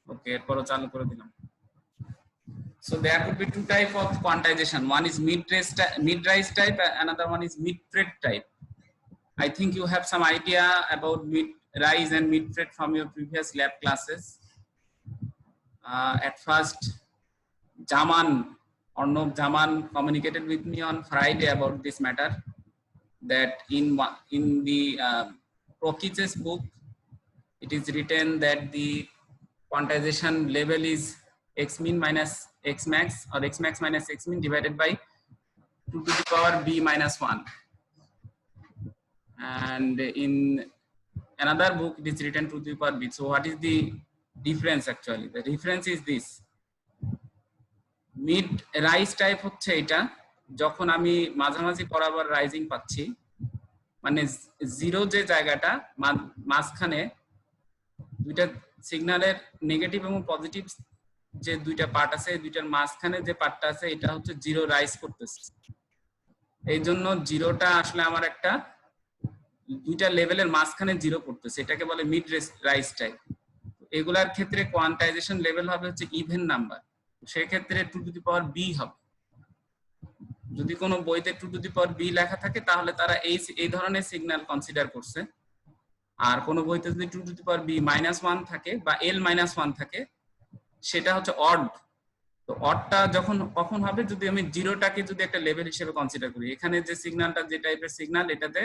ওকে, এরপরও চালু করে দিলাম। So there could be two type of quantization. One is mid-rise type, another one is mid-fret type. I think you have some idea about mid-rise and mid-fret from your previous lab classes. At first, Arnob Jaman communicated with me on Friday about this matter, that in the Prokich's book, it is written that the quantization level is x min minus x max, or x max minus x min divided by 2 to the power b minus 1. And in another book it is written 2 to the power b. So what is the difference? Actually the difference is this: mid rise type হচ্ছে এটা যখন আমি মাঝামাঝি বরাবর rising পাচ্ছি, মানে zero যে জায়গাটা মাঝখানে দুইটা সিগন্যালের নেগেটিভ এবং পজিটিভ যে দুইটা পার্ট আছে, এই দুইটার মাঝখানে যে পার্টটা আছে এটা হচ্ছে জিরো রাইজ করতেছে। এই জন্য জিরোটা আসলে আমার একটা দুইটা লেভেলের মাঝখানে জিরো করতেছে, এটাকে বলে মিড রাইজ টাইপ। এগুলার ক্ষেত্রে কোয়ান্টাইজেশন লেভেল হবে হচ্ছে ইভেন নাম্বার, সেই ক্ষেত্রে 2 টু দি পাওয়ার বি হবে। যদি কোনো বইতে 2 টু দি পাওয়ার বি লেখা থাকে তাহলে তারা এই ধরনের সিগন্যাল কনসিডার করছে। আর কোনো বইতে যদি 2 টু দি পাওয়ার বি -1 থাকে বা এল -1 থাকে সেটা হচ্ছে অড। তো অডটা কখন হবে? যদি আমি জিরোটাকে যদি একটা লেভেল হিসেবে কনসিডার করি। এখানে যে সিগন্যালটা যে টাইপের সিগন্যাল, এটাতে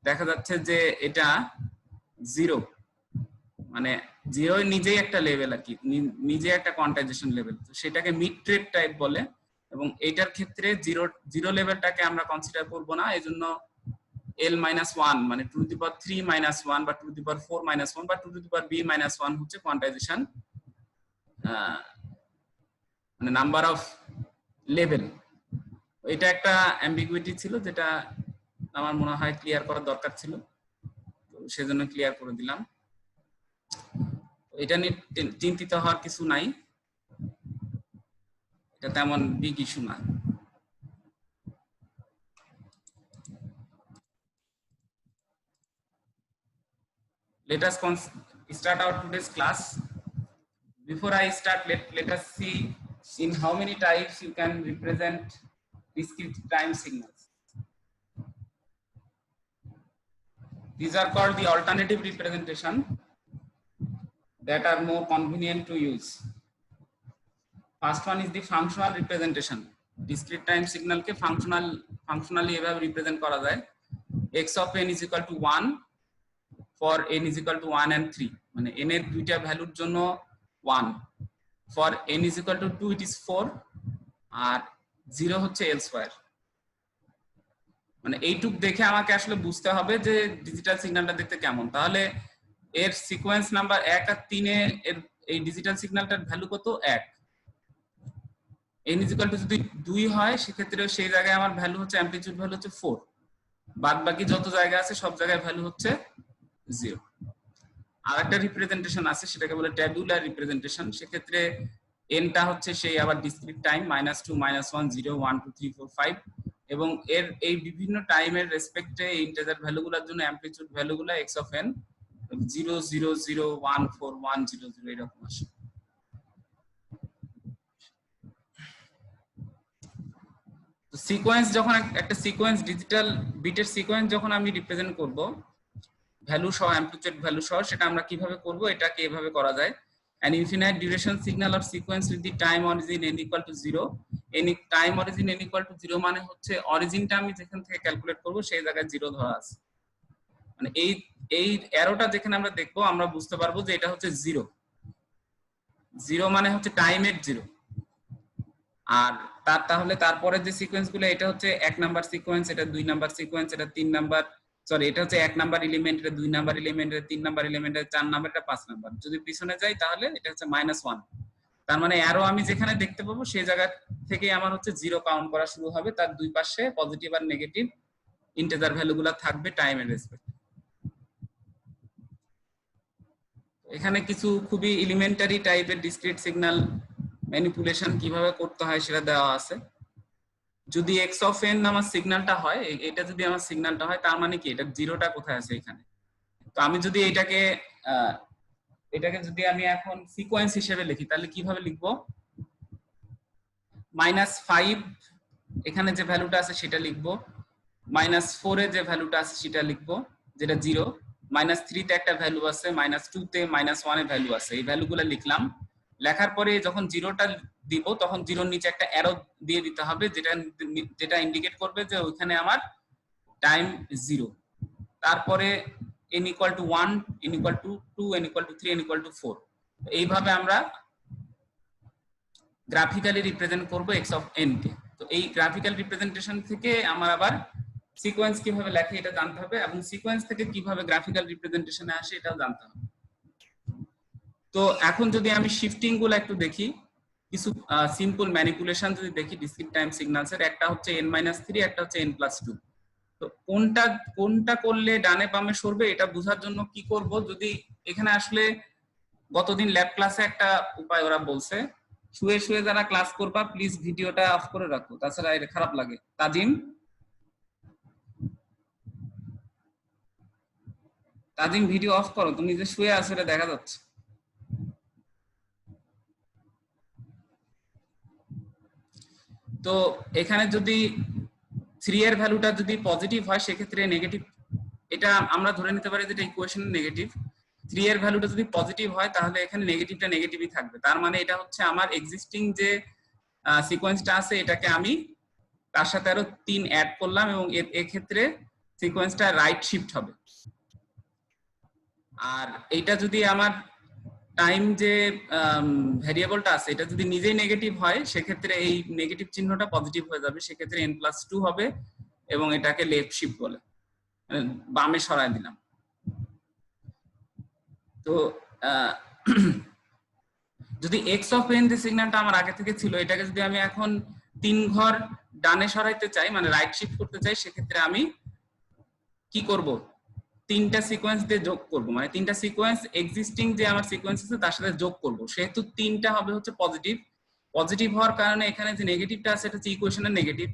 দেখা যাচ্ছে যে এটা জিরো, মানে জিরো নিজেই একটা লেভেল আর কি, নিজে একটা কোয়ান্টাইজেশন লেভেল, তো সেটাকে মিড ট্রেড টাইপ বলে। এবং এইটার ক্ষেত্রে জিরো লেভেলটাকে আমরা কনসিডার করব না, এই জন্য L -1 মানে 2 টু দি পাওয়ার 3 -1 বা 2 টু দি পাওয়ার 4 -1 বা 2 টু দি পাওয়ার b -1 হচ্ছে কোয়ান্টাইজেশন মানে নাম্বার অফ লেভেল। এটা একটা অ্যাম্বিগুইটি ছিল যেটা আমার মনে হয় ক্লিয়ার করার দরকার ছিল, তো সেজন্য ক্লিয়ার করে দিলাম। এটা নিয়ে চিন্তিত হওয়ার কিছু নাই, এটা তেমন বিগ ইস্যু না। Let us start our today's class. Before I start, let us see in how many types you can represent discrete time signals. These are called the alternative representation that are more convenient to use. First one is the functional representation. Discrete time signal ke functionally এভাবে represent করা যায়। x of n is equal to 1 for n is equal to 1 and 3, মানে n এর দুইটা ভ্যালুর জন্য 1, for n is equal to 2 it is 4, আর 0 হচ্ছে l square. মানে এইটুক দেখে আমাকে আসলে বুঝতে হবে যে ডিজিটাল সিগন্যালটা দেখতে কেমন। তাহলে এর সিকোয়েন্স নাম্বার 1 আর 3 এ এর এই ডিজিটাল সিগন্যালটার ভ্যালু কত? 1। n is equal to যদি 2 হয় সেক্ষেত্রে সেই জায়গায় আমার ভ্যালু হচ্ছে অ্যামপ্লিটিউড ভ্যালু হচ্ছে 4, বাদ বাকি যত জায়গা আছে সব জায়গায় ভ্যালু হচ্ছে 0। আর একটা রিপ্রেজেন্টেশন আছে সেটাকে বলে ট্যাবুলার রিপ্রেজেন্টেশন। সেক্ষেত্রে এনটা হচ্ছে সেই আবার ডিসক্রিট টাইম -2 -1 0 1 2 3 4 5, এবং এর এই বিভিন্ন টাইমের রেসপেক্টে ইন্টিজার ভ্যালুগুলোর জন্য অ্যামপ্লিটিউড ভ্যালুগুলো x অফ n 0 0 0 1 4 1 0 0 এরকম আসে। তো সিকোয়েন্স যখন একটা সিকোয়েন্স ডিজিটাল বিটের সিকোয়েন্স যখন আমি রিপ্রেজেন্ট করব ভ্যালু সহ, অ্যামপ্লিটিউড ভ্যালু সহ, সেটা আমরা কিভাবে করব? এটাকে এভাবে করা যায়। an infinite duration signal or sequence with the time origin n equal to 0, any time origin n equal to 0 মানে হচ্ছে অরিজিনটা আমি যেখান থেকে ক্যালকুলেট করব সেই জায়গায় 0 ধরা আছে, মানে এই অ্যারোটা যেখানে আমরা দেখবো আমরা বুঝতে পারবো যে এটা হচ্ছে 0 মানে হচ্ছে টাইমের 0। আর তাহলে তারপরে যে সিকোয়েন্সগুলো, এটা হচ্ছে 1 নাম্বার সিকোয়েন্স, এটা 2 নাম্বার সিকোয়েন্স, এটা 3 নাম্বার, সরি এটা হচ্ছে 1 নাম্বার এলিমেন্ট, এটা 2 নাম্বার এলিমেন্ট, এটা 3 নাম্বার এলিমেন্ট, এটা 4 নাম্বার, এটা 5 নাম্বার। যদি পিছনে যাই তাহলে এটা হচ্ছে -1। তার মানে অ্যারো আমি যেখানে দেখতে পাবো সেই জায়গা থেকে আমার হচ্ছে 0 কাউন্ট করা শুরু হবে, তার দুই পাশে পজিটিভ আর নেগেটিভ ইন্টিজার ভ্যালুগুলো থাকবে টাইমের রেসপেক্টে। এখানে কিছু খুবই এলিমেন্টারি টাইপের ডিসক্রিট সিগন্যাল ম্যানিপুলেশন কিভাবে করতে হয় সেটা দেওয়া আছে। যদি x অফ n আমার সিগন্যালটা হয়, এটা যদি আমার সিগন্যালটা হয়, তার মানে কি এটা জিরোটা কোথায় আছে এখানে। তো আমি যদি এটাকে এটাকে যদি আমি এখন সিকোয়েন্স হিসেবে লিখি তাহলে কিভাবে লিখবো, -5 এখানে যে ভ্যালুটা আছে সেটা লিখবো, -4 এ যে ভ্যালুটা আছে সেটা লিখবো যেটা 0, -3 তে একটা ভ্যালু আছে, -2 তে, -1 এ ভ্যালু আছে, এই ভ্যালুগুলো লিখলাম। লেখার পরে যখন জিরোটা দিব তখন জিরোর নিচে একটা অ্যারো দিয়ে দিতে হবে যেটা যেটা ইন্ডিকেট করবে যে ওইখানে আমার টাইম 0। তারপরে n equal to 1, n equal to 2, n equal to 3, n equal to 4। এইভাবে আমরা গ্রাফিক্যালি রিপ্রেজেন্ট করব x অফ n কে। তো এই গ্রাফিক্যাল রিপ্রেজেন্টেশন থেকে আমার আবার সিকোয়েন্স কিভাবে লেখে এটা জানতে হবে, এবং সিকোয়েন্স থেকে কিভাবে গ্রাফিক্যাল রিপ্রেজেন্টেশনে আসে এটাও জানতে হবে। তো এখন যদি আমি শিফটিং গুলো একটু দেখি, কিছু সিম্পল ম্যানিপুলেশন যদি দেখি ডিসক্রিট টাইম সিগন্যালস এর, একটা হচ্ছে n-3, একটা হচ্ছে n+2। তো কোনটা কোনটা করলে ডানে বামে সরবে এটা বোঝার জন্য কি করব, যদি এখানে আসলে গতদিন ল্যাব ক্লাসে একটা উপায় ওরা বলছে, শুয়ে শুয়ে যারা ক্লাস করবা প্লিজ ভিডিওটা অফ করে রাখো, তাছাড়া এটা খারাপ লাগে। তাজিম ভিডিও অফ করো, তুমি যে শুয়ে আছো এটা দেখা যাচ্ছে। তো এখানে যদি 3 এর ভ্যালুটা যদি পজিটিভ হয় সেক্ষেত্রে নেগেটিভ, এটা আমরা ধরে নিতে পারি যেটা ইকুয়েশন নেগেটিভ। 3 এর ভ্যালুটা যদি পজিটিভ হয় তাহলে এখানে নেগেটিভটা নেগেটিভই থাকবে, তার মানে এটা হচ্ছে আমার এক্সিস্টিং যে সিকোয়েন্সটা আছে এটাকে আমি তার সাথে আরো 3 অ্যাড করলাম এবং এক্ষেত্রে সিকোয়েন্সটা রাইট শিফট হবে। আর এইটা যদি আমার টাইম যে ভ্যারিয়েবলটা আছে এটা যদি নিজেই নেগেটিভ হয় সেক্ষেত্রে এই নেগেটিভ চিহ্নটা পজিটিভ হয়ে যাবে, সেক্ষেত্রে n+2 হবে এবং এটাকে লেফট শিফট বলে, বামে সরায় দিলাম। তো যদি x অফ n যে সিগন্যালটা আমার আগে থেকে ছিল এটাকে যদি আমি এখন 3 ঘর ডানে সরাইতে চাই, মানে রাইট শিফট করতে চাই, সেক্ষেত্রে আমি কি করব, 3টা সিকোয়েন্স দিয়ে যোগ করব, মানে 3টা সিকোয়েন্স এক্সিস্টিং যে আমার সিকোয়েন্স আছে তার সাথে যোগ করব, সেহেতু 3টা হবে হচ্ছে পজিটিভ। পজিটিভ হওয়ার কারণে এখানে যে নেগেটিভটা আছে এটা হচ্ছে ইকুয়েশনের নেগেটিভ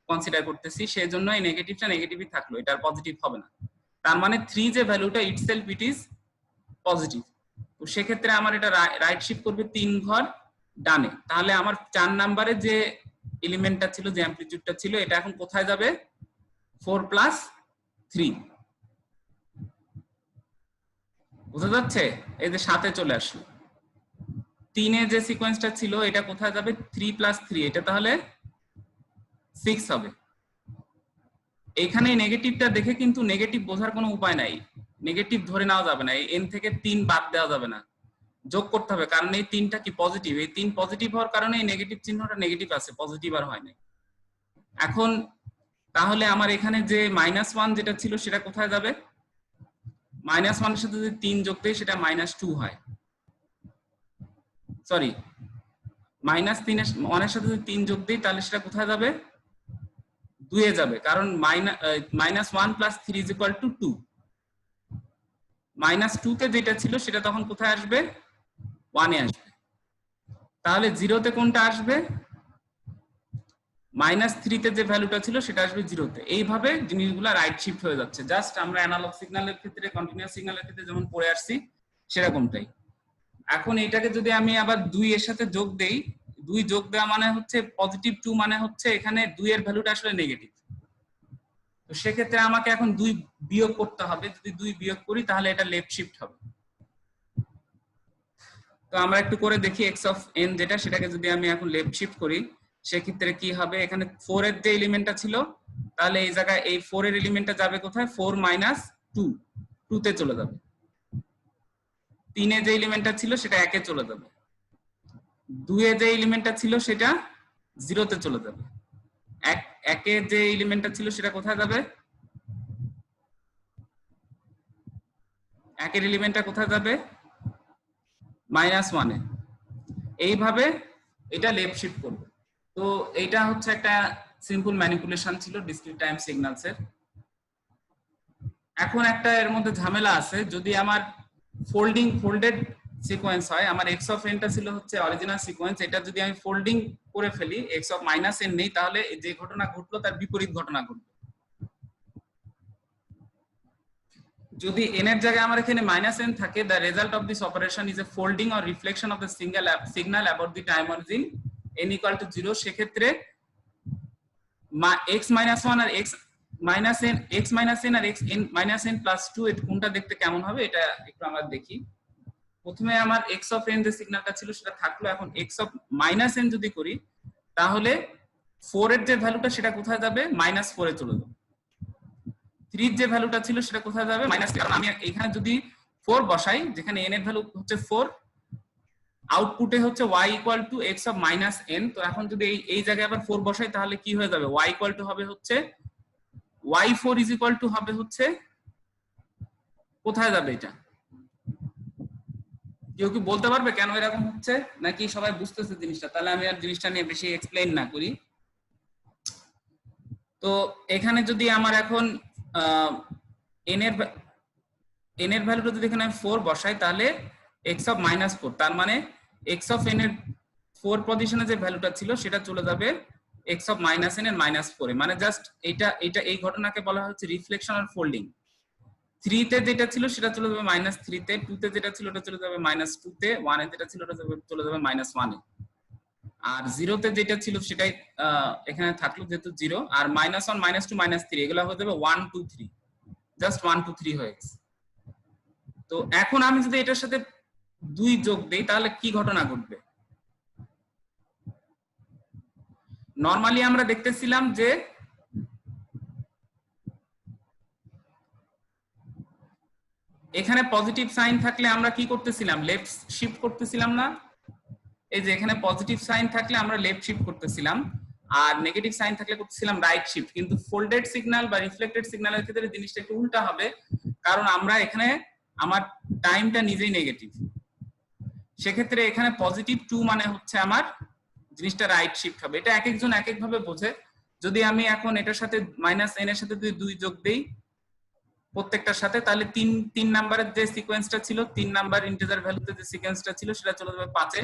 কনসিডার করতেছি, সেজন্য এই নেগেটিভটা নেগেটিভই থাকলো, এটা আর পজিটিভ হবে না। তার মানে 3 যে ভ্যালুটা ইটসেলফ ইট ইজ পজিটিভ। তো সেক্ষেত্রে আমার এটা রাইট শিফট করবে 3 ঘর ডানে, তাহলে আমার 4 নম্বরে যে এলিমেন্টটা ছিল, যে অ্যামপ্লিটিউডটা ছিল, এটা এখন কোথায় যাবে, 4+3। বোঝা যাচ্ছে? এই যে 7-এ চলে আসলো। 3-এ যে সিকোয়েন্সটা ছিল এটা কোথায় যাবে, 3+3, এটা তাহলে 6 হবে। এখানে নেগেটিভটা দেখে কিন্তু নেগেটিভ বোঝার কোনো উপায় নাই, নেগেটিভ ধরে নেওয়া যাবে না, এই n থেকে 3 বাদ দেওয়া যাবে না, যোগ করতে হবে, কারণ এই 3টা কি পজিটিভ, এই 3 পজিটিভ হওয়ার কারণে এই নেগেটিভ চিহ্নটা নেগেটিভ আছে, পজিটিভ আর হয় না। এখন তাহলে আমার এখানে যে -1 যেটা ছিল সেটা কোথায় যাবে, -1 এর সাথে যদি 3 যোগ দেই সেটা -2 হয়, সরি -1 এর সাথে যদি 3 যোগ দিই তাহলে সেটা কোথায় যাবে, 2 এ যাবে, কারণ -1 + 3 = 2। -2 তে যেটা ছিল সেটা তখন কোথায় আসবে, 1 এ আসবে। তাহলে 0 তে কোনটা আসবে, -3 তে যে ভ্যালুটা ছিল সেটা আসবে 0 তে। এইভাবে জিনিসগুলো রাইট শিফট হয়ে যাচ্ছে, জাস্ট আমরা অ্যানালগ সিগন্যালের ক্ষেত্রে, কন্টিনিউয়াস সিগন্যালের ক্ষেত্রে যেমন পড়ে আসছি সেরকমটাই। এখন এটাকে যদি আমি আবার 2 এর সাথে যোগ দেই, 2 যোগ দেওয়া মানে হচ্ছে +2, মানে হচ্ছে এখানে 2 এর ভ্যালুটা আসলে নেগেটিভ, তো সেক্ষেত্রে আমাকে এখন 2 বিয়োগ করতে হবে, যদি 2 বিয়োগ করি তাহলে এটা লেফট শিফট হবে। তো আমরা একটু করে দেখি x অফ n যেটা, সেটাকে যদি আমি এখন লেফট শিফট করি সেক্ষেত্রে কি হবে, এখানে 4 এর যে এলিমেন্টটা ছিল তাহলে এই জায়গায় এই 4 এর এলিমেন্টটা যাবে কোথায়, 4 - 2, 2 তে চলে যাবে। 3 এ যে এলিমেন্টটা ছিল সেটা 1 এ চলে যাবে, 2 এ যে এলিমেন্টটা ছিল সেটা 0 তে চলে যাবে, 1 এ যে এলিমেন্টটা ছিল সেটা কোথায় যাবে, 1 এর এলিমেন্টটা কোথায় যাবে, -1 এ। এইভাবে এটা লেফট শিফট করবে। তো এইটা হচ্ছে একটা সিম্পল ম্যানিপুলেশন ছিল ডিসক্রিট টাইম সিগন্যালস এর। এখন একটা এর মধ্যে ঝামেলা আছে, যদি আমার ফোল্ডেড সিকোয়েন্স হয়, আমার x অফ n টা ছিল হচ্ছে অরিজিনাল সিকোয়েন্স, এটা যদি আমি ফোল্ডিং করে ফেলি, x অফ -n নেই, তাহলে যে ঘটনা ঘটলো তার বিপরীত ঘটনা ঘটবে। যদি n এর জায়গায় আমার এখানে -n থাকে, the result of this operation is a folding or reflection of the signal about the time origin n equal to 0, সেক্ষেত্রে x minus 1 আর x minus n আর x minus n plus 2 এটা কোনটা দেখতে কেমন হবে এটা একটু আমরা দেখি। প্রথমে আমার x of n যে সিগন্যালটা ছিল সেটা থাকলো, এখন x of minus n যদি করি তাহলে 4 এর যে ভ্যালুটা সেটা কোথায় যাবে, -4 এ চলে যাবে। 3 এর যে ভ্যালুটা ছিল সেটা কোথায় যাবে, -3। কারণ আমি এখানে যদি 4 বসাই, যেখানে n এর ভ্যালু হচ্ছে 4, আউটপুটে হচ্ছে y equal to x of -n। তো এখন যদি এই জায়গায় আবার 4 বসাই তাহলে কি হয়ে যাবে, y ইকুয়াল টু হবে হচ্ছে y4 ইজ ইকুয়াল টু হবে হচ্ছে কোথায় যাবে, এটা কেউ কি বলতে পারবে কেন এরকম হচ্ছে, নাকি সবাই বুঝতেছে জিনিসটা? তাহলে আমি আর জিনিসটা নিয়ে বেশি এক্সপ্লেইন না করি। তো এখানে যদি আমার এখন n এর ভ্যালুটা যদি এখানে 4 বসাই তাহলে x অফ -4, তার মানে x অফ n এর 4 পজিশনে যে ভ্যালুটা ছিল সেটা চলে যাবে x অফ -n এর -4 এ। মানে জাস্ট এটা এই ঘটনাকে বলা হচ্ছে রিফ্লেকশন আর ফোল্ডিং। 3 তে যেটা ছিল সেটা চলে যাবে -3 তে, 2 তে যেটা ছিল ওটা চলে যাবে -2 তে, 1 এ যেটা ছিল ওটা চলে যাবে -1 এ, আর 0 তে যেটা ছিল সেটাই এখানে থাকলো যেহেতু 0, আর -1 -2 -3 এগুলো হয়ে যাবে 1 2 3, জাস্ট 1 2 3 হয়ে গেছে। তো এখন আমি যদি এটার সাথে 2 যোগ দেই তাহলে কি ঘটনা ঘটবে? নরমালি আমরা দেখতেছিলাম যে এখানে পজিটিভ সাইন থাকলে আমরা কি করতেছিলাম, লেফট শিফট করতেছিলাম না? এই যে এখানে পজিটিভ সাইন থাকলে আমরা লেফট শিফট করতেছিলাম, আর নেগেটিভ সাইন থাকলে করতেছিলাম রাইট শিফট। কিন্তু ফোল্ডেড সিগন্যাল বা রিফ্লেক্টেড সিগন্যালের ক্ষেত্রে জিনিসটা একটু উল্টা হবে, কারণ আমরা এখানে আমার টাইমটা নিজেই নেগেটিভ। সেক্ষেত্রে এখানে পজিটিভ 2 মানে হচ্ছে আমার জিনিসটা রাইট শিফট হবে। এটা এক একজন এক এক ভাবে বোঝে। যদি আমি এখন এটার সাথে -n এর সাথে যদি 2 যোগ দেই প্রত্যেকটার সাথে, তাহলে 3 নাম্বারের যে সিকোয়েন্সটা ছিল, 3 নাম্বার ইন্টিজার ভ্যালুতে যে সিকোয়েন্সটা ছিল সেটা চলে যাবে 5 এ,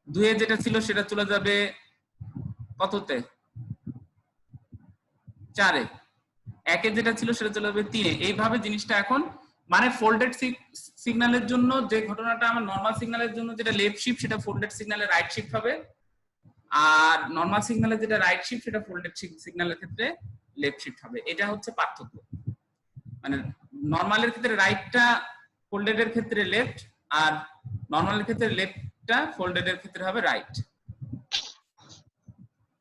2 এ যেটা ছিল সেটা চলে যাবে কততে, 4 এ, 1 এ যেটা ছিল সেটা চলে যাবে 3 এ। এইভাবে জিনিসটা এখন মানে ফোল্ডেড সিগন্যালের জন্য যে ঘটনাটা আমার নরমাল সিগন্যালের জন্য যেটা লেফট শিফট সেটা ফোল্ডেড সিগন্যালে রাইট শিফট হবে, আর নরমাল সিগন্যালে যেটা রাইট শিফট সেটা ফোল্ডেড সিগন্যালের ক্ষেত্রে লেফট শিফট হবে। এটা হচ্ছে পার্থক্য। মানে নরমালের ক্ষেত্রে রাইটটা ফোল্ডেড এর ক্ষেত্রে লেফট, আর নরমালের ক্ষেত্রে লেফটটা ফোল্ডেড এর ক্ষেত্রে হবে রাইট।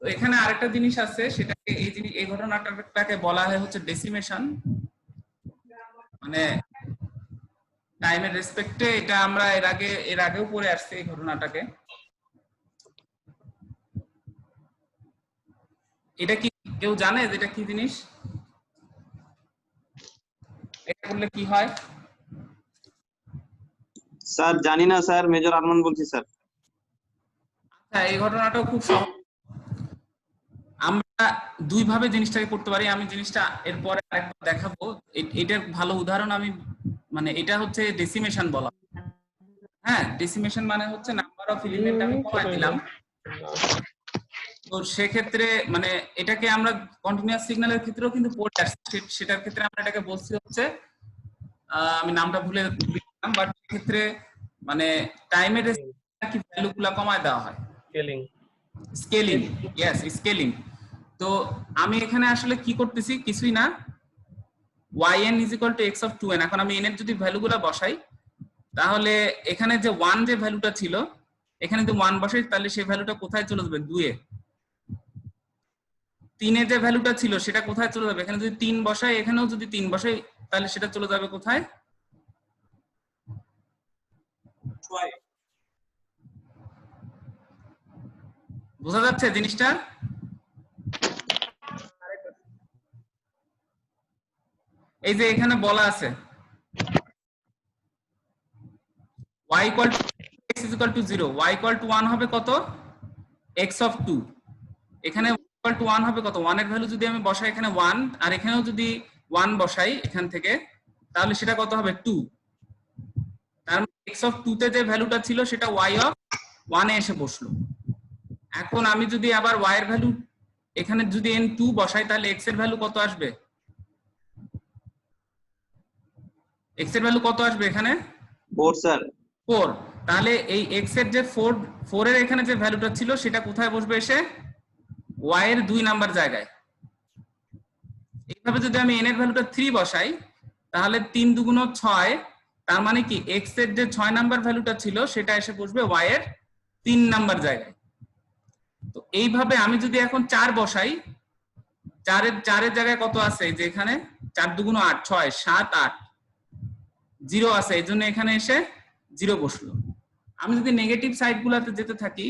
তো এখানে আরেকটা জিনিস আছে, সেটাকে এই ঘটনাটাকে বলা হয় হচ্ছে ডেসিমেশন, মানে টাইমের রেসপেক্টে। এটা আমরা এর আগেও পড়ে আসছি এই ঘটনাটাকে। এটা কি কেউ জানে যে এটা কি জিনিস, এটা করলে কি হয়? স্যার জানি না স্যার, মেজর আরমান বলছি স্যার। আচ্ছা, এই ঘটনাটাও খুব সহজ। আমরা দুই ভাবে জিনিসটাকে করতে পারি। আমি জিনিসটা এরপরে আরেকবার দেখাবো। এটার ভালো উদাহরণ আমি, মানে এটা হচ্ছে ডেসিমেশন বলা। হ্যাঁ, ডেসিমেশন মানে হচ্ছে নাম্বার অফ এলিমেন্ট আমি কমাই দিলাম। তো সেক্ষেত্রে মানে এটাকে আমরা কন্টিনিউয়াস সিগন্যালের ক্ষেত্রেও কিন্তু পড়ে আসছি। সেটার ক্ষেত্রে আমরা এটাকে বলছি হচ্ছে, আমি নামটা ভুলে গেলাম, বাট ক্ষেত্রে মানে টাইমের কি ভ্যালুগুলো কমায় দেওয়া হয়, স্কেলিং। Yes, scaling. তো আমি এখানে আসলে কি করতেছি, কিছুই না, yn is equal to x of 2n। এখন আমি n এর যদি ভ্যালুগুলো বসাই তাহলে এখানে যে 1 যে ভ্যালুটা ছিল, এখানে যদি 1 বসাই তাহলে সেই ভ্যালুটা কোথায় চলে যাবে, 2 এ। 3 এ যে ভ্যালুটা ছিল সেটা কোথায় চলে যাবে, এখানে যদি 3 বসাই, এখানেও যদি 3 বসাই তাহলে সেটা চলে যাবে কোথায়, 6 এ। বোঝা যাচ্ছে জিনিসটা? এই যে এখানে বলা আছে y equal to x is equal to 0, y equal to 1 হবে কত, x of 2। এখানে y equal to 1 হবে কত, 1 এর ভ্যালু যদি আমি বসাই এখানে 1, আর এখানেও যদি 1 বসাই এখান থেকে, তাহলে সেটা কত হবে, 2। তার মানে x of 2 তে যে ভ্যালুটা ছিল সেটা y of 1 এ এসে বসলো। এখন আমি যদি আবার y এর ভ্যালু এখানে যদি n 2 বসাই তাহলে x এর ভ্যালু কত আসবে, x এর ভ্যালু কত আসবে এখানে? 4 স্যার। 4। তাহলে এই x এর যে 4 এর এখানে যে ভ্যালুটা ছিল সেটা কোথায় বসবে এসে? y এর 2 নাম্বার জায়গায়। এইভাবে যদি আমি n এর ভ্যালুটা 3 বসাই তাহলে 3 দুগুণ 6, তার মানে কি x এর যে 6 নাম্বার ভ্যালুটা ছিল সেটা এসে বসবে y এর 3 নাম্বার জায়গায়। তো এইভাবে আমি যদি এখন 4 বসাই, 4 এর জায়গায় কত আছে? যে এখানে 4 দুগুণ 8, 6, 7, 8, 0 আছে, এই জন্য এখানে এসে 0 বসলো। আমি যদি নেগেটিভ সাইড গুলাতে যেতে থাকি,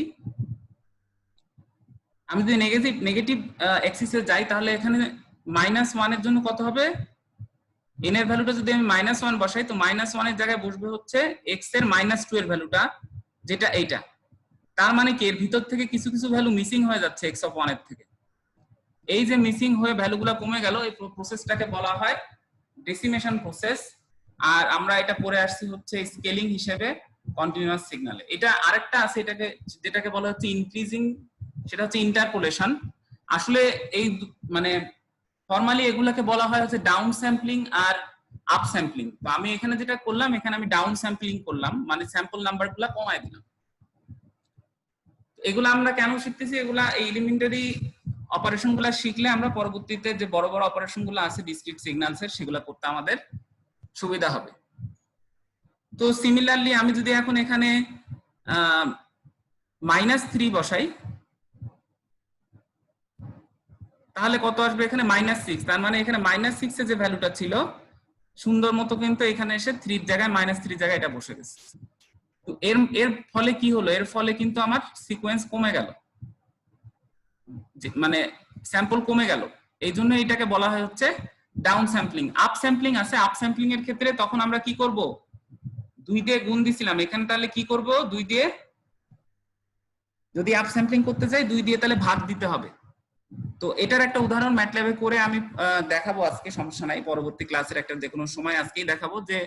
আমি যদি নেগেটিভ এক্সিসে যাই তাহলে এখানে -1 এর জন্য কত হবে? n এর ভ্যালুটা যদি আমি -1 বসাই তো -1 এর জায়গায় বসবে হচ্ছে x এর -2 এর ভ্যালুটা, যেটা এইটা। তার মানে কি এর ভিতর থেকে কিছু কিছু ভ্যালু মিসিং হয়ে যাচ্ছে x অফ 1 এর থেকে। এই যে মিসিং হয়ে ভ্যালুগুলো কমে গেল, এই প্রসেসটাকে বলা হয় ডেসিমেশন প্রসেস। আর আমরা এটা পড়ে আসছি হচ্ছে স্কেলিং হিসেবে কন্টিনিউয়াস সিগন্যালে। এটা আরেকটা আছে, যেটাকে বলা হচ্ছে ইনক্রিজিং, সেটা হচ্ছে ইন্টারপোলেশন। আসলে এই মানে ফর্মালি এগুলাকে বলা হয় হচ্ছে ডাউন স্যাম্পলিং আর আপ স্যাম্পলিং। তো আমি এখানে যেটা করলাম, এখানে আমি ডাউন স্যাম্পলিং করলাম, মানে স্যাম্পল নাম্বারগুলো কমায় দিলাম। এগুলা আমরা কেন শিখতেছি? এগুলা এই এলিমেন্টারি অপারেশন গুলা শিখলে আমরা পরবর্তীতে যে বড় বড় অপারেশন গুলো আছে ডিসক্রিট সিগন্যালস এর, সেগুলা করতে আমাদের সুবিধা হবে। তো সিমিলারলি আমি যদি এখন এখানে -3 বসাই তাহলে কত আসবে? এখানে -6। তার মানে এখানে -6 এর যে ভ্যালুটা ছিল সুন্দর মতো কিন্তু এখানে এসে 3 জায়গায় -3 জায়গায় এটা বসে গেছে। তো এর ফলে কি হলো? এর ফলে কিন্তু আমার সিকোয়েন্স কমে গেল, মানে স্যাম্পল কমে গেল। এই জন্য এটাকে বলা হয় হচ্ছে ডাউন স্যাম্পলিং। আপ স্যাম্পলিং আছে, আপ স্যাম্পলিং এর ক্ষেত্রে তখন আমরা কি করব? 2 দিয়ে গুণ দিছিলাম এখানে, তাহলে কি করব? 2 দিয়ে, যদি আপ স্যাম্পলিং করতে চাই 2 দিয়ে তাহলে ভাগ দিতে হবে। তো এটার একটা উদাহরণ ম্যাটল্যাবে করে আমি দেখাবো আজকে, সমস্যা নাই, পরবর্তী ক্লাসের একটা যে কোনো সময় আজকেই দেখাবো যে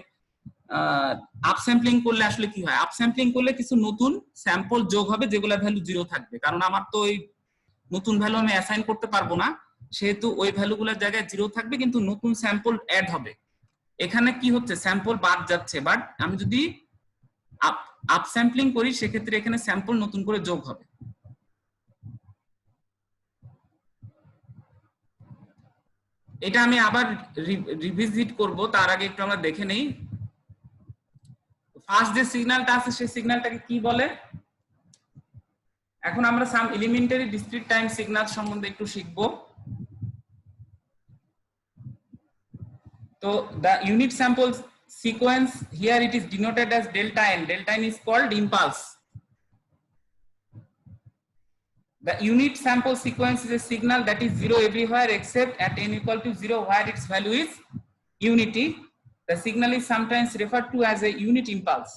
আপ স্যাম্পলিং করলে আসলে কি হয়। আপ স্যাম্পলিং করলে কিছু নতুন স্যাম্পল যোগ হবে যেগুলা ভ্যালু 0 থাকবে, কারণ আমার তো ওই নতুন ভ্যালু আমি অ্যাসাইন করতে পারবো না, সেহেতু ওই ভ্যালুগুলোর জায়গায় 0 থাকবে কিন্তু নতুন স্যাম্পল অ্যাড হবে। এখানে কি হচ্ছে? স্যাম্পল বাদ যাচ্ছে, বাট আমি যদি আপ স্যাম্পলিং করি সেক্ষেত্রে এখানে স্যাম্পল নতুন করে যোগ হবে। এটা আমি আবার রিভিজিট করব, তার আগে একটু আমরা দেখে নেই ফার্স্ট যে সিগন্যালটা আছে সেই সিগন্যালটাকে কি বলে। এখন আমরা সাম এলিমেন্টারি ডিসক্রিট টাইম সিগন্যাল সম্বন্ধে একটু শিখব। তো the unit sample sequence here it is denoted as delta n. Delta n is called impulse. The unit sample sequence is a signal that is 0 everywhere except at n equal to 0 where its value is unity. The signal is sometimes referred to as a unit impulse.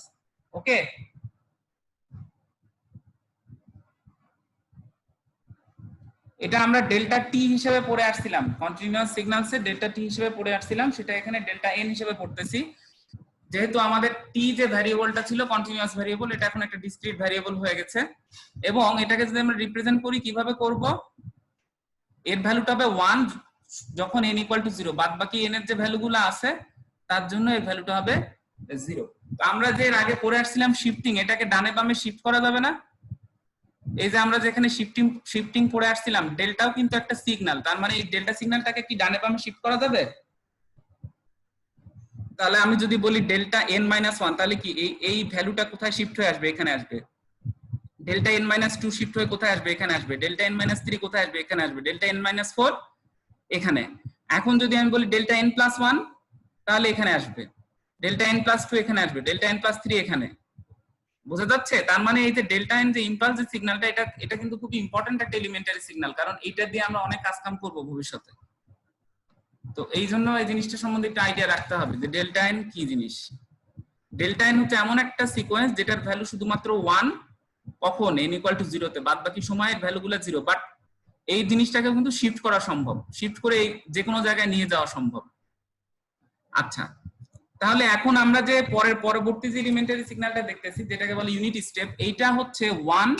Okay. এটা আমরা delta টি হিসেবে পড়ে আসছিলাম, continuous signals এর delta টি হিসেবে পড়ে আসছিলাম, সেটা এখানে ডেল্টা এন হিসেবে পড়তেছি। যেহেতু আমাদের টি যে ভ্যারিয়েবলটা ছিল কন্টিনিউয়াস ভ্যারিয়েবল, এটা এখন একটা ডিসক্রিট ভ্যারিয়েবল হয়ে গেছে। এবং এটাকে যদি আমরা রিপ্রেজেন্ট করি কিভাবে করব? এর ভ্যালুটা হবে 1 যখন n ইকুয়াল টু 0, বাদ বাকি n এর যে ভ্যালুগুলো আছে তার জন্য এর ভ্যালুটা হবে 0। তো আমরা যে এর আগে পড়ে আসছিলাম শিফটিং, এটাকে ডানে বামে শিফট করা যাবে না? এই যে আমরা যেখানে শিফটিং পড়ে আসছিলাম, ডেল্টাও কিন্তু একটা সিগন্যাল, তার মানে এই ডেল্টা সিগন্যালটাকে কি ডানে বামে শিফট করা যাবে? তাহলে আমি যদি বলি ডেল্টা n-1, তাহলে কি এই ভ্যালুটা কোথায় শিফট হয়ে আসবে? এখানে আসবে। ডেল্টা n-2 শিফট হয়ে কোথায় আসবে? এখানে আসবে। ডেল্টা n-3 কোথায় আসবে? এখানে আসবে। ডেল্টা n-4 এখানে। এখন যদি আমি বলি ডেল্টা n+1 তাহলে এখানে আসবে। ডেল্টা n+2 এখানে আসবে। ডেল্টা n+3 এখানে। বোঝা যাচ্ছে? তার মানে এই যে ডেল্টা এন যে ইম্পালস যে সিগন্যালটা, এটা কিন্তু খুব ইম্পর্টেন্ট একটা এলিমেন্টারি সিগন্যাল, কারণ এটা দিয়ে আমরা অনেক কাজ কাম করব ভবিষ্যতে। তো এই জন্য এই জিনিসটা সম্বন্ধে একটা আইডিয়া রাখতে হবে যে ডেল্টা এন কি জিনিস। ডেল্টা এন হচ্ছে এমন একটা সিকোয়েন্স যেটার ভ্যালু শুধুমাত্র 1 কখন n ইকুয়াল টু 0 তে, বাদ বাকি সময়ের ভ্যালুগুলো 0। বাট এই জিনিসটাকে কিন্তু শিফট করা সম্ভব, শিফট করে যে কোনো জায়গায় নিয়ে যাওয়া সম্ভব। আচ্ছা, তাহলে এখন আমরা যে পরবর্তী যে এলিমেন্টারি সিগন্যালটা দেখতেছি যেটাকে বলে ইউনিট স্টেপ, এইটা হচ্ছে 1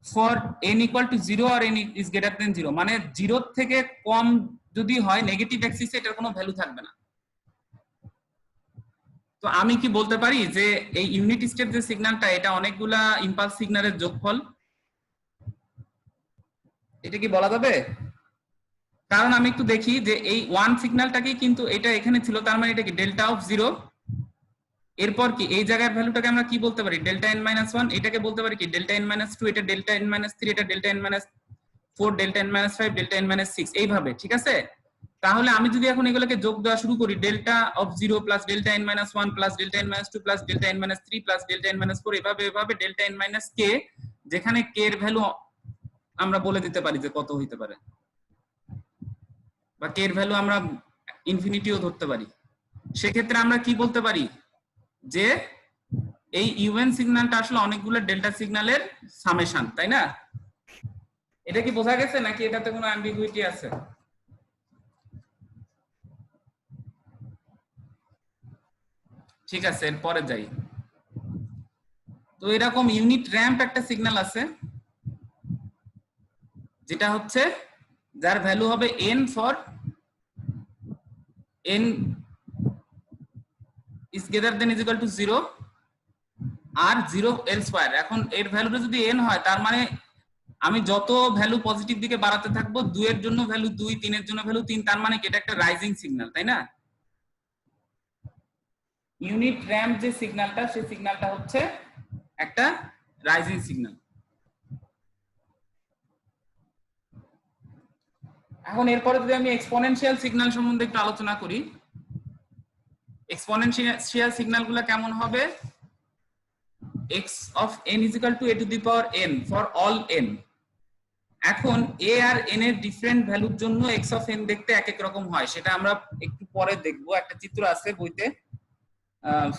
ফর n ইকুয়াল টু 0 আর n ইজ গ্রেটার দেন 0, মানে 0 থেকে কম যদি হয় নেগেটিভ অ্যাক্সিসে এটার কোনো ভ্যালু থাকবে না। তো আমি কি বলতে পারি যে এই ইউনিট স্টেপ যে সিগন্যালটা এটা অনেকগুলা ইম্পালস সিগন্যালের যোগফল? এটা কি বলা যাবে? কারণ আমি একটু দেখি যে এই ওয়ান সিগন্যালটাকে কিন্তু এটা এখানে ছিল, তার মানে এটা কি ডেল্টা অফ জিরো। এরপর কি এই জায়গার ভ্যালুটাকে আমরা কি বলতে পারি? Delta n minus one. এটাকে বলতে পারি কি ডেল্টা এন মাইনাস টু, এটা ডেল্টা এন মাইনাস থ্রি, এটা delta n minus four, delta n minus five, delta n minus six, এইভাবে। ঠিক আছে? তাহলে আমি যদি এখন এগুলোকে যোগ দেওয়া শুরু করি, delta of zero plus delta n minus one plus delta n minus two plus delta n minus three plus delta n minus four, এভাবে এভাবে ডেল্টা এন মাইনাস কে, যেখানে কে এর ভ্যালু আমরা বলে দিতে পারি যে কত হইতে পারে, বা কে এর ভ্যালু আমরা ইনফিনিটিও ধরতে পারি। সেক্ষেত্রে আমরা কি বলতে পারি যে এই ইউএন সিগন্যালটা আসলে অনেকগুলো ডেল্টা সিগন্যালের সামেশন, তাই না? এটা কি বোঝা গেছে নাকি এটাতে কোনো অ্যাম্বিগুইটি আছে? ঠিক আছে, এরপরে যাই। তো এরকম ইউনিট র্যাম্প একটা সিগন্যাল আছে, যেটা হচ্ছে যার ভ্যালু হবে n for n is greater than is equal to 0 আর 0 elsewhere। এখন এর ভ্যালুটা যদি n হয়, তার মানে আমি যত ভ্যালু পজিটিভ দিকে বাড়াতে থাকবো, 2 এর জন্য ভ্যালু 2, 3 এর জন্য ভ্যালু 3, তার মানে কি এটা একটা রাইজিং সিগন্যাল, তাই না? ইউনিট র্যাম্প যে সিগন্যালটা, সেই সিগন্যালটা হচ্ছে একটা রাইজিং সিগন্যাল। এখন এরপরে যদি আমি এক্সপোনেনশিয়াল সিগন্যাল সম্বন্ধে একটু আলোচনা করি, এক্সপোনেনশিয়াল সিগন্যালগুলো কেমন হবে? x of n is equal to a to the power n for all n। এখন a আর n এর ডিফারেন্ট ভ্যালুর জন্য x of n দেখতে এক এক রকম হয়, সেটা আমরা একটু পরে দেখব। একটা চিত্র আছে বইতে,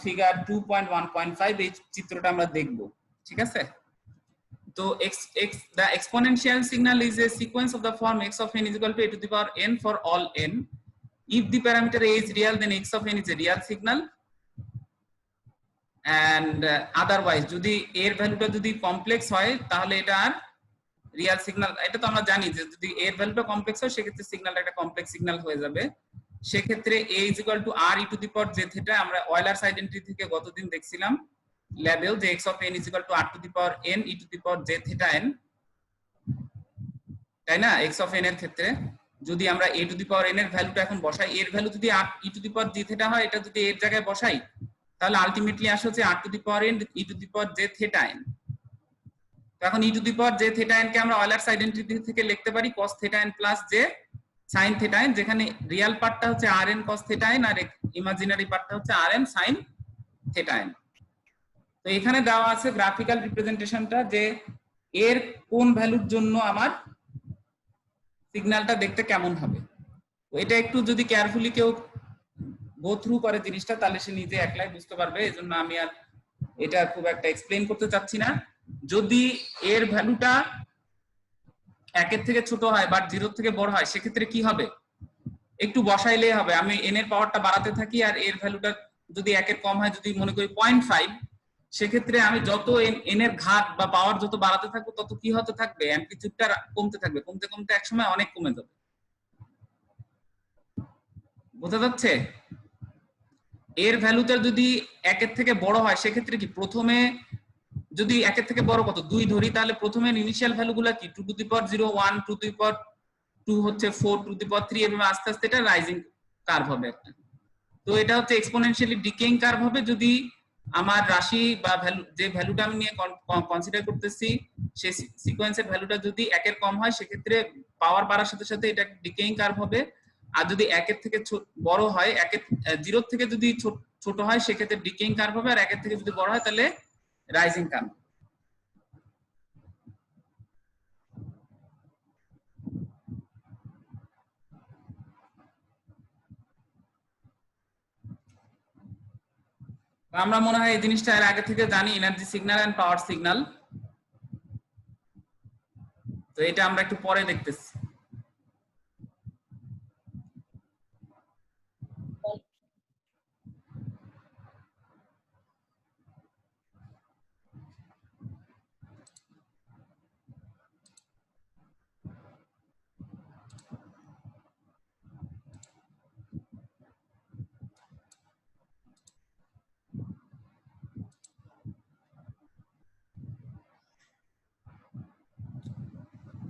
ফিগার 2.1.5, এই চিত্রটা আমরা দেখব। ঠিক আছে? তো the exponential signal is a sequence of the form x of n is equal to a to the power n for all n. If the parameter a is real, then x of n is a real signal, and otherwise যদি এর ভ্যালুটা যদি complex হয়, তাহলে এটা আর real signal. এটা তো আমরা জানি যে যদি এর ভ্যালুটা কমপ্লেক্স হয়, সেক্ষেত্রে সিগন্যালটা একটা কমপ্লেক্স সিগন্যাল হয়ে যাবে। সেক্ষেত্রে a is equal to r e to the power j theta, আমরা অয়লার্স আইডেন্টিটি থেকে গতদিন দেখছিলাম লেভেল, যে x of n is equal to r to the power n e to the power j theta n, তাই না? x of n এর ক্ষেত্রে যদি আমরা a to the power n এর ভ্যালুটা এখন বসাই, এর ভ্যালু যদি r e to the power j theta হয়, এটা যদি এর জায়গায় বসাই, তাহলে আলটিমেটলি আসে হচ্ছে r to the power n e to the power j theta n। তো এখন e to the power j theta n কে আমরা অয়লার্স আইডেন্টিটি থেকে লিখতে পারি cos theta n plus j sin theta n, যেখানে রিয়েল পার্টটা হচ্ছে rn cos theta n আর imaginary পার্টটা হচ্ছে rn sin theta n। তো এখানে দেওয়া আছে গ্রাফিক্যাল রিপ্রেজেন্টেশনটা, যে এর কোন ভ্যালুর জন্য আমার সিগন্যালটা দেখতে কেমন হবে। তো এটা একটু যদি কেয়ারফুলি কেউ গো থ্রু করে জিনিসটা, তাহলে সে নিজে একলাই বুঝতে পারবে। এজন্য আমি আর এটা খুব একটা এক্সপ্লেইন করতে চাচ্ছি না। যদি এর ভ্যালুটা 1 এর থেকে ছোট হয় বা 0 থেকে বড় হয়, সেক্ষেত্রে কি হবে? একটু বসাইলেই হবে। আমি n এর পাওয়ারটা বাড়াতে থাকি, আর এর ভ্যালুটা যদি 1 এর কম হয়, যদি মনে করি 0.5, সেক্ষেত্রে আমি যত n এর ঘাত বা পাওয়ার যত বাড়াতে থাকবো, তত কি হতে থাকবে? অ্যামপ্লিটিউডটা কমতে থাকবে, কমতে কমতে একসময় অনেক কমে যাবে। বোঝা যাচ্ছে? এর ভ্যালুটা যদি 1 এর থেকে বড় হয়, সেক্ষেত্রে কি প্রথমে যদি 1 এর থেকে বড় কত 2 ধরি, তাহলে প্রথমে ইনিশিয়াল ভ্যালুগুলো কি 2 two the power 0, 1 two the পাওয়ার 2 হচ্ছে 4 টু দি পাওয়ার 3, এভাবে আস্তে আস্তে এটা রাইজিং কার্ভ হবে একটা। তো এটা হচ্ছে এক্সপোনেনশিয়ালি ডিকেইং কার্ভ হবে যদি আমার রাশি বা ভ্যালু, যে ভ্যালুটা আমি নিয়ে কনসিডার করতেছি, সেই সিকোয়েন্সের ভ্যালুটা যদি 1 এর কম হয়, সেক্ষেত্রে পাওয়ার বাড়ার সাথে সাথে এটা ডিকেইং কার্ভ হবে। আর যদি 1 এর থেকে বড় হয়, 0 থেকে যদি ছোট হয়, সেক্ষেত্রে ডিকেইং কার্ভ হবে। আর 1 এর থেকে যদি বড় হয়, তাহলে রাইজিং কার্ভ। আমরা মনে হয় এই জিনিসটা এর আগে থেকে জানি, energy signal and power signal. তো এটা আমরা একটু পরে দেখতেছি।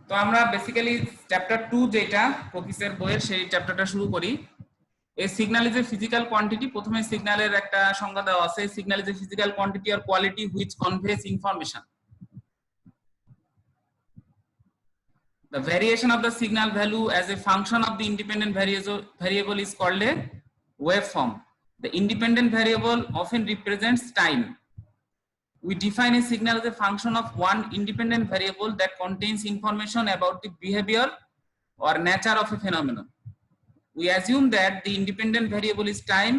তো আমরা বেসিক্যালি চ্যাপ্টার 2 যেটা কোকিসের বইয়ের সেই চ্যাপ্টারটা শুরু করি। এই signal is a physical quantity, প্রথমে সিগন্যালের একটা সংজ্ঞা দেওয়া আছে। Signal is a physical quantity or quality which canvas information. The variation of the signal value as a function of the independent variable is called a waveform. The independent variable often represents time. We define a signal as a function of one independent variable that contains information about the behavior or nature of a phenomenon. We assume that the independent variable is time,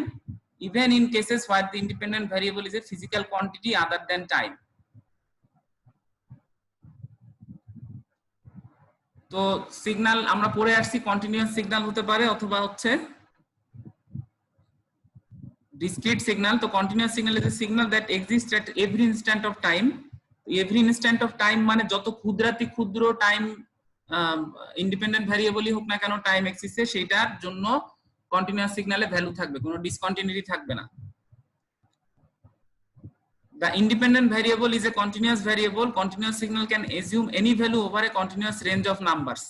even in cases where the independent variable is a physical quantity other than time. তো signal আমরা পড়ে আসছি continuous signal হতে পারে অথবা হচ্ছে discrete signal. তো continuous signal is a signal that exists at every instant of time. Every instant of time মানে যত ক্ষুদ্রাতি ক্ষুদ্র টাইম ইন্ডিপেন্ডেন্ট ভ্যারিয়েবলই হোক না কেন টাইম এক্সিসে সেটার জন্য কন্টিনিউয়াস সিগন্যালে ভ্যালু থাকবে, কোনো ডিসকন্টিনিউটি থাকবে না। The independent variable is a continuous variable. Continuous signal can assume any value over a continuous range of numbers.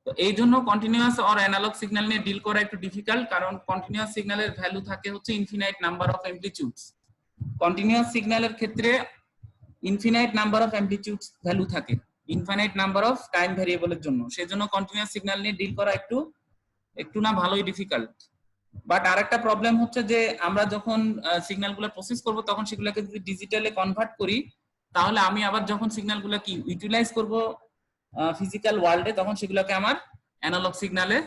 তো এই জন্য কন্টিনিউয়াস অর অ্যানালগ সিগন্যাল নিয়ে ডিল করা একটু ডিফিকাল্ট, কারণ কন্টিনিউয়াস সিগন্যালের ভ্যালু থাকে হচ্ছে ইনফিনাইট নাম্বার অফ অ্যামপ্লিটিউডস। কন্টিনিউয়াস সিগন্যালের ক্ষেত্রে ইনফিনাইট নাম্বার অফ অ্যামপ্লিটিউডস ভ্যালু থাকে ইনফিনাইট নাম্বার অফ টাইম ভ্যারিয়েবলের জন্য। সেজন্য কন্টিনিউয়াস সিগন্যাল নিয়ে ডিল করা একটু না ভালোই ডিফিকাল্ট। বাট আরেকটা প্রবলেম হচ্ছে যে আমরা যখন সিগন্যালগুলো প্রসেস করব তখন সেগুলোকে যদি ডিজিটালে কনভার্ট করি, তাহলে আমি আবার যখন সিগন্যালগুলো কি ইউটিলাইজ করব ফিজিক্যাল ওয়ার্ল্ডে, তখন সেগুলোকে আমার অ্যানালগ সিগন্যালে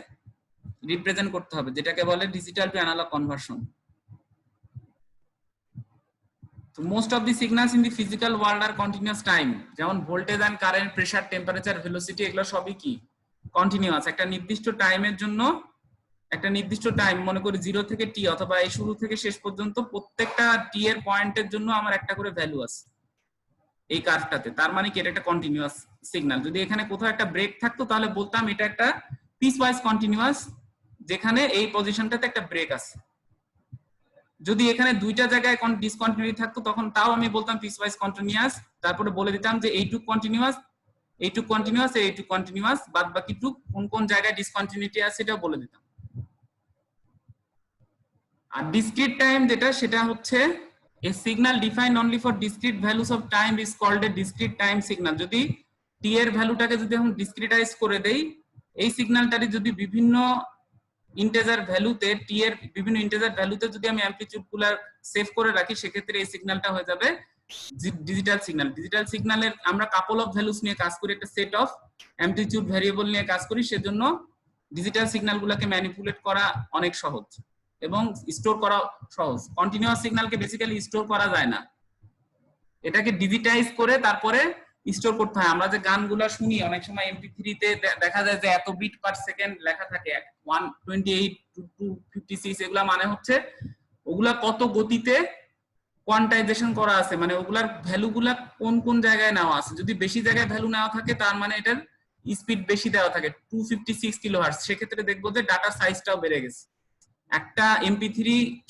রিপ্রেজেন্ট করতে হবে, যেটাকে বলে ডিজিটাল টু অ্যানালগ কনভার্সন। তো most of the signals in the physical world are continuous time, যেমন voltage and current, pressure, temperature, velocity, এগুলো সবই কি কন্টিনিউয়াস। একটা নির্দিষ্ট টাইমের জন্য একটা নির্দিষ্ট টাইম, মনে করি 0 থেকে টি অথবা এই শুরু থেকে শেষ পর্যন্ত প্রত্যেকটা টি এর পয়েন্টের জন্য আমার একটা করে ভ্যালু আছে এই কার্ভটাতে। তার মানে কি এটা একটা কন্টিনিউয়াস সিগন্যাল। যদি এখানে কোথাও একটা ব্রেক থাকতো তাহলে বলতাম এটা একটা পিস ওয়াইজ কন্টিনিউয়াস, যেখানে এই পজিশনটাতে একটা ব্রেক আছে। যদি এখানে দুইটা জায়গায় ডিসকন্টিনিউটি থাকতো তখন তাও আমি বলতাম পিস ওয়াইজ কন্টিনিউয়াস। তারপরে বলে দিতাম যে এইটুক কন্টিনিউয়াস, এইটুক কন্টিনিউয়াস, এইটুক কন্টিনিউয়াস, বাদ বাকি টুক কোন কোন জায়গায় ডিসকন্টিনিউটি আছে এটাও বলে দিতাম। আর ডিসক্রিট টাইম যেটা, সেটা হচ্ছে a signal defined only for discrete values of time is called a discrete time signal. যদি t এর ভ্যালুটাকে যদি এখন ডিসক্রিটাইজ করে দেই, এই সিগন্যালটারে যদি বিভিন্ন ইন্টিজার ভ্যালুতে, t এর বিভিন্ন ইন্টিজার ভ্যালুতে যদি আমি অ্যামপ্লিটিউডগুলো সেভ করে রাখি, সেক্ষেত্রে এই সিগন্যালটা হয়ে যাবে ডিজিটাল সিগন্যাল। ডিজিটাল সিগন্যালের আমরা কাপল অফ ভ্যালুস নিয়ে কাজ করি, একটা সেট অফ অ্যামপ্লিটিউড ভ্যারিয়েবল নিয়ে কাজ করি। সেজন্য ডিজিটাল সিগন্যালগুলোকে ম্যানিপুলেট করা অনেক সহজ এবং স্টোর করা সহজ। কন্টিনিউয়াস সিগন্যালকে বেসিক্যালি স্টোর করা যায় না, এটাকে ডিজিটাইজ করে তারপরে স্টোর করতে হয়। আমরা যে গানগুলো শুনি অনেক সময় MP3 তে দেখা যায় যে এত বিট পার সেকেন্ড লেখা থাকে 128 to 256, এগুলা মানে হচ্ছে ওগুলা কত গতিতে কোয়ান্টাইজেশন করা আছে, মানে ওগুলার ভ্যালুগুলা কোন কোন জায়গায় নেওয়া আছে। যদি বেশি জায়গায় ভ্যালু নেওয়া থাকে তার মানে এটার স্পিড বেশি দেওয়া থাকে 256 কিলোহার্টজ, সেক্ষেত্রে দেখবো যে ডাটা সাইজটাও বেড়ে গেছে। একটা MP3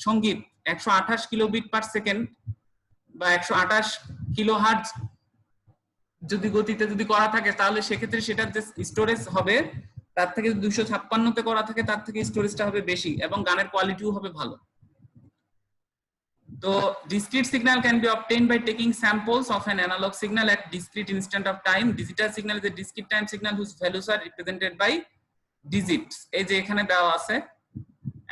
সঙ্গীত 128 কিলোবিট পার সেকেন্ড বা 128 কিলোহার্টজ যদি গতিতে যদি করা থাকে, তাহলে সেক্ষেত্রে সেটার যে স্টোরেজ হবে তার থেকে 256 তে করা থাকে তার থেকে স্টোরেজটা হবে বেশি এবং গানের কোয়ালিটিও হবে ভালো। তো discrete signal can be obtained by taking samples of an analog signal at discrete instant of time. Digital signal is a discrete time signal whose values are represented by digits. এই যে এখানে দেওয়া আছে,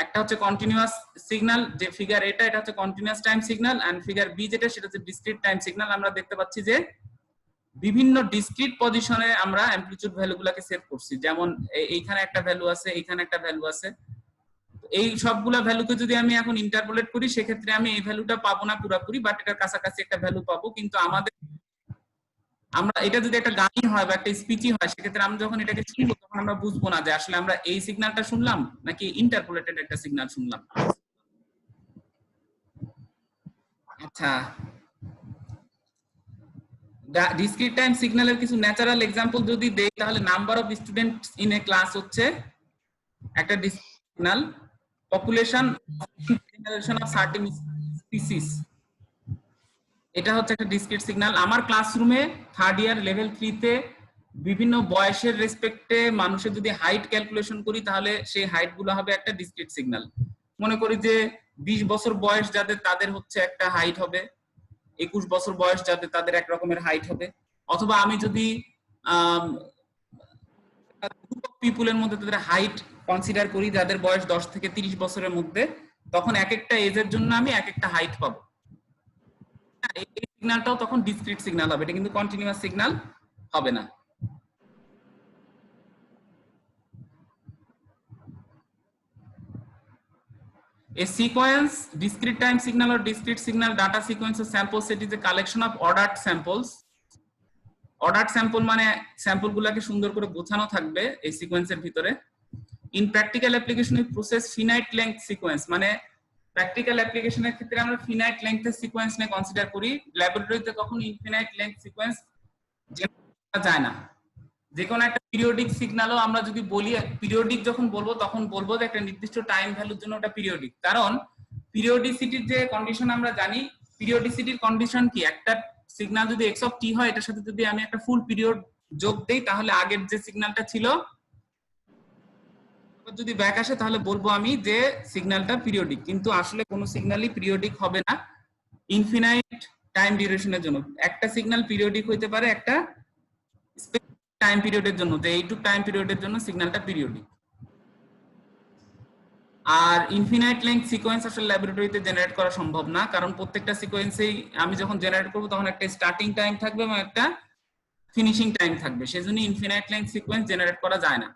একটা হচ্ছে কন্টিনিউয়াস সিগন্যাল যে figure এটা হচ্ছে continuous time signal, and figure B যেটা সেটা হচ্ছে ডিসক্রিট টাইম সিগন্যাল। আমরা দেখতে পাচ্ছি যে বিভিন্ন ডিসক্রিট পজিশনে আমরা অ্যামপ্লিটিউড ভ্যালুগুলোকে সেভ করছি, যেমন এইখানে একটা ভ্যালু আছে, এইখানে একটা ভ্যালু আছে। এই সবগুলা ভ্যালুকে যদি আমি এখন ইন্টারপোলেট করি, সেক্ষেত্রে আমি এই ভ্যালুটা পাবো না পুরোপুরি, বাট এটার কাছাকাছি একটা ভ্যালু পাবো। কিন্তু আমরা এটা যদি একটা গানই হয় বা একটা স্পিচই হয়, সেক্ষেত্রে আমরা যখন এটাকে শুনবো তখন আমরা বুঝবো না যে আসলে আমরা এই সিগন্যালটা শুনলাম নাকি ইন্টারপোলেটেড একটা সিগন্যাল শুনলাম। আচ্ছা, ডিসক্রিট টাইম সিগন্যালের কিছু ন্যাচারাল এক্সাম্পল যদি দেই, তাহলে number of students in a class হচ্ছে একটা discrete signal. Population generation of certain species, এটা হচ্ছে একটা ডিসক্রিট সিগন্যাল। আমার ক্লাসরুমে 3rd ইয়ার লেভেল 3 তে বিভিন্ন বয়সের রেসপেক্টে মানুষের যদি হাইট ক্যালকুলেশন করি তাহলে সেই হাইট গুলো হবে একটা ডিসক্রিট সিগন্যাল। মনে করি যে 20 বছর বয়স যাদের তাদের হচ্ছে একটা হাইট হবে, 21 বছর বয়স যাদের তাদের এক রকমের হাইট হবে। অথবা আমি যদি গ্রুপ অফ পিপুলের মধ্যে তাদের হাইট কনসিডার করি যাদের বয়স 10 থেকে 30 বছরের মধ্যে, তখন এক একটা এজের জন্য আমি এক একটা হাইট পাবো। এই সিগন্যালটাও তখন ডিসক্রিট সিগন্যাল হবে, এটা কিন্তু কন্টিনিউয়াস সিগন্যাল হবে না। A sequence, discrete time signal or discrete signal data sequence of samples set is a collection of ordered samples. Ordered sample মানে স্যাম্পল গুলাকে সুন্দর করে গোছানো থাকবে এই সিকোয়েন্সের ভিতরে। In practical application we process finite length sequence, মানে প্র্যাকটিক্যাল অ্যাপ্লিকেশনের ক্ষেত্রে আমরা ফিনাইট লেংথের সিকোয়েন্স নিয়ে কনসিডার করি। ল্যাবরেটরিতে কখনো ইনফিনাইট লেংথ সিকোয়েন্স জেনারেট যায় না। যে কোনো একটা পিরিয়ডিক সিগন্যালও আমরা যদি বলি, পিরিয়ডিক যখন বলবো তখন বলবো যে একটা নির্দিষ্ট টাইম ভ্যালুর জন্য ওটা পিরিয়ডিক। কারণ পিরিয়ডিসিটির যে কন্ডিশন আমরা জানি, পিরিয়ডিসিটির কন্ডিশন কি, একটা সিগন্যাল যদি এক্স অফ টি হয়, এটার সাথে যদি আমি একটা ফুল পিরিয়ড যোগ দেই তাহলে আগের যে সিগন্যালটা ছিল যদি ব্যাক আসে তাহলে বলবো আমি যে সিগন্যালটা পিরিয়ডিক। কিন্তু আসলে কোনো সিগন্যালই পিরিয়ডিক হবে না ইনফিনাইট টাইম ডিউরেশনের জন্য। একটা সিগন্যাল পিরিয়ডিক হইতে পারে একটা টাইম পিরিয়ডের জন্য, যে এইটুক টাইম পিরিয়ডের জন্য সিগন্যালটা পিরিয়ডিক। আর ইনফিনাইট লেংথ সিকোয়েন্স আসলে ল্যাবরেটরিতে জেনারেট করা সম্ভব না, কারণ প্রত্যেকটা সিকোয়েন্সেই আমি যখন জেনারেট করব তখন একটা স্টার্টিং টাইম থাকবে এবং একটা ফিনিশিং টাইম থাকবে, সেজন্য ইনফিনাইট লেংথ সিকোয়েন্স জেনারেট করা যায় না,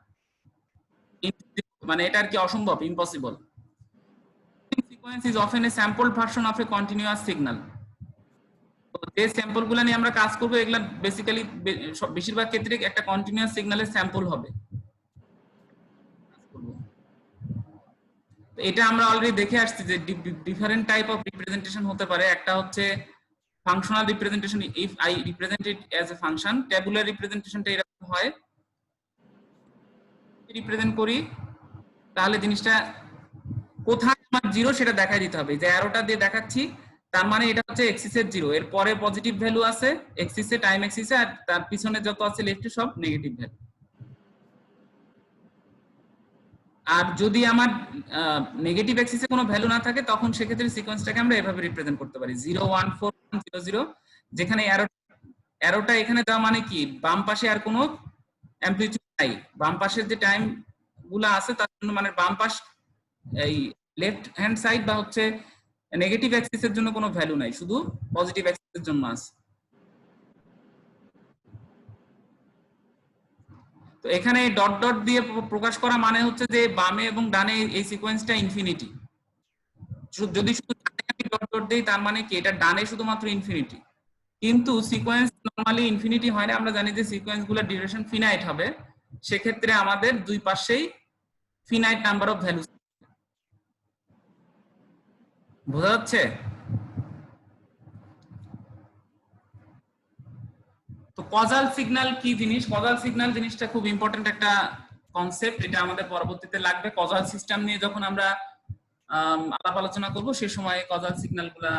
মানে এটা আর কি অসম্ভব, impossible. Sequence is often a sampled version of a continuous signal. যে স্যাম্পল গুলা নিয়ে আমরা কাজ করবো এগুলা বেসিক্যালি বেশিরভাগ ক্ষেত্রে একটা কন্টিনিউয়াস সিগন্যালের স্যাম্পল হবে। এটা আমরা অলরেডি দেখে আসছি যে ডিফারেন্ট টাইপ অফ রিপ্রেজেন্টেশন হতে পারে। একটা হচ্ছে functional representation, if I represent it as a function. Tabular রিপ্রেজেন্টেশনটা এরকম হয়, রিপ্রেজেন্ট করি তাহলে জিনিসটা কোথায় আমার জিরো সেটা দেখাই দিতে হবে। যে অ্যারোটা দিয়ে দেখাচ্ছি তার মানে এটা হচ্ছে এক্সিসের জিরো, এর পরে পজিটিভ ভ্যালু আছে এক্সিসে, টাইম এক্সিসে, আর তার পিছনে যত আছে লেফটে সব নেগেটিভ ভ্যালু। আর যদি আমার নেগেটিভ এক্সিসে কোনো ভ্যালু না থাকে তখন সেক্ষেত্রে সিকোয়েন্সটাকে আমরা এভাবে রিপ্রেজেন্ট করতে পারি 0 1 4 1 0 0, যেখানে অ্যারোটা এখানে দেওয়া মানে কি বাম পাশে আর কোনো অ্যামপ্লিটিউড নাই, বাম পাশের যে টাইম গুলা আছে তার জন্য, মানে বাম পাশ এই লেফট হ্যান্ড সাইড বা হচ্ছে নেগেটিভ অ্যাক্সিসের জন্য কোনো ভ্যালু নাই, শুধু পজিটিভ অ্যাক্সিসের জন্য আছে। তো এখানে ডট ডট দিয়ে প্রকাশ করা মানে হচ্ছে যে বামে এবং ডানে এই সিকোয়েন্সটা ইনফিনিটি। যদি শুধু ডানে আমি ডট ডট দেই তার মানে কি এটা ডানে শুধুমাত্র ইনফিনিটি, কিন্তু সিকোয়েন্স নরমালি ইনফিনিটি হয় না। আমরা জানি যে সিকোয়েন্স গুলোর ডিউরেশন ফিনাইট হবে, সেক্ষেত্রে আমাদের দুই পাশেই ফিনাইট নাম্বার অফ ভ্যালু। বোঝা যাচ্ছে? তো কজাল সিগন্যাল কি জিনিস? কজাল সিগন্যাল জিনিসটা খুব ইম্পর্টেন্ট একটা কনসেপ্ট, এটা আমাদের পরবর্তীতে লাগবে। কজাল সিস্টেম নিয়ে যখন আমরা আলাপ আলোচনা করব সে সময় কজাল সিগন্যাল গুলা,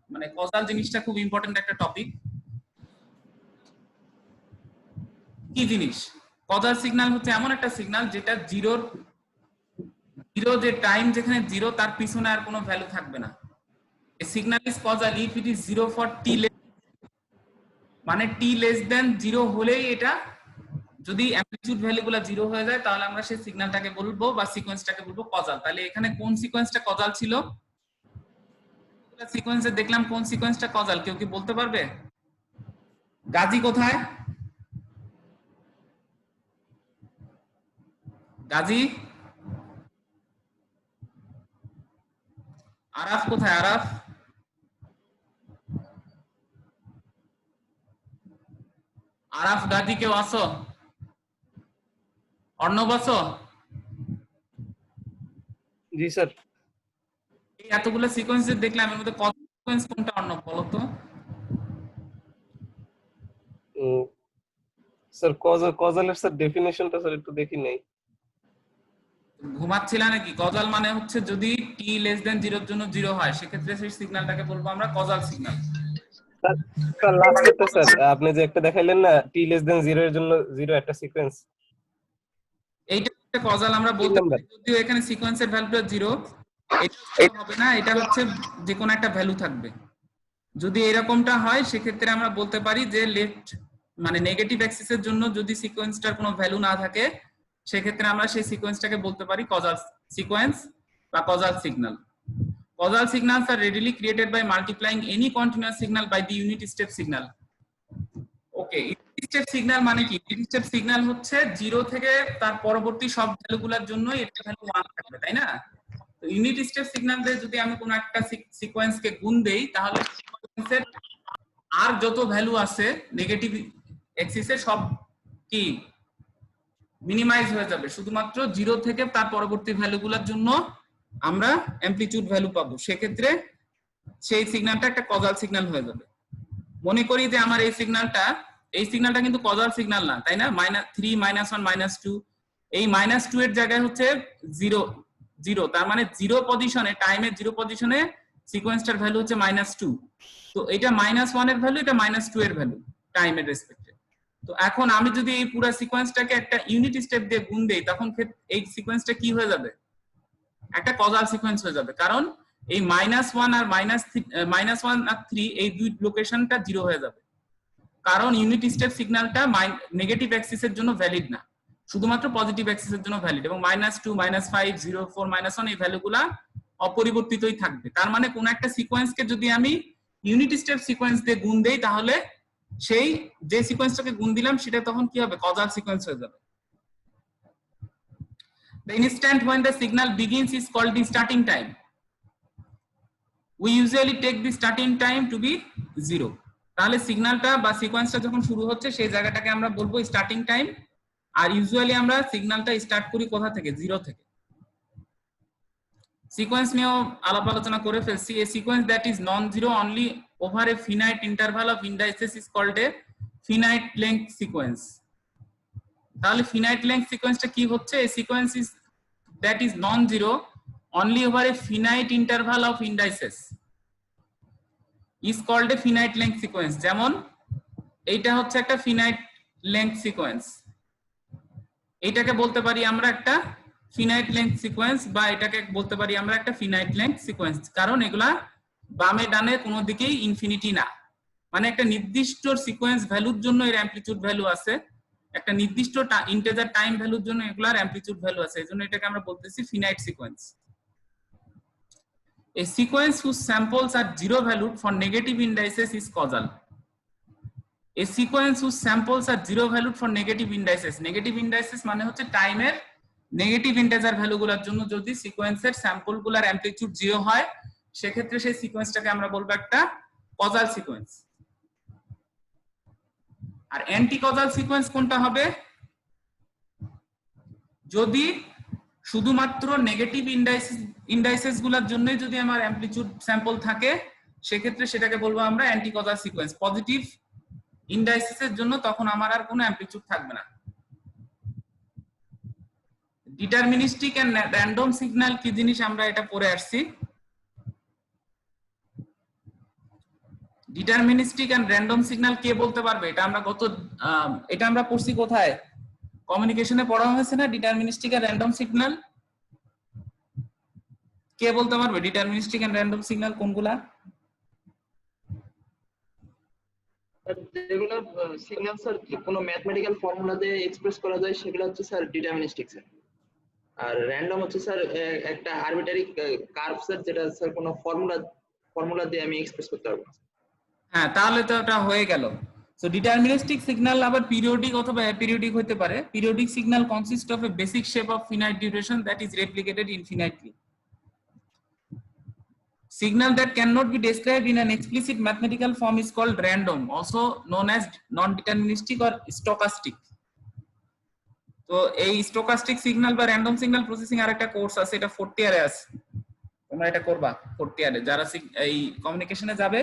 মানে কজাল জিনিসটা খুব ইম্পর্টেন্ট একটা টপিক। কি জিনিস? কজাল সিগন্যাল হচ্ছে এমন একটা সিগন্যাল যেটা জিরো যে টাইম যেখানে জিরো তার পিছনে আর কোনো ভ্যালু থাকবে না। A signal is causal if it is zero for t, মানে টি লেস দেন জিরো হলেই এটা, যদি অ্যামপ্লিটিউড ভ্যালু গুলো জিরো হয়ে যায় তাহলে আমরা সেই সিগন্যালটাকে বলবো বা সিকোয়েন্সটাকে বলবো কজাল। তাহলে এখানে কোন সিকোয়েন্সটা কজাল ছিল? সিকোয়েন্সে দেখলাম কোন সিকোয়েন্সটা কজাল, কেউ কি বলতে পারবে? গাজী কোথায়? গাজী? আরাফ কোথায়? আরাফ? আরাফ গাজী কেউ আসো? অর্ণব আসো? জি স্যার। এই এতগুলো সিকোয়েন্স দেখলাম, এর মধ্যে কত সিকোয়েন্স কোনটা অর্ণব বলো তো? স্যার কজালের স্যার ডেফিনেশনটা স্যার একটু দেখি নাই। ঘুমাচ্ছিল নাকি? কজাল মানে হচ্ছে যদি টি লেস দেন জিরোর জন্য জিরো হয় সেক্ষেত্রে সেই সিগন্যালটাকে বলবো আমরা কজাল সিগন্যাল। স্যার লাস্টেরটা স্যার আপনি যে একটা দেখাইলেন না t less than 0 এর জন্য 0 একটা সিকোয়েন্স এইটা একটা কজাল আমরা 3 বলতে নাম্বার। পারি, যদিও এখানে সিকোয়েন্সের ভ্যালুটা 0, এটা হবে না, এটা হচ্ছে যে কোনো একটা ভ্যালু থাকবে। যদি এরকমটা হয় সেক্ষেত্রে আমরা বলতে পারি যে লেফট মানে নেগেটিভ অ্যাক্সিসের জন্য যদি সিকোয়েন্সটার কোনো ভ্যালু না থাকে সেক্ষেত্রে আমরা সেই সিকোয়েন্সটাকে বলতে পারি কজাল সিকোয়েন্স বা causal signal. Causal signals are readily created by multiplying any continuous signal by the unit step signal. Okay, unit step signal মানে কি? ইউনিট স্টেপ সিগন্যাল হচ্ছে 0 থেকে তার পরবর্তী সব ভ্যালুগুলোর জন্য এটা ভ্যালু 1 থাকবে, তাই না? তো ইউনিট স্টেপ সিগন্যাল দিয়ে যদি আমি কোনো একটা সিকোয়েন্সকে গুণ দেই তাহলে সিকোয়েন্সের আর যত ভ্যালু আছে নেগেটিভ এক্সিসে সব কি মিনিমাইজ হয়ে যাবে, শুধুমাত্র 0 থেকে তার পরবর্তী ভ্যালুগুলোর জন্য আমরা অ্যামপ্লিটিউড ভ্যালু পাবো। সেক্ষেত্রে সেই সিগন্যালটা একটা কজাল সিগন্যাল হয়ে যাবে। মনে করি যে আমার এই সিগন্যালটা কিন্তু কজাল সিগন্যাল না, তাই না? -3 -1 -2, এই -2 এর জায়গায় হচ্ছে 0, তার মানে 0 পজিশনে, টাইমের 0 পজিশনে সিকোয়েন্সটার ভ্যালু হচ্ছে -2। তো এটা -1 এর ভ্যালু, এটা -2 এর ভ্যালু টাইমের রেসপেক্টে। তো এখন আমি যদি এই পুরো সিকোয়েন্সটাকে একটা ইউনিট স্টেপ দিয়ে গুণ দেই তখন এই সিকোয়েন্সটা কি হয়ে যাবে? একটা কজাল সিকোয়েন্স হয়ে যাবে, কারণ এই -1 আর -1 আর 3 এই দুই লোকেশনটা 0 হয়ে যাবে, কারণ ইউনিট স্টেপ সিগন্যালটা নেগেটিভ অ্যাক্সিসের জন্য ভ্যালিড না, শুধুমাত্র পজিটিভ অ্যাক্সিসের জন্য ভ্যালিড, এবং -2 -5 0 4 -1 এই ভ্যালুগুলা অপরিবর্তিতই থাকবে। তার মানে কোন একটা সিকোয়েন্সকে যদি আমি ইউনিট স্টেপ সিকোয়েন্স দিয়ে গুণ দেই তাহলে সেই যে সিকোয়েন্সটাকে গুণ দিলাম সেটা তখন কি হবে? কজাল সিকোয়েন্স হয়ে যাবে। The instant when the signal begins is called the starting time. We usually take the starting time to be 0. তাহলে সিগন্যালটা বা সিকোয়েন্সটা যখন শুরু হচ্ছে সেই জায়গাটাকে আমরা বলবো স্টার্টিং টাইম, আর ইউজুয়ালি আমরা সিগন্যালটা স্টার্ট করি কোথা থেকে? 0 থেকে। সিকোয়েন্স নিয়েও আলাপ আলোচনা করে ফেলছি। A sequence that is non-zero only over a finite interval of indices is called a finite length sequence. তাহলে finite length সিকোয়েন্সটা কি হচ্ছে? A sequence is that is non-zero only over a finite interval of indices is called a finite length sequence. যেমন এইটা হচ্ছে একটা finite length sequence, এইটাকে বলতে পারি আমরা একটা finite length sequence, বা এটাকে বলতে পারি আমরা একটা finite length sequence, কারণ এগুলা বামে ডানে কোনো দিকেই ইনফিনিটি না। মানে একটা নির্দিষ্ট সিকোয়েন্স ভ্যালুর জন্য এর অ্যামপ্লিটিউড ভ্যালু আছে, একটা নির্দিষ্ট ইন্টিজার টাইম ভ্যালুর জন্য এগুলার অ্যামপ্লিটিউড ভ্যালু আছে, এজন্য এটাকে আমরা বলতেছি finite sequence. A sequence whose samples are zero valued for negative indices is causal. A sequence whose samples are zero valued for negative indices, negative indices মানে হচ্ছে টাইমের নেগেটিভ ইন্টিজার ভ্যালুগুলোর জন্য যদি সিকোয়েন্সের স্যাম্পলগুলোর অ্যামপ্লিটিউড 0 হয় সেক্ষেত্রে সেই সিকোয়েন্সটাকে আমরা বলবো একটা কজাল সিকোয়েন্স। আর অ্যান্টি কজাল সিকোয়েন্স কোনটা হবে? যদি শুধুমাত্র নেগেটিভ ইন্ডাইসেস গুলোর জন্যই যদি আমার অ্যামপ্লিটিউড স্যাম্পল থাকে সেক্ষেত্রে সেটাকে বলবো আমরা অ্যান্টি কজাল সিকোয়েন্স। পজিটিভ ইন্ডাইসেসের জন্য তখন আমার আর কোনো অ্যামপ্লিটিউড থাকবে না। ডিটারমিনিস্টিক এন্ড র্যান্ডম সিগন্যাল কি জিনিস আমরা এটা পড়ে আসছি। ডিটারমিনিস্টিক এন্ড র্যান্ডম সিগন্যাল কে বলতে পারবে? এটা আমরা পড়ছি কোথায়? কমিউনিকেশনে পড়া হয়েছে না ডিটারমিনিস্টিক এন্ড র্যান্ডম সিগন্যাল? কে বলতে পারবে ডিটারমিনিস্টিক এন্ড র্যান্ডম সিগন্যাল কোনগুলা? যেগুলো সিগন্যাল স্যার কোনো ম্যাথমেটিক্যাল ফর্মুলা দিয়ে এক্সপ্রেস করা যায় সেগুলো হচ্ছে স্যার ডিটারমিনিস্টিক স্যার, আর র্যান্ডম হচ্ছে স্যার একটা আরবিটারি কার্ভ স্যার, যেটা স্যার কোনো ফর্মুলা দিয়ে আমি এক্সপ্রেস করতে পারবো। হ্যাঁ, তাহলে তো এটা হয়ে গেল। সো ডিটারমিনিস্টিক সিগন্যাল আবার পিরিয়ডিক অথবা অ্যাপিরিয়ডিক হতে পারে। Periodic signal consist of a basic shape of finite duration that is replicated infinitely. Signal that cannot be described in an explicit mathematical form is called random, also known as non-deterministic or stochastic. তো এই stochastic signal বা random signal processing আর একটা course আছে, এটা 4th ইয়ারে আছে, তোমরা এটা করবা 4th ইয়ারে। যারা এই কমিউনিকেশনে যাবে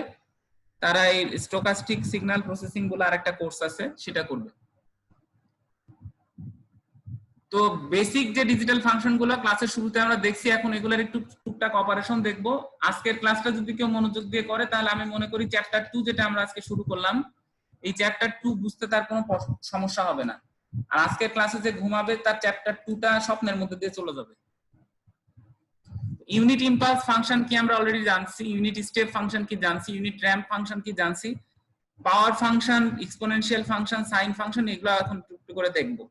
তারা এই স্টোকাস্টিক সিগন্যাল প্রসেসিং বলে আরেকটা কোর্স আছে সেটা করবে। তো তো বেসিক যে ডিজিটাল ফাংশন গুলো ক্লাসের শুরুতে আমরা দেখছি, এখন এগুলোর একটু টুকটাক অপারেশন দেখবো। আজকের ক্লাসটা যদি কেউ মনোযোগ দিয়ে করে তাহলে আমি মনে করি চ্যাপ্টার 2 যেটা আমরা আজকে শুরু করলাম, এই চ্যাপ্টার 2 বুঝতে তার কোনো সমস্যা হবে না। আর আজকের ক্লাসে যে ঘুমাবে তার চ্যাপ্টার 2টা স্বপ্নের মধ্যে দিয়ে চলে যাবে। ইউনিট ইম্পালস ফাংশন কি আমরা অলরেডি জানছি, ইউনিট স্টেপ ফাংশন কি জানছি, ইউনিট র‍্যাম্প ফাংশন কি জানছি, পাওয়ার function, exponential function, sine function, এগুলো এখন একটু করে দেখবো।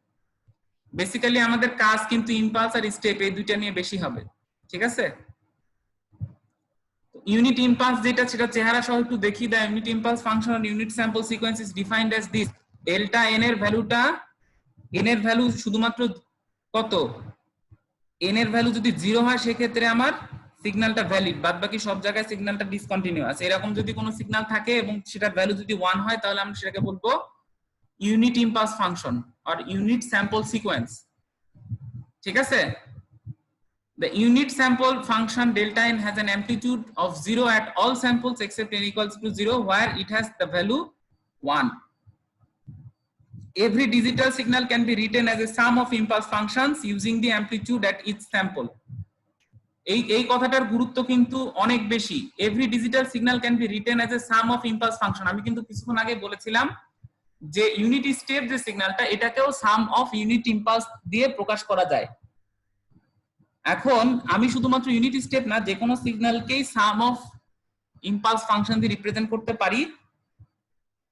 বেসিক্যালি আমাদের কাজ কিন্তু ইম্পালস আর স্টেপ এই দুইটা নিয়ে বেশি হবে, ঠিক আছে? ইউনিট ইম্পালস যেটা সেটা চেহারা সহ একটু দেখি। The unit impulse function on unit sample sequence is defined as this. Delta n এর ভ্যালুটা, এন এর ভ্যালু শুধুমাত্র কত, এন এর ভ্যালু যদি 0 হয় সেক্ষেত্রে আমার সিগন্যালটা ভ্যালিড, বাদ বাকি সব জায়গায় সিগন্যালটা ডিসকন্টিনিউয়াস। এরকম যদি কোনো সিগন্যাল থাকে এবং সেটার ভ্যালু যদি 1 হয় তাহলে আমরা সেটাকে বলবো ইউনিট ইম্পালস ফাংশন আর ইউনিট স্যাম্পল সিকোয়েন্স, ঠিক আছে? The unit sample function delta n has an amplitude of 0 at all samples except n equals to 0, where it has the value 1. Every digital signal can be written as a sum of impulse functions using the amplitude at each sample. এই কথাটার গুরুত্ব কিন্তু অনেক বেশি। Every digital signal can be written as a sum of impulse function. আমি কিন্তু কিছুক্ষণ আগে বলেছিলাম যে ইউনিট স্টেপ যে সিগন্যালটা, এটাকেও সাম অফ ইউনিট ইম্পালস দিয়ে প্রকাশ করা যায়। এখন আমি শুধুমাত্র ইউনিট স্টেপ না, যে কোনো সিগন্যালকেই সাম অফ ইম্পালস ফাংশন দিয়ে রিপ্রেজেন্ট করতে পারি,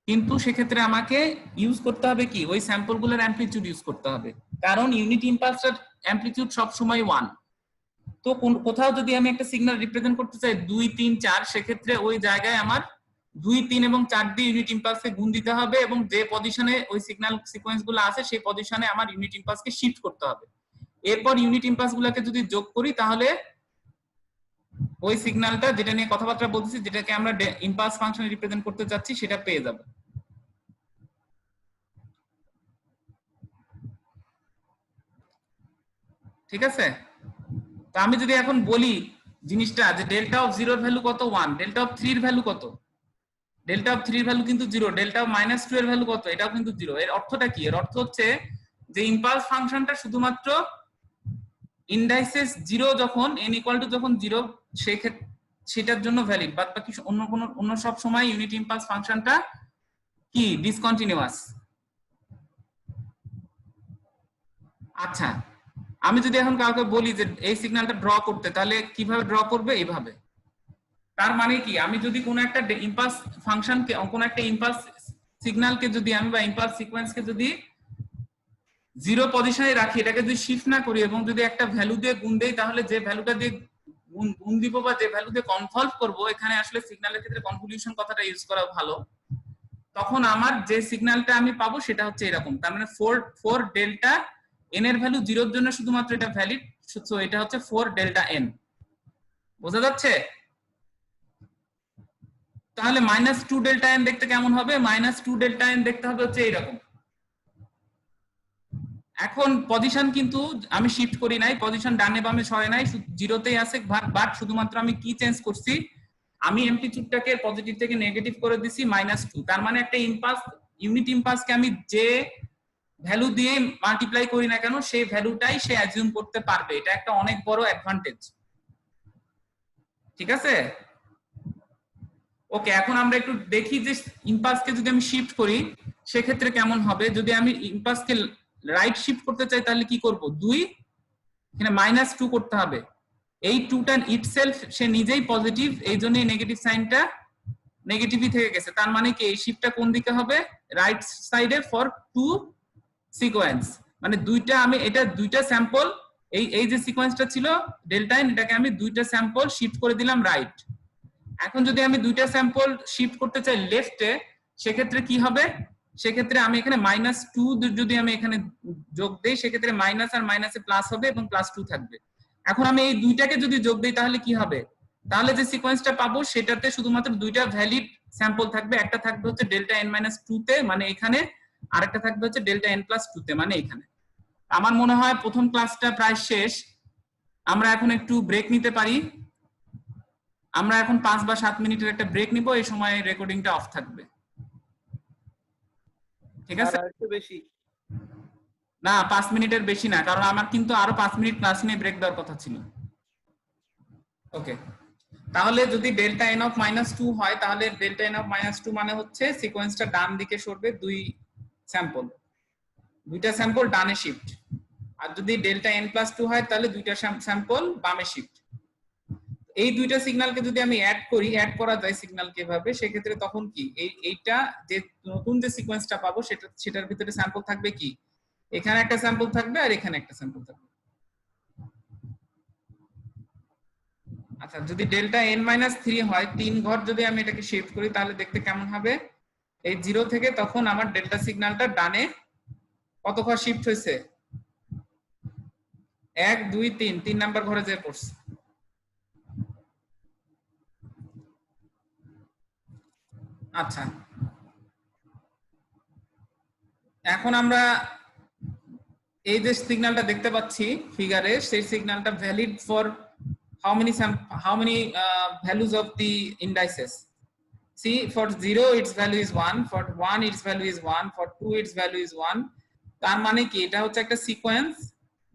কিন্তু সেক্ষেত্রে আমাকে ইউজ করতে হবে কি, ওই স্যাম্পলগুলোর অ্যামপ্লিটিউড ইউজ করতে হবে, কারণ ইউনিট ইম্পালসের অ্যামপ্লিটিউড সব সময় 1। তো কোথাও যদি আমি একটা সিগন্যাল রিপ্রেজেন্ট করতে চাই 2, 3, 4, সেক্ষেত্রে ওই জায়গায় আমার 2, 3 এবং 4 দিয়ে ইউনিট ইম্পালসকে গুণ দিতে হবে এবং যে পজিশনে ওই সিগন্যাল সিকোয়েন্স গুলো আছে সেই পজিশনে আমার ইউনিট ইম্পালসকে শিফট করতে হবে। এরপর ইউনিট ইম্পালস গুলোকে যদি যোগ করি তাহলে ওই সিগন্যালটা, যেটা নিয়ে কথাবার্তা বলতেছি, যেটাকে আমরা ইম্পালস ফাংশনে রিপ্রেজেন্ট করতে চাচ্ছি, সেটা পেয়ে যাব। ঠিক আছে? তো আমি যদি এখন বলি জিনিসটা যে ডেল্টা অফ 0 এর ভ্যালু কত, 1, ডেল্টা অফ 3 এর ভ্যালু কত, ডেল্টা অফ 3 এর ভ্যালু কিন্তু 0, ডেল্টা অফ -2 এর ভ্যালু কত, এটাও কিন্তু 0। এর অর্থটা কি? এর অর্থ হচ্ছে যে ইম্পালস ফাংশনটা শুধুমাত্র ইন্ডাইসেস 0 যখন n ইকুয়াল টু যখন 0 সেটার জন্য ভ্যালিড, বাদ বাকি অন্য সব সময় ইউনিট ইম্পালস ফাংশনটা কি ডিসকন্টিনিউয়াস। আচ্ছা, আমি যদি এখন কাউকে বলি যে এই সিগন্যালটা ড্র করতে, তাহলে কিভাবে ড্র করবে? এইভাবে। তার মানে কি, আমি যদি কোনো একটা ইম্পালস ফাংশনকে, কোনো একটা ইম্পালস সিগন্যালকে যদি আমি বা ইম্পালস সিকোয়েন্সকে যদি 0 পজিশনে রাখি, এটাকে যদি শিফট না করি এবং যদি একটা ভ্যালু দিয়ে গুণ দেই, তাহলে যে ভ্যালুটা দিয়ে গুণ দিব বা যে ভ্যালু দিয়ে কনভলভ করব, এখানে আসলে সিগন্যালের ক্ষেত্রে কনভলিউশন কথাটা ইউজ করা ভালো, তখন আমার যে সিগন্যালটা আমি পাবো সেটা হচ্ছে এরকম। তার মানে 4 ডেল্টা n এর ভ্যালু 0 এর জন্য শুধুমাত্র এটা ভ্যালিড, সো এটা হচ্ছে 4 ডেল্টা n। বোঝা যাচ্ছে? তাহলে -2 ডেল্টা n দেখতে কেমন হবে? -2 ডেল্টা n দেখতে হবে হচ্ছে এইরকম। এখন পজিশন কিন্তু আমি শিফট করি নাই, পজিশন ডানে বামে সরে নাই, 0তেই আছে, বাট শুধুমাত্র আমি কি চেঞ্জ করছি, আমি অ্যামপ্লিটিউডটাকে পজিটিভ থেকে নেগেটিভ করে দিছি -2। তার মানে একটা ইম্পালস, ইউনিট ইম্পালসকে আমি যে ভ্যালু দিয়ে মাল্টিপ্লাই করি না কেন, সেই ভ্যালুটাই সে অ্যাজিউম করতে পারবে। এটা একটা অনেক বড় অ্যাডভান্টেজ, ঠিক আছে? ওকে, এখন আমরা একটু দেখি যে ইম্পালসকে যদি আমি শিফট করি সেক্ষেত্রে কেমন হবে। যদি আমি ইম্পালসকে রাইট শিফট করতে চাই তাহলে কি করব? 2, এখানে -2 করতে হবে। এই 2টা ইটসেলফ সে নিজেই পজিটিভ, এই জন্যই নেগেটিভ সাইনটা নেগেটিভই থেকে গেছে। তার মানে কি, এই শিফটটা কোন দিকে হবে? রাইট সাইডে ফর 2 সিকোয়েন্স। মানে দুইটা, আমি এটা দুইটা স্যাম্পল, এই যে সিকোয়েন্সটা ছিল ডেল্টা n, এটাকে আমি দুইটা স্যাম্পল শিফট করে দিলাম রাইট। এখন যদি আমি দুইটা স্যাম্পল শিফট করতে চাই লেফটে, সেক্ষেত্রে কি হবে? সেক্ষেত্রে আমি এখানে -2 যদি আমি এখানে যোগ দেই, সেক্ষেত্রে মাইনাস আর মাইনাসে প্লাস হবে এবং +2 থাকবে। এখন আমি এই দুইটাকে যদি যোগ দেই তাহলে কি হবে? তাহলে যে সিকোয়েন্সটা পাবো সেটাতে শুধুমাত্র দুইটা ভ্যালিড স্যাম্পল থাকবে, একটা থাকবে হচ্ছে ডেল্টা n-2 তে মানে এখানে, আরেকটা থাকবে হচ্ছে ডেল্টা n+2 তে মানে এখানে। আমার মনে হয় প্রথম ক্লাসটা প্রায় শেষ, আমরা এখন একটু ব্রেক নিতে পারি। আমরা এখন 5 বা 7 মিনিটের একটা ব্রেক নিব, এই সময় রেকর্ডিংটা অফ থাকবে, ঠিক আছে? আর একটু বেশি না 5 মিনিটের বেশি না, কারণ আমার কিন্তু আরো 5 মিনিট ক্লাস নিয়ে ব্রেক দেওয়ার কথা ছিল। ওকে, তাহলে যদি ডেল্টা এন অফ -2 হয়, তাহলে ডেল্টা এন অফ -2 মানে হচ্ছে সিকোয়েন্সটা ডান দিকে সরবে, দুইটা স্যাম্পল ডানে শিফট। আর যদি ডেল্টা n+2 হয়, তাহলে দুইটা স্যাম্পল বামে শিফট। এই দুইটা সিগন্যালকে যদি আমি অ্যাড করা যায় সিগন্যালকে এভাবে, সেক্ষেত্রে তখন কি এইটা যে নতুন যে সিকোয়েন্সটা পাবো সেটার ভিতরে স্যাম্পল থাকবে কি, এখানে একটা স্যাম্পল থাকবে আর এখানে একটা স্যাম্পল থাকবে। আচ্ছা, যদি ডেল্টা n-3 হয়, 3 ঘর যদি আমি এটাকে শিফট করি, তাহলে দেখতে কেমন হবে? এই 0 থেকে তখন আমার ডেল্টা সিগন্যালটা ডানে কত ঘর শিফট হয়েছে? 1 2 3 নাম্বার ঘরে যেয়ে পড়ছে। আচ্ছা, এখন আমরা এই যে সিগন্যালটা দেখতে পাচ্ছি ফিগারে, সেই সিগন্যালটা valid for how many values of the indices? See, for 0 its value is 1, for 1 its value is 1, for 2 its value is 1. তার মানে কি, এটা হচ্ছে একটা সিকোয়েন্স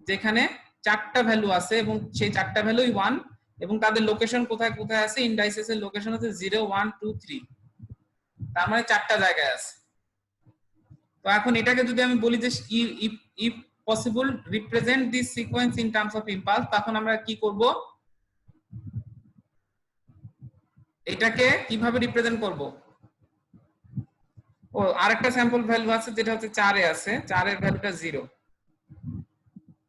যেখানে 4টা ভ্যালু আছে এবং সেই 4টা ভ্যালুই 1, এবং তাদের লোকেশন কোথায় কোথায় আছে? ইন্ডাইসেস এর লোকেশন হচ্ছে 0 1 2 3, তার মানে 4টা জায়গায় আছে। তো এখন এটাকে যদি আমি বলি যে if possible represent this sequence in terms of impulse, তখন আমরা কি করব? এটাকে কিভাবে রিপ্রেজেন্ট করব? ও আরেকটা স্যাম্পল ভ্যালু আছে যেটা হচ্ছে 4 এ আছে, 4 এর ভ্যালুটা 0।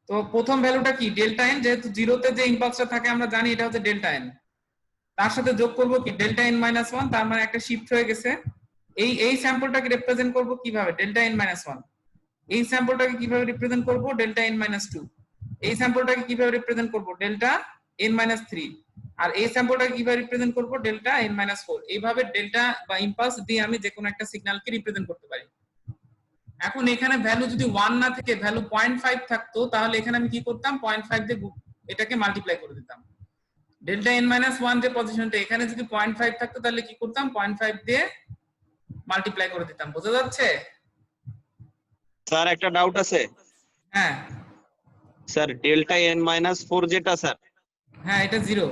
তো প্রথম ভ্যালুটা কি? ডেল্টা এন, যেহেতু 0 তে যে ইম্পালসটা থাকে আমরা জানি এটা হচ্ছে ডেল্টা এন, তার সাথে যোগ করব কি ডেল্টা এন -1, তার মানে একটা শিফট হয়ে গেছে। এই স্যাম্পলটাকে রিপ্রেজেন্ট করব কিভাবে? Delta N -1। এই স্যাম্পলটাকে কিভাবে রিপ্রেজেন্ট করব? Delta N -2। এই স্যাম্পলটাকে কিভাবে রিপ্রেজেন্ট করব? Delta N -3। আর এই স্যাম্পলটাকে কিভাবে রিপ্রেজেন্ট করব? Delta N -4। এইভাবে ডেল্টা বা ইম্পালস দিয়ে আমি যে কোনো একটা সিগন্যালকে রিপ্রেজেন্ট করতে পারি। এখন এখানে ভ্যালু যদি 1 না থেকে ভ্যালু 0.5 থাকতো, তাহলে এখানে আমি কি করতাম? 0.5 দিয়ে এটাকে মাল্টিপ্লাই করে দিতাম। ডেল্টা এন -1 যে পজিশনটা, এখানে যদি 0.5 থাকতো তাহলে কি করতাম? 0.5 দিয়ে মাল্টিপ্লাই করে দিতাম। বোঝা যাচ্ছে? স্যার একটা ডাউট আছে। হ্যাঁ স্যার ডেল্টা n-4 যেটা স্যার, হ্যাঁ, এটা 0।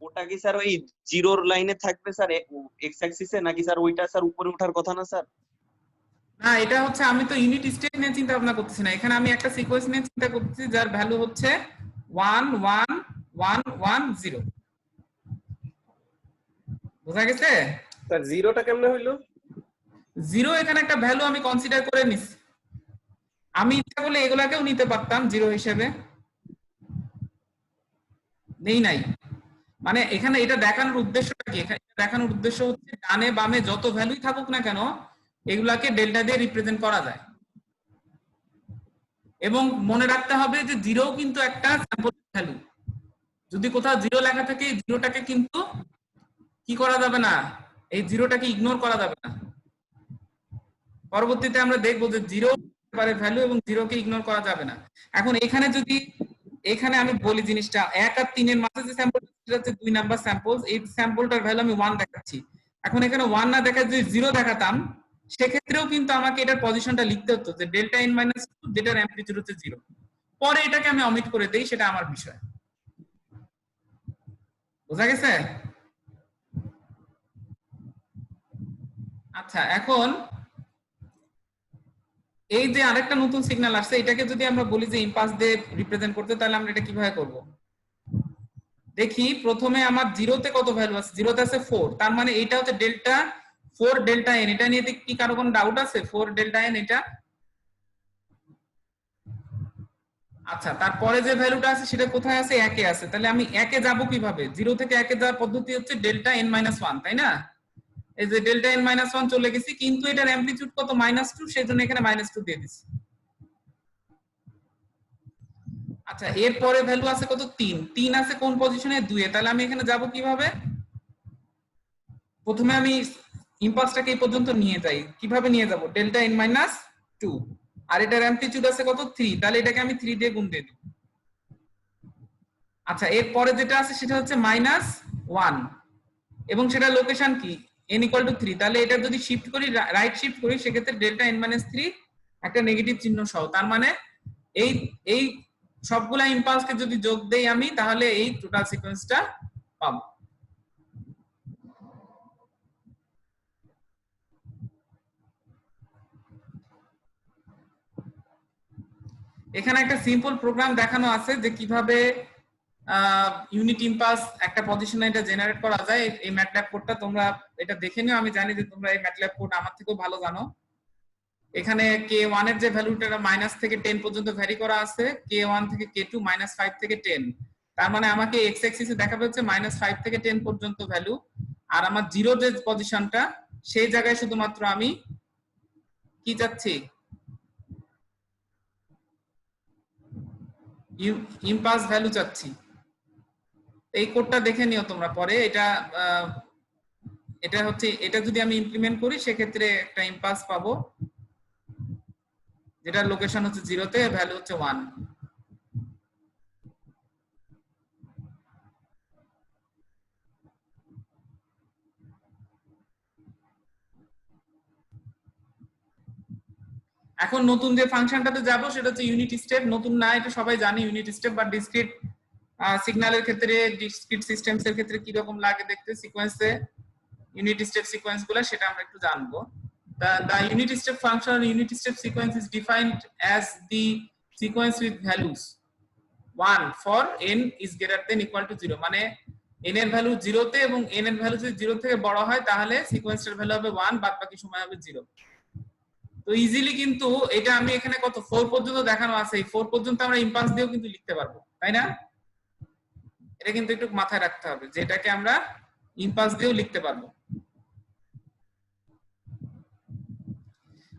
ওটা কি স্যার ওই জিরোর লাইনে থাকবে স্যার এক্স অ্যাক্সিসে, নাকি স্যার ওইটা স্যার উপরে ওঠার কথা না স্যার? না, এটা হচ্ছে, আমি তো ইউনিট স্টেপ নিয়ে চিন্তা ভাবনা করতেছি না, এখানে আমি একটা সিকোয়েন্স নিয়ে চিন্তা করতেছি যার ভ্যালু হচ্ছে 1 1 1 1 0। বোঝা গেছে? স্যার জিরোটা কেমনে হইলো? 0 এখানে একটা ভ্যালু আমি কনসিডার করে নিছি, আমি ইচ্ছা করলে এগুলাকেও নিতে পারতাম 0 হিসেবে, নেই নাই। মানে এখানে এটা দেখানোর উদ্দেশ্যটা কি? এখানে দেখানোর উদ্দেশ্য হচ্ছে ডানে বামে যত ভ্যালুই থাকুক না কেন, এগুলাকে ডেল্টা দিয়ে রিপ্রেজেন্ট করা যায়। এবং মনে রাখতে হবে যে 0 কিন্তু একটা স্যাম্পল ভ্যালু। যদি কোথাও 0 লেখা থাকে, এই 0টাকে কিন্তু কি করা যাবে না, এই 0টাকে ইগনোর করা যাবে না। পরবর্তীতে আমরা দেখবো যে 0 পারে ভ্যালু এবং 0কে ইগনোর করা যাবে না। এখন এখানে যদি আমি বলি জিনিসটা 1 আর 3 এর মাঝে যে স্যাম্পল, সেটা হচ্ছে 2 নাম্বার স্যাম্পল, এই স্যাম্পলটার ভ্যালু আমি 1 দেখাচ্ছি। এখন এখানে 1 না দেখা যদি 0 দেখাতাম, সেক্ষেত্রেও কিন্তু আমাকে এটার পজিশনটা লিখতে হতো যে ডেল্টা এন -2, যেটার অ্যামপ্লিটিউড হচ্ছে 0। পরে এটাকে আমি অমিট করে দেই, সেটা আমার বিষয়। বোঝা গেছে? আচ্ছা, এখন এই যে আরেকটা নতুন সিগন্যাল আসছে, এটাকে যদি আমরা বলি যে ইম্পালস দিয়ে রিপ্রেজেন্ট করতে, তাহলে আমরা এটা কিভাবে করব? দেখি, প্রথমে আমার 0 তে কত ভ্যালু আছে? 0 তে আছে 4, তার মানে এটা হচ্ছে ডেল্টা 4 ডেল্টা এন। এটা নিয়ে কি কারো কোনো ডাউট আছে? 4 ডেল্টা এন এটা। আচ্ছা, তারপরে যে ভ্যালুটা আছে সেটা কোথায় আছে? 1 এ আছে। তাহলে আমি 1 এ যাব কিভাবে? 0 থেকে 1 এ যাওয়ার পদ্ধতি হচ্ছে ডেল্টা এন -1, তাই না? এই যে ডেল্টা এন -1 চলে গেছি, কিন্তু এটার অ্যামপ্লিটিউড কত? -2, সেজন্য এখানে -2 দিয়ে দিছি। আচ্ছা, এরপরে ভ্যালু আছে কত? 3 আছে কোন পজিশনে? 2 এ। তাহলে আমি এখানে যাব কিভাবে? প্রথমে আমি ইম্পালসটাকে এই পর্যন্ত নিয়ে যাই। কিভাবে নিয়ে যাব? ডেল্টা এন -2, আর এটার অ্যামপ্লিটিউড আছে কত? 3, তাহলে এটাকে আমি 3 দিয়ে গুণ দিয়ে দিই। আচ্ছা, এরপরে যেটা আছে সেটা হচ্ছে -1, এবং সেটা লোকেশন কি? n = 3। তাহলে এটা যদি শিফট করি, রাইট শিফট করি, সেক্ষেত্রে ডেল্টা n -3 একটা নেগেটিভ চিহ্ন সহ। তার মানে এই এই সবগুলা ইম্পালসকে যদি যোগ দেই আমি, তাহলে এই টোটাল সিকোয়েন্সটা পাবো। এখানে একটা সিম্পল প্রোগ্রাম দেখানো আছে যে কিভাবে ইউনিট ইম্পালস একটা পজিশনে এটা জেনারেট করা যায়। এই ম্যাটল্যাব কোডটা তোমরা এটা দেখে নিও, আমি জানি যে তোমরা এই ম্যাটল্যাব কোড আমার থেকেও ভালো জানো। এখানে k1 এর যে ভ্যালুটা মাইনাস থেকে 10 পর্যন্ত ভ্যারি করা আছে, k1 থেকে k2 -5 থেকে 10, তার মানে আমাকে x অ্যাক্সিসে দেখাবে হচ্ছে -5 থেকে 10 পর্যন্ত ভ্যালু, আর আমার জিরো যে পজিশনটা সেই জায়গায় শুধুমাত্র আমি কি চাচ্ছি, ইম্পালস ভ্যালু চাচ্ছি। এই কোডটা দেখে নিও তোমরা পরে। এটা হচ্ছে, এটা যদি আমি ইমপ্লিমেন্ট করি সেক্ষেত্রে একটা ইম্পালস পাবো যেটার লোকেশন হচ্ছে 0 তে, ভ্যালু হচ্ছে 1। এখন নতুন যে ফাংশনটাতে যাব সেটা হচ্ছে ইউনিট স্টেপ। নতুন না, এটা সবাই জানে ইউনিট স্টেপ, বা ডিসক্রিট সিগন্যালের ক্ষেত্রে, ডিসক্রিট সিস্টেমস এর ক্ষেত্রে কি রকম লাগে দেখতে সিকোয়েন্সে ইউনিট স্টেপ সিকোয়েন্স গুলা, সেটা আমরা একটু জানবো। The unit step function or unit step sequence is defined as the sequence with values 1 for n is greater than equal to 0, মানে n এর ভ্যালু 0 তে এবং n এর ভ্যালু যদি 0 থেকে বড় হয় তাহলে সিকোয়েন্সের ভ্যালু হবে 1, বাদ বাকি সময় হবে 0। তো ইজিলি কিন্তু এটা আমি এখানে কত 4 পর্যন্ত দেখানো আছে, এই 4 পর্যন্ত আমরা ইম্পালস দিয়েও কিন্তু লিখতে পারবো, তাই না? এটা কিন্তু একটু মাথায় রাখতে হবে যে এটাকে আমরা ইম্পালস দিয়েও লিখতে পারবো।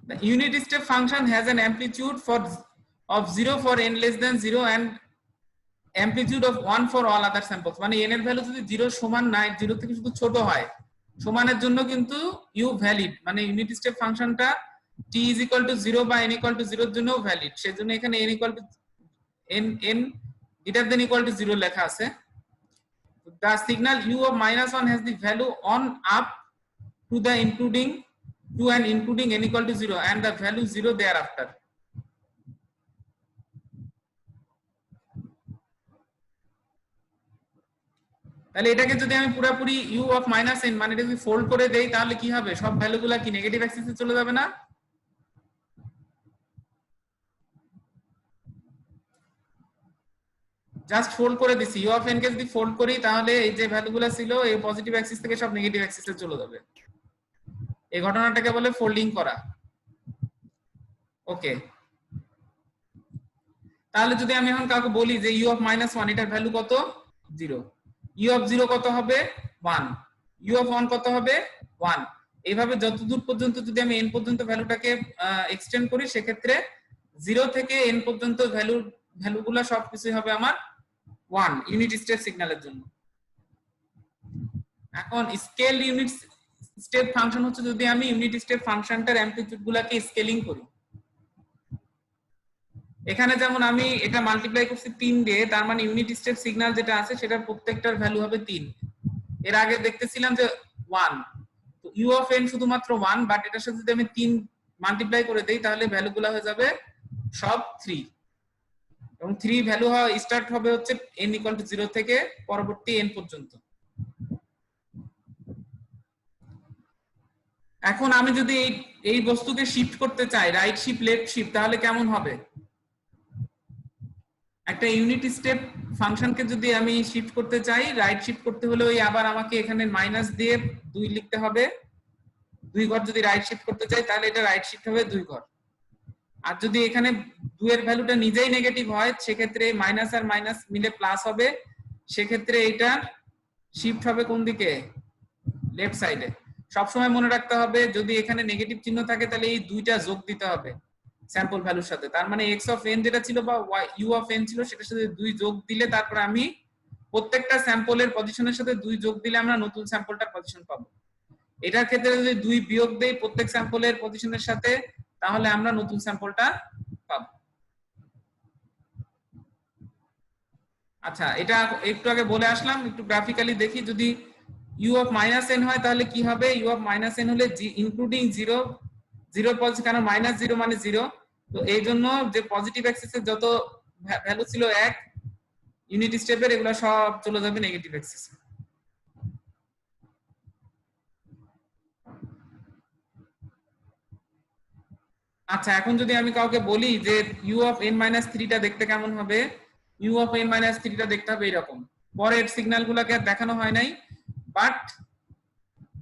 The unit step function has an amplitude of 0 for n less than 0 and amplitude of 1 for all other samples, মানে n এর ভ্যালু যদি 0 সমান না, 0 থেকে শুধু ছোট হয়, সমানের জন্য কিন্তু u ভ্যালিড, মানে ইউনিট স্টেপ ফাংশনটা t is equal to 0 বা n equal to 0 এর জন্য ভ্যালিড। সেজন্য এখানে n equal to n greater than equal to 0 লেখা আছে। The signal u of -1 has the value on up to the including to and including n equal to 0 and the value 0 thereafter. তাহলে এটাকে যদি আমি পুরোপুরি u of -n মানে এটা যদি ফোল্ড করে দেই তাহলে কি হবে, সব ভ্যালুগুলা কি নেগেটিভ অ্যাক্সিসে চলে যাবে না? জাস্ট ফোল্ড করে দিছি, u of n কে যদি ফোল্ড করি তাহলে এই যে ভ্যালুগুলা ছিল এই পজিটিভ অ্যাক্সিস থেকে সব নেগেটিভ অ্যাক্সিসে চলে যাবে। এই ঘটনাটাকে বলে ফোল্ডিং করা। ওকে, তাহলে যদি আমি এখন কাউকে বলি যে u of -1 এটার ভ্যালু কত, 0, u of 0 কত হবে 1, u of 1 কত হবে 1, এইভাবে যতদূর পর্যন্ত যদি আমি n পর্যন্ত ভ্যালুটাকে এক্সটেন্ড করি সেক্ষেত্রে 0 থেকে n পর্যন্ত ভ্যালুগুলো সবকিছু হবে আমার 1 ইউনিট স্টেপ সিগন্যালের জন্য। এখন স্কেল ইউনিট স্টেপ ফাংশন হচ্ছে যদি আমি ইউনিট স্টেপ ফাংশনটার অ্যামপ্লিটিউড গুলাকে স্কেলিং করি। এখানে যেমন আমি এটা মাল্টিপ্লাই করছি 3 দিয়ে, তার মানে ইউনিট স্টেপ সিগন্যাল যেটা আছে সেটার প্রত্যেকটার ভ্যালু হবে 3। এর আগে দেখতেছিলাম যে 1, তো u of n শুধুমাত্র 1, বাট এটার সাথে যদি আমি 3 মাল্টিপ্লাই করে দেই তাহলে ভ্যালুগুলো হয়ে যাবে সব 3, এবং 3 ভ্যালু স্টার্ট হবে হচ্ছে n equal to 0 থেকে পরবর্তী n পর্যন্ত। এখন আমি যদি এই বস্তুকে শিফট করতে চাই, রাইট শিফট লেফট শিফট, তাহলে কেমন হবে? একটা ইউনিট স্টেপ ফাংশনকে যদি আমি শিফট করতে চাই, রাইট শিফট করতে হলে ওই আবার আমাকে এখানে মাইনাস দিয়ে 2 লিখতে হবে, 2 ঘর যদি রাইট শিফট করতে চাই তাহলে এটা রাইট শিফট হবে 2 ঘর। আর যদি এখানে 2 এর ভ্যালুটা নিজেই নেগেটিভ হয় সেক্ষেত্রে মাইনাস আর মাইনাস মিলে প্লাস হবে, সেক্ষেত্রে এটা শিফট হবে কোন দিকে, লেফট সাইডে। সবসময় মনে রাখতে হবে যদি এখানে নেগেটিভ চিহ্ন থাকে তাহলে এই 2টা যোগ দিতে হবে স্যাম্পল ভ্যালুর সাথে, তার মানে x of n যেটা ছিল বা u of n ছিল সেটার সাথে 2 যোগ দিলে তারপর আমি প্রত্যেকটা স্যাম্পলের পজিশনের সাথে 2 যোগ দিলে আমরা নতুন স্যাম্পলটার পজিশন পাবো। এটার ক্ষেত্রে যদি 2 বিয়োগ দেই প্রত্যেক স্যাম্পলের পজিশনের সাথে তাহলে আমরা নতুন স্যাম্পলটা পাবো। আচ্ছা, এটা একটু আগে বলে আসলাম, একটু গ্রাফিক্যালি দেখি। যদি u of -n হয় তাহলে কি হবে, u of -n হলে ইনক্লুডিং 0 0 পজিশন, কারণ -0 মানে 0, তো এই জন্য যে পজিটিভ অ্যাক্সিসের যত ভ্যালু ছিল 1 ইউনিট স্টেপের, এগুলো সব চলে যাবে নেগেটিভ অ্যাক্সিসে। আচ্ছা, এখন যদি আমি কাউকে বলি যে u অফ n মাইনাস 3 টা দেখতে কেমন হবে, u অফ n মাইনাস 3 টা দেখতে হবে এরকম। পরের সিগন্যালগুলোকে আর দেখানো হয় নাই, বাট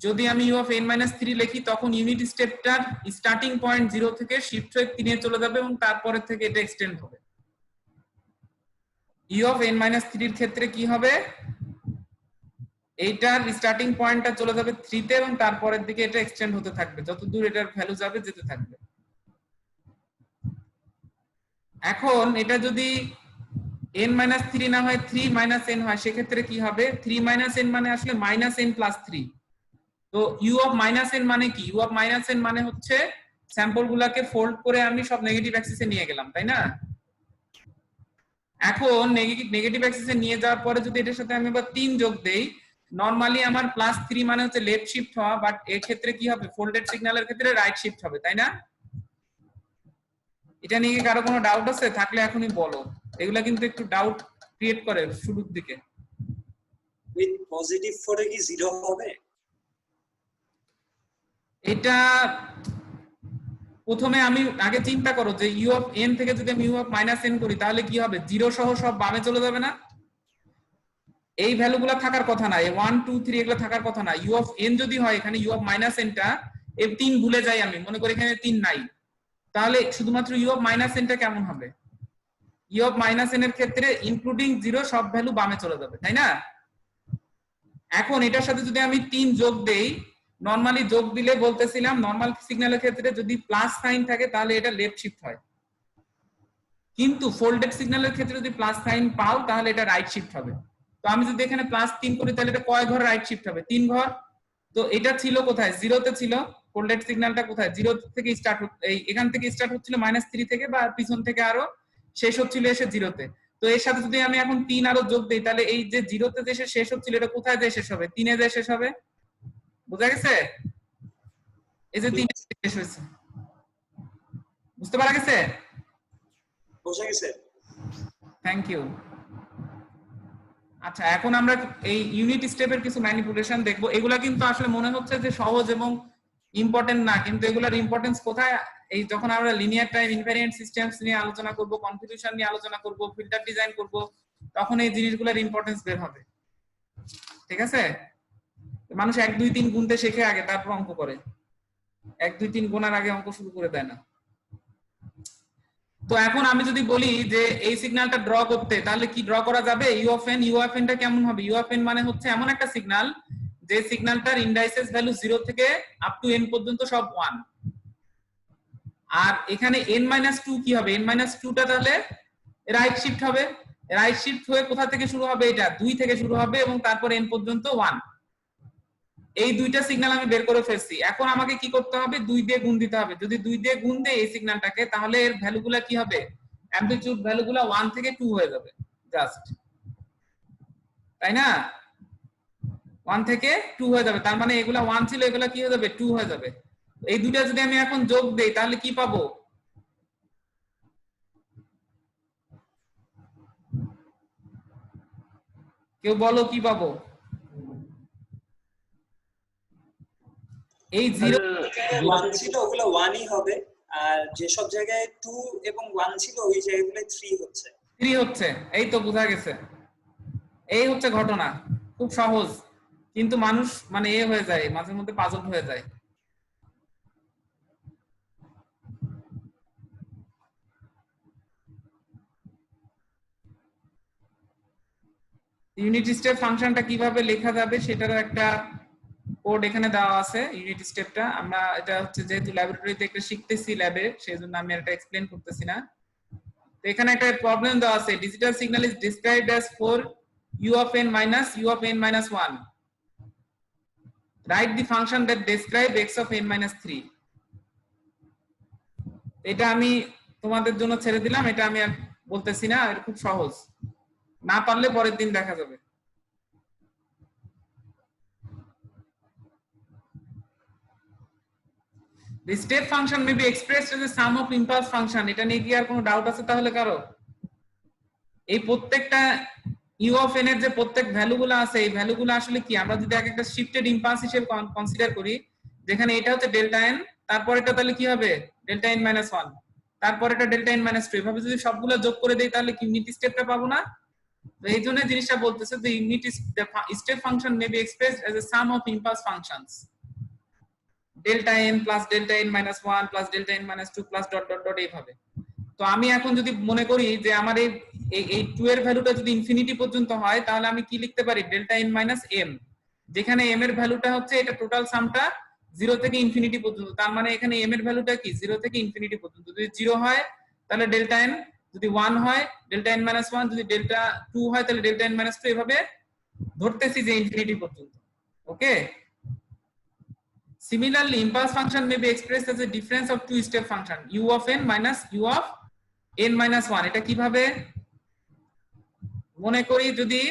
যদি আমি u অফ n মাইনাস 3 লিখি তখন ইউনিট স্টেপটার স্টার্টিং পয়েন্ট 0 থেকে শিফট হয়ে 3 এ চলে যাবে এবং তারপরে থেকে এটা এক্সটেন্ড হবে। u অফ n মাইনাস 3 এর ক্ষেত্রে কি হবে, এইটার স্টার্টিং পয়েন্টটা চলে যাবে 3 তে এবং তারপরের দিকে এটা এক্সটেন্ড হতে থাকবে, যত দূর এটার ভ্যালু যাবে যেতে থাকবে। এখন এটা যদি n মাইনাস 3 না হয় 3 মাইনাস n হয়, সেক্ষেত্রে কি হবে, 3 মাইনাস n মানে আসলে মাইনাস n প্লাস 3। তো u অফ মাইনাস n মানে কি, u অফ মাইনাস n মানে হচ্ছে স্যাম্পল গুলাকে ফোল্ড করে আমি সব নেগেটিভ অ্যাক্সিসে নিয়ে গেলাম, তাই না? এখন নেগেটিভ অ্যাক্সিসে নিয়ে যাওয়ার পরে যদি এটার সাথে আমি আবার 3 যোগ দেই, নরমালি আমার প্লাস 3 মানে হচ্ছে লেফট শিফট হওয়া, বাট এর ক্ষেত্রে কি হবে, ফোল্ডেড সিগন্যালের ক্ষেত্রে রাইট শিফট হবে, তাই না? এটা নিয়ে কারো কোনো ডাউট আছে? থাকলে এখনই বলো, এগুলা কিন্তু একটু ডাউট ক্রিয়েট করে শুরুর দিকে। উইথ পজিটিভ 4 এ কি 0 হবে? এটা প্রথমে আমি আগে চিন্তা করো যে u অফ n থেকে যদি আমি u অফ মাইনাস n করি তাহলে কি হবে, 0 সহ সব বামে চলে যাবে না? এই ভ্যালুগুলো থাকার কথা না, 1 2 3 এগুলো থাকার কথা না। u অফ n যদি হয়, এখানে u অফ মাইনাস n টা, এই 3 ভুলে যাই আমি, মনে করি এখানে 3 নাই, তাহলে শুধুমাত্র u অফ মাইনাস n টা কেমন হবে, u অফ মাইনাস n এর ক্ষেত্রে ইনক্লুডিং 0 সব ভ্যালু বামে চলে যাবে, তাই না? এখন এটার সাথে যদি আমি 3 যোগ দেই, নরমালি যোগ দিলে বলতেছিলাম নরমাল সিগন্যালের ক্ষেত্রে যদি প্লাস সাইন থাকে তাহলে এটা লেফট শিফট হয়, কিন্তু ফোল্ডেড সিগন্যালের ক্ষেত্রে যদি প্লাস সাইন পাও তাহলে এটা রাইট শিফট হবে। তো আমি যদি এখানে প্লাস 3 করি তাহলে এটা কয় ঘর রাইট শিফট হবে, 3 ঘর। তো এটা ছিল কোথায়, 0 তে ছিল, ফোল্ডেড সিগন্যালটা কোথায়, 0 থেকে স্টার্ট, এই এখান থেকে স্টার্ট হচ্ছিল -3 থেকে, বা পিছন থেকে আরো শেষ হচ্ছিল এসে 0 তে। তো এর সাথে যদি আমি এখন 3 আরো যোগ দেই, তাহলে এই যে 0 তে যে শেষ হচ্ছিল এটা কোথায় যে শেষ হবে, 3 এ যে শেষ হবে। বুঝা গেছে? এই যে 3 শেষ হয়েছে, বুঝতে পারা গেছে? বোঝা গেছে? Thank you. আচ্ছা, এখন আমরা এই ইউনিট স্টেপের কিছু ম্যানিপুলেশন দেখবো। এগুলা কিন্তু আসলে মনে হচ্ছে যে সহজ এবং ইম্পর্টেন্ট না, কিন্তু এগুলার ইম্পর্টেন্স কোথায়, এই যখন আমরা লিনিয়ার টাইম ইনভ্যারিয়েন্ট সিস্টেমস নিয়ে আলোচনা করব, কনফিউশন নিয়ে আলোচনা করব, ফিল্টার ডিজাইন করব, তখন এই জিনিসগুলোর ইম্পর্টেন্স বের হবে। ঠিক আছে? মানুষ 1 2 3 গুনতে শেখে আগে, তারপর অঙ্ক করে। 1 2 3 গোনার আগে অঙ্ক শুরু করে দেয় না। তো এখন আমি যদি বলি যে এই সিগন্যালটা ড্র করতে, তাহলে কি ড্র করা যাবে, u অফ n টা কেমন হবে, u অফ n মানে হচ্ছে এমন একটা সিগন্যাল যে সিগন্যালটার ইন্ডাইসেস ভ্যালু 0 থেকে আপ টু n পর্যন্ত সব 1। আর এখানে n-2 কি হবে, n-2 টা তাহলে রাইট শিফট হবে, রাইট শিফট হয়ে কোথা থেকে শুরু হবে, এটা 2 থেকে শুরু হবে এবং তারপর n পর্যন্ত 1। এই দুইটা সিগন্যাল আমি বের করে ফেলছি। এখন আমাকে কি করতে হবে, 2 দিয়ে গুণ দিতে হবে। যদি 2 দিয়ে গুণ দেই এই সিগন্যালটাকে, তাহলে এর ভ্যালুগুলা কি হবে, অ্যামপ্লিটিউড ভ্যালুগুলা 1 থেকে 2 হয়ে যাবে জাস্ট, তাই না? 1 থেকে 2 হয়ে যাবে, তার মানে এগুলা 1 ছিল, এগুলা কি হয়ে যাবে, 2 হয়ে যাবে। এই দুইটা যদি আমি এখন যোগ দেই তাহলে কি পাবো, কেউ বলো কি পাবো? এই 0 1 ছিল ওগুলো 1 ই হবে, আর যে সব জায়গায় 2 এবং 1 ছিল ওই জায়গাগুলো 3 হচ্ছে। 3 হচ্ছে, এই তো বোঝা গেছে। এই হচ্ছে ঘটনা, খুব সহজ, কিন্তু মানুষ মানে এ হয়ে যায়, মাঝে মধ্যে পাজল হয়ে যায়। ইউনিট স্টেপ ফাংশনটা কিভাবে লেখা যাবে সেটারও একটা কোড এখানে দেওয়া আছে। ইউনিট স্টেপটা আমরা, এটা হচ্ছে যেহেতু ল্যাবরেটরিতে একটা শিখতেছি ল্যাবে, সেজন্য আমি এটা এক্সপ্লেইন করতেছি না। তো এখানে একটা প্রবলেম দেওয়া আছে, digital signal is described as 4 u of n minus u of n minus 1. Write the function that describe x of n minus 3. এটা আমি তোমাদের জন্য ছেড়ে দিলাম, এটা আমি আর বলতেছি না, এটা খুব সহজ, না পারলে পরের দিন দেখা যাবে। The step function may be expressed as a sum of impulse function. এটা নিয়ে কি আর কোনো ডাউট আছে তাহলে কারো? এই প্রত্যেকটা u of n এর যে প্রত্যেক ভ্যালুগুলো আছে এই ভ্যালুগুলো আসলে কি আমরা যদি একটা শিফটেড ইম্পালস হিসেবে কনসিডার করি যেখানে এটা হচ্ছে ডেল্টা n তারপর এটা তাহলে কি হবে ডেল্টা n - 1 তারপর এটা ডেল্টা n - 2 এভাবে যদি সবগুলো যোগ করে দেই তাহলে কি ইউনিট স্টেপটা পাবো না? তো এই জন্য জিনিসটা বলতেছে যে unit step function may be expressed as a some of impulse functions delta n plus delta n - 1 plus delta n - 2 plus dot dot dot এইভাবে। তো আমি এখন যদি মনে করি যে আমার এই 2 এর ভ্যালুটা যদি ইনফিনিটি পর্যন্ত হয় তাহলে আমি কি লিখতে পারি ডেল্টা n - m, যেখানে m এর ভ্যালুটা হচ্ছে এটা টোটাল সামটা 0 থেকে ইনফিনিটি পর্যন্ত, তার মানে এখানে m এর ভ্যালুটা কি 0 থেকে ইনফিনিটি পর্যন্ত। যদি 0 হয় তাহলে ডেল্টা n, যদি 1 হয় ডেল্টা n - 1, যদি ডেল্টা 2 হয় তাহলে ডেল্টা n - 2, এভাবে ধরতেছি যে ইনফিনিটি পর্যন্ত। ওকে, similarly impulse function may be expressed as a difference of two step function u of n minus u of n minus 1। এটা কিভাবে মনে করি যদি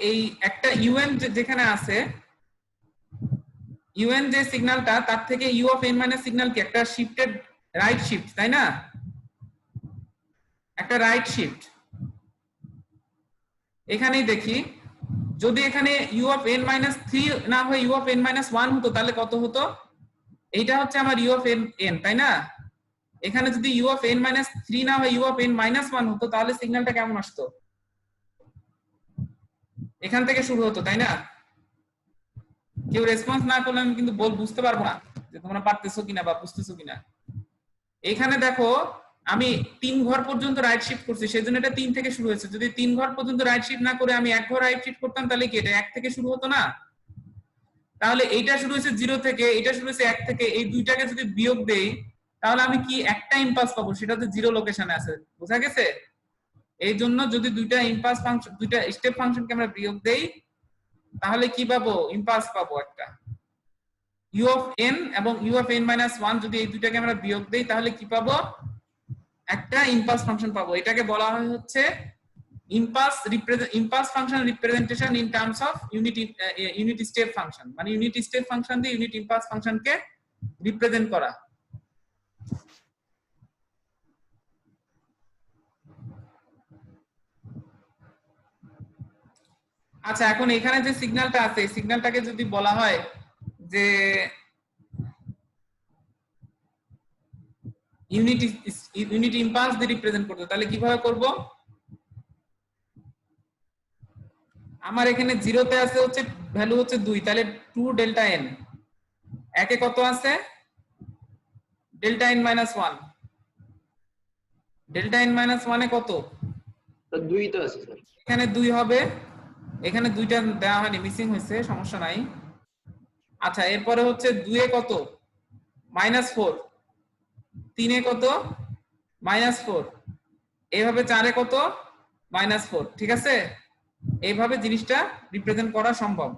এই একটা un যেখানে আছে un যে সিগন্যালটা তার থেকে u of n minus signal কি একটা শিফটেড রাইট শিফট, তাই না? একটা রাইট শিফট। এখানেই দেখি যদি এখানে u of n minus 3 না হয় u of n minus 1 হতো তাহলে কত হতো? এইটা হচ্ছে আমার u of n, তাই না? এখানে যদি u of n minus 3 না হয় u of n minus 1 হতো তাহলে সিগন্যালটা কেমন আসতো? এখান থেকে শুরু হতো, তাই না? কেউ রেসপন্স না করলে আমি কিন্তু বুঝতে পারবো না যে তোমরা পারতেছো কিনা বা বুঝতেছো কিনা। এখানে দেখো আমি 3 ঘর পর্যন্ত রাইট শিফট করছি, সেজন্য এটা 3 থেকে শুরু হয়েছে। যদি 3 ঘর পর্যন্ত রাইট শিফট না করে আমি 1 ঘর রাইট শিফট করতাম তাহলে কি এটা 1 থেকে শুরু হতো না? তাহলে এইটা শুরু হয়েছে 0 থেকে, এটা শুরু হয়েছে 1 থেকে, এই দুইটাকে যদি বিয়োগ দেই তাহলে আমি কি একটা ইম্পালস পাবো, সেটা হচ্ছে 0 লোকেশনে আছে। বোঝা গেছে? এই জন্য যদি দুইটা ইম্পালস ফাংশন দুইটা স্টেপ ফাংশনকে আমরা বিয়োগ দেই তাহলে কি পাবো? ইম্পালস পাবো একটা u of n এবং u of n minus 1। যদি এই দুইটাকে আমরা বিয়োগ দেই তাহলে কি পাবো? একটা ইম্পালস ফাংশন পাবো। এটাকে বলা হয় হচ্ছে impulse function representation in terms of unit step function, মানে ইউনিট স্টেপ ফাংশন দিয়ে ইউনিট ইম্পালস ফাংশনকে রিপ্রেজেন্ট করা। আচ্ছা, এখন এখানে যে সিগন্যালটা আছে এই সিগন্যালটাকে যদি বলা হয় যে ইউনিট ইম্পালস দিয়ে রিপ্রেজেন্ট করতে, তাহলে কিভাবে করব? আমার এখানে 0 তে আছে হচ্ছে ভ্যালু হচ্ছে 2, তাহলে 2 ডেল্টা n, একে কত আছে delta n minus 1, delta n minus 1 এ কত? তো 2 তো আছে স্যার। এখানে 2 হবে, এখানে 2টা দেওয়া হয়নি, মিসিং হয়েছে, সমস্যা নাই। আচ্ছা, এরপরে হচ্ছে 2 এ কত -4, 3 এ কত -4, এইভাবে 4 এ কত -4। ঠিক আছে, এইভাবে জিনিসটা রিপ্রেজেন্ট করা সম্ভব।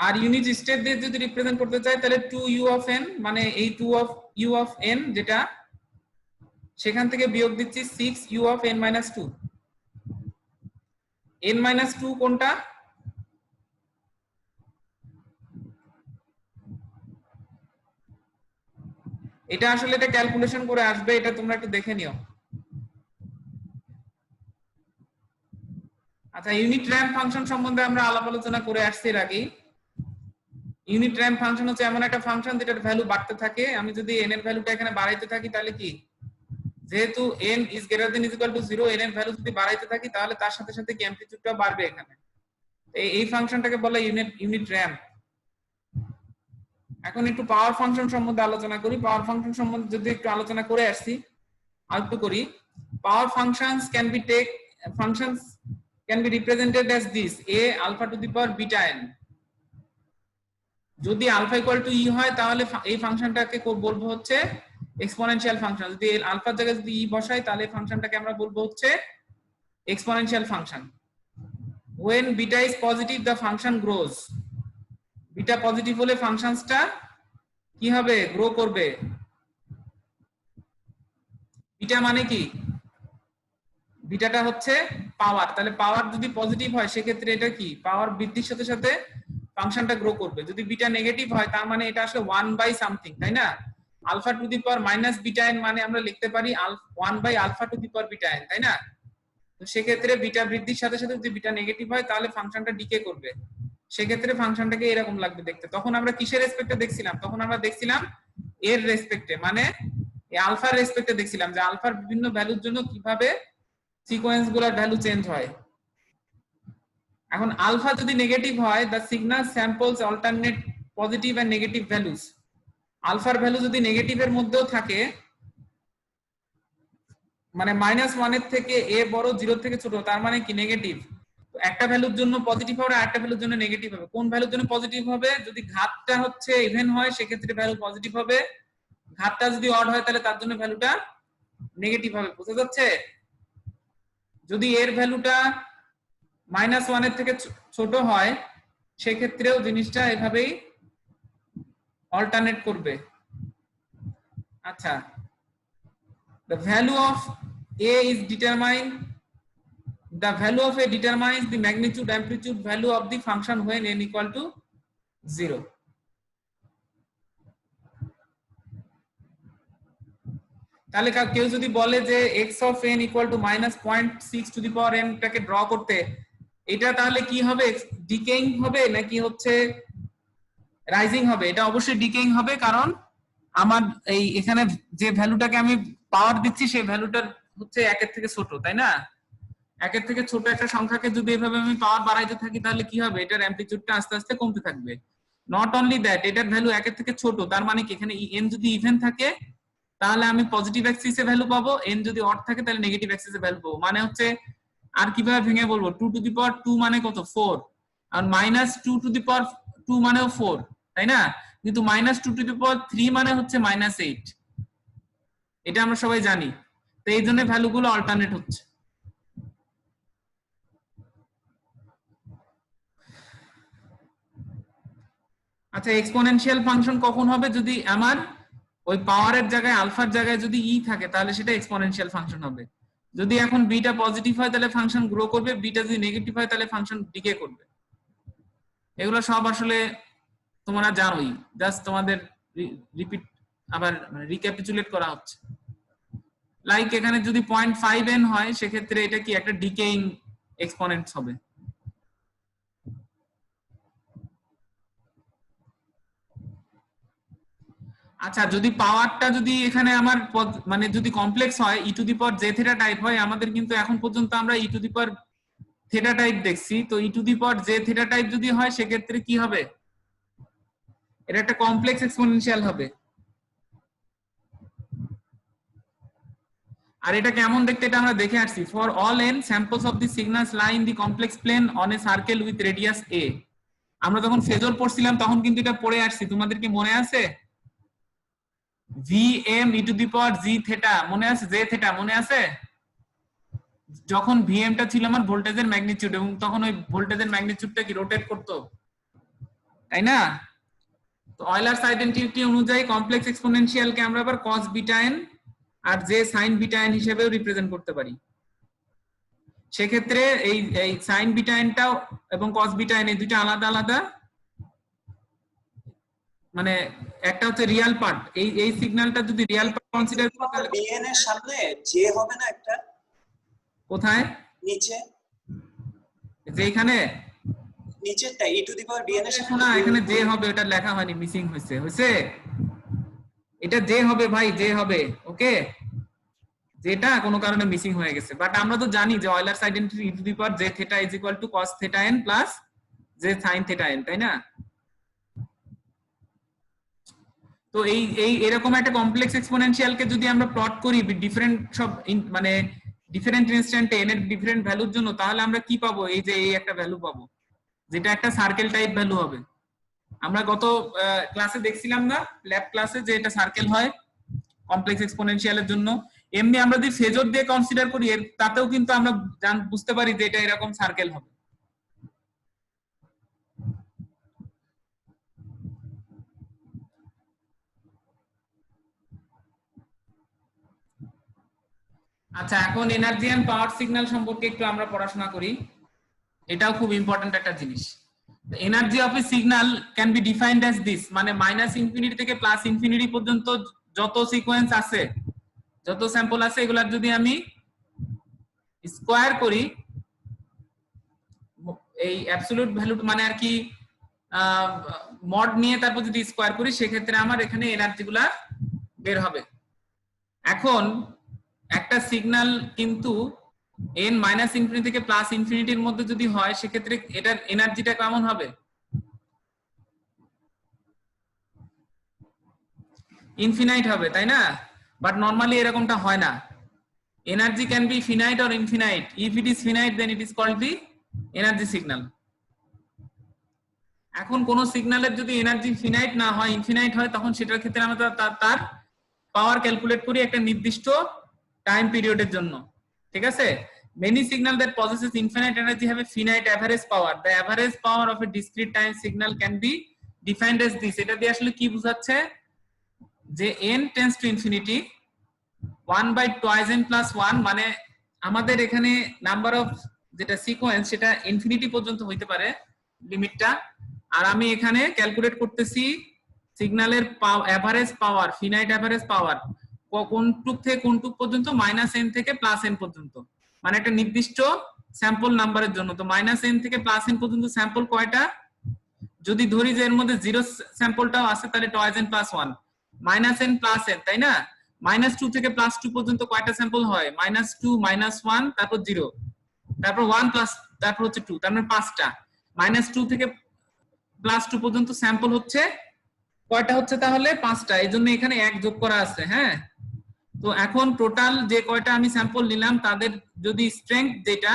আর ইউনিট স্টেপ দিয়ে যদি রিপ্রেজেন্ট করতে চাই তাহলে 2u of n, মানে এই 2u of n যেটা সেখান থেকে বিয়োগ দিচ্ছি 6u of n minus 2। n minus 2 কোনটা? এটা আসলে এটা ক্যালকুলেশন করে আসবে, এটা তোমরা একটু দেখে নিও। আচ্ছা, ইউনিট র্যাম্প ফাংশন সম্বন্ধে আমরা আলোচনা করে আসছি এর আগে। ইউনিট র্যাম্প ফাংশন হচ্ছে এমন একটা ফাংশন যেটার ভ্যালু বাড়তে থাকে। আমি যদি n এর ভ্যালুটা এখানে বাড়াইতে থাকি তাহলে কি, যেহেতু n is greater than is equal to 0, n এর ভ্যালু যদি বাড়াইতে থাকি তাহলে তার সাথে সাথে কি অ্যামপ্লিটিউডটা বাড়বে এখানে। এই ফাংশনটাকে বলে ইউনিট র্যাম্প। এখন একটু পাওয়ার ফাংশন সম্বন্ধে আলোচনা করি। পাওয়ার ফাংশন সম্বন্ধে যদি একটু আলোচনা করে আসছি আর একটু করি। পাওয়ার functions can be represented as this: a alpha to the power beta n। যদি আলফা ইকুয়াল টু ই হয় তাহলে এই ফাংশনটাকে বলবো হচ্ছে এক্সপোনেনশিয়াল ফাংশন। যদি আলফার জায়গায় যদি ই বসাই তাহলে এই ফাংশনটাকে আমরা বলবো হচ্ছে exponential function. when beta is positive the function grows। Beta positive হলে ফাংশনসটা কি হবে? গ্রো করবে। বিটা মানে কি, বিটাটা হচ্ছে পাওয়ার, তাহলে পাওয়ার যদি পজিটিভ হয় সেক্ষেত্রে এটা কি পাওয়ার বৃদ্ধির সাথে সাথে ফাংশনটা গ্রো করবে। যদি বিটা নেগেটিভ হয় তার মানে এটা আসলে 1/সামথিং, তাই না? Alpha to the power minus beta n মানে আমরা লিখতে পারি 1/আলফা to the power beta n, তাই না? তো সেক্ষেত্রে বিটা বৃদ্ধির সাথে সাথে যদি বিটা নেগেটিভ হয় তাহলে ফাংশনটা ডিকে করবে, সেক্ষেত্রে ফাংশনটাকে এরকম লাগবে দেখতে। তখন আমরা কিসের রেসপেক্টে দেখছিলাম? তখন আমরা দেখছিলাম এর রেসপেক্টে, মানে এই আলফার রেসপেক্টে দেখছিলাম যে আলফার বিভিন্ন ভ্যালুর জন্য কিভাবে সিকোয়েন্স গুলার ভ্যালু চেঞ্জ হয়। এখন আলফা যদি নেগেটিভ হয়, the signal samples alternate positive and negative values. আলফার ভ্যালু যদি নেগেটিভের মধ্যেও থাকে, মানে -1 এর থেকে এ বড় 0 থেকে ছোট, তার মানে কি নেগেটিভ। একটা ভ্যালুর জন্য পজিটিভ হবে আর একটা ভ্যালুর জন্য নেগেটিভ হবে। কোন ভ্যালুর জন্য পজিটিভ হবে? যদি ঘাতটা হচ্ছে ইভেন হয় সেক্ষেত্রে ভ্যালু পজিটিভ হবে, ঘাতটা যদি অড হয় তাহলে তার জন্য ভ্যালুটা নেগেটিভ হবে। বুঝা যাচ্ছে? যদি এর ভ্যালুটা -1 এর থেকে ছোট হয় সেক্ষেত্রেও জিনিসটা এভাবেই অল্টারনেট করবে। আচ্ছা, the value of a is determined, the value of a determines the magnitude amplitude value of the function when n equal to 0. তাহলে কেউ যদি বলে যে x of n equal to -0.6 to the power n টাকে draw করতে, এটা তাহলে কি হবে? ডিকেইং হবে নাকি হচ্ছে রাইজিং হবে? এটা অবশ্যই ডিকেইং হবে, কারণ আমার এই এখানে যে ভ্যালুটাকে আমি পাওয়ার দিচ্ছি সেই ভ্যালুটার হচ্ছে 1 এর থেকে ছোট, তাই না? 1 এর থেকে ছোট একটা সংখ্যাকে যদি এভাবে আমি পাওয়ার বাড়াইতে থাকি তাহলে কি হবে? এটার অ্যামপ্লিটিউডটা আস্তে আস্তে কমতে থাকবে। নট অনলি দ্যাট, এটার ভ্যালু 1 এর থেকে ছোট, তার মানে কি এখানে n যদি ইভেন থাকে তাহলে আমি পজিটিভ অ্যাক্সিসে ভ্যালু পাবো, n যদি অড থাকে তাহলে নেগেটিভ অ্যাক্সিসে ভ্যালু পাবো। মানে হচ্ছে আর কিভাবে ভেঙে বলবো, 2 টু দি পাওয়ার 2 মানে কত? 4, আর -2 টু দি পাওয়ার 2 মানেও 4, তাই না? কিন্তু -2 টু দি পাওয়ার 3 মানে হচ্ছে -8, এটা আমরা সবাই জানি। তো এই জন্য ভ্যালুগুলো অল্টারনেট হচ্ছে। আচ্ছা, এক্সপোনেনশিয়াল ফাংশন কখন হবে? যদি আমার ওই পাওয়ারের জায়গায় আলফার জায়গায় যদি ই থাকে তাহলে সেটা এক্সপোনেনশিয়াল ফাংশন হবে। যদি এখন বিটা পজিটিভ হয় তাহলে ফাংশন গ্রো করবে, বিটা যদি নেগেটিভ হয় তাহলে ফাংশন ডিকে করবে। এগুলো সব আসলে তোমরা জানোই, জাস্ট তোমাদের রিপিট আবার রিক্যাপিচুলেট করা হচ্ছে। লাইক এখানে যদি 0.5n হয় সেক্ষেত্রে এটা কি একটা ডিকেইং এক্সপোনেন্টস হবে। আচ্ছা, যদি পাওয়ারটা যদি এখানে আমার মানে যদি কমপ্লেক্স হয় e to the power j theta type হয়, আমাদের কিন্তু এখন পর্যন্ত আমরা e to the power theta type দেখছি, তো e to the power j theta type যদি হয় সেক্ষেত্রে কি হবে? এটা একটা কমপ্লেক্স এক্সপোনেনশিয়াল হবে। আর এটা কেমন দেখতে এটা আমরা দেখে আসছি। For all n samples of the signals lie in the complex plane on a circle with radius a। আমরা যখন ফেজর পড়ছিলাম তখন কিন্তু এটা পড়ে আসছি, তোমাদের কি মনে আছে? vm e to the power g theta মনে আছে? j theta মনে আছে? যখন vm টা ছিল আমার ভোল্টেজের ম্যাগনিটিউড এবং তখন ওই ভোল্টেজের ম্যাগনিটিউডটা কি রোটেট করতো, তাই না? তো অয়লারস আইডেন্টিটি অনুযায়ী কমপ্লেক্স এক্সপোনেনশিয়াল কে আমরা আবার cos বিটা n আর j sin বিটা n হিসেবেও রিপ্রেজেন্ট করতে পারি। সেক্ষেত্রে এই এই sin বিটা n টাও এবং cos বিটা n এই দুটো আলাদা আলাদা, মানে একটা হচ্ছে রিয়েল পার্ট। এই সিগন্যালটা যদি রিয়েল পার্ট কনসিডার করি তাহলে bn এর সামনে যে হবে না একটা কোথায়? নিচে, যে এখানে নিচেরটা e two the power bn এর সামনে না, এখানে যে হবে ওটা লেখা হয়নি, মিসিং হয়েছে। হয়েছে, এটা যে হবে ভাই, যে হবে, ওকে, যেটা কোনো কারণে মিসিং হয়ে গেছে। বাট আমরা তো জানি যে Euler's identity e to the power j theta is equal to cos theta n plus j sin theta n, তাই না? তো এই এই এরকম একটা কমপ্লেক্স এক্সপোনেনশিয়াল কে যদি আমরা প্লট করি ডিফারেন্ট সব মানে ডিফারেন্ট ইনস্ট্যান্টে n এর ডিফারেন্ট ভ্যালুর জন্য, তাহলে আমরা কি পাবো? এই যে এই একটা ভ্যালু পাবো যেটা একটা সার্কেল টাইপ ভ্যালু হবে। আমরা গত ক্লাসে দেখছিলাম না, ল্যাব ক্লাসে, যে এটা সার্কেল হয় কমপ্লেক্স এক্সপোনেনশিয়ালের জন্য। এমনি আমরা যদি ফেজর দিয়ে কনসিডার করি তাতেও কিন্তু আমরা বুঝতে পারি যে এটা এরকম সার্কেল হবে। আচ্ছা, এখন এনার্জি এন্ড পাওয়ার সিগন্যাল সম্পর্কে একটু আমরা পড়াশোনা করি। এটাও খুব ইম্পর্টেন্ট একটা জিনিস। The energy of a signal can be defined as this, মানে -ইনফিনিটি থেকে +ইনফিনিটি পর্যন্ত যত সিকোয়েন্স আছে, যত স্যাম্পল আছে, এগুলার যদি আমি স্কয়ার করি, এই অ্যাবসলিউট ভ্যালু মানে আর কি মড নিয়ে তারপর যদি স্কয়ার করি, সেক্ষেত্রে আমার এখানে এনার্জিগুলা বের হবে। এখন একটা সিগন্যাল কিন্তু n-ইনফিনিটি থেকে +ইনফিনিটির মধ্যে যদি হয়, সেক্ষেত্রে এটার এনার্জিটা কেমন হবে? ইনফিনাইট হবে, তাই না? বাট নরমালি এরকমটা হয় না। Energy can be finite or infinite. If it is finite then it is called the energy signal. এখন কোন সিগন্যালের যদি এনার্জি ফিনাইট না হয়, ইনফিনাইট হয়, তখন সেটার ক্ষেত্রে আমরা তার পাওয়ার ক্যালকুলেট করি একটা নির্দিষ্ট টাইম পিরিয়ডের জন্য, ঠিক আছে? Many signal that possesses infinite energy have a finite average power. The average power of a discrete time signal can be defined as this. এটা দিয়ে আসলে কি বোঝাচ্ছে? যে n tends to infinity 1/2 n plus 1, মানে আমাদের এখানে নাম্বার অফ যেটা সিকোয়েন্স সেটা ইনফিনিটি পর্যন্ত হইতে পারে লিমিটটা, আর আমি এখানে ক্যালকুলেট করতেছি সিগন্যালের এভারেজ পাওয়ার, ফিনাইট এভারেজ পাওয়ার কোনটুক থেকে কোনটুক পর্যন্ত, -n থেকে +n পর্যন্ত, মানে একটা নির্দিষ্ট স্যাম্পল নাম্বারের জন্য। তো -n থেকে +n পর্যন্ত স্যাম্পল কয়টা? যদি ধরি যে এর মধ্যে 0 স্যাম্পলটাও আছে, তাহলে 2n plus 1, -n +n, তাই না? -2 থেকে +2 পর্যন্ত কয়টা স্যাম্পল হয়? -2, -1, তারপর 0, তারপর 1 প্লাস, তারপর হচ্ছে 2, তার মানে 5টা। -2 থেকে +2 পর্যন্ত স্যাম্পল হচ্ছে কয়টা? হচ্ছে তাহলে 5টা। এই জন্য এখানে 1 যোগ করা আছে, হ্যাঁ। তো এখন টোটাল যে কয়টা আমি স্যাম্পল নিলাম, তাদের যদি স্ট্রেংথ যেটা,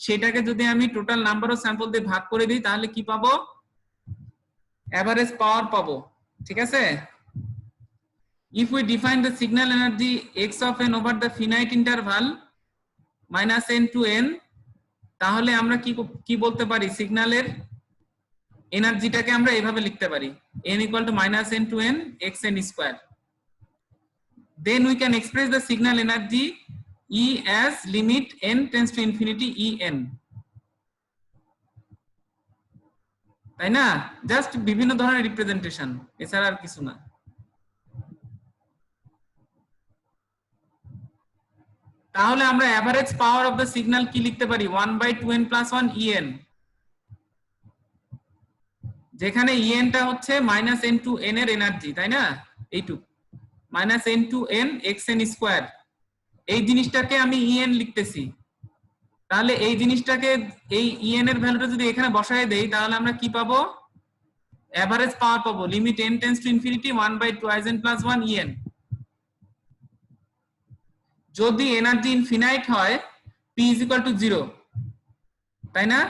সেটাকে যদি আমি টোটাল নাম্বার অফ স্যাম্পল দিয়ে ভাগ করে দিই, তাহলে কি পাবো? এভারেজ পাওয়ার পাবো, ঠিক আছে? If we define the signal energy x of n over the finite interval -n to n, তাহলে আমরা কি বলতে পারি? সিগন্যালের এনার্জিটাকে আমরা এইভাবে লিখতে পারি, n equal to -n to n xn square. Then we can express the signal energy E as limit n tends to infinity En, তাই না? জাস্ট বিভিন্ন ধরনের রিপ্রেজেন্টেশন, এছাড়া আর কিছু না। তাহলে আমরা average power of the signal কি লিখতে পারি? 1/2n plus 1 En, যেখানে En টা হচ্ছে -n to n এর এনার্জি, তাই না? এইটুক -n to n xn square, এই জিনিসটাকে আমি En লিখতেছি। তাহলে এই জিনিসটাকে, এই En এর ভ্যালুটা যদি এখানে বসায় দেই, তাহলে আমরা কি পাবো? এভারেজ পাওয়ার পাবো limit n tends to infinity 1/2 n plus 1 En। যদি এনার্জি ইনফিনাইট হয়, p is equal to 0, তাই না?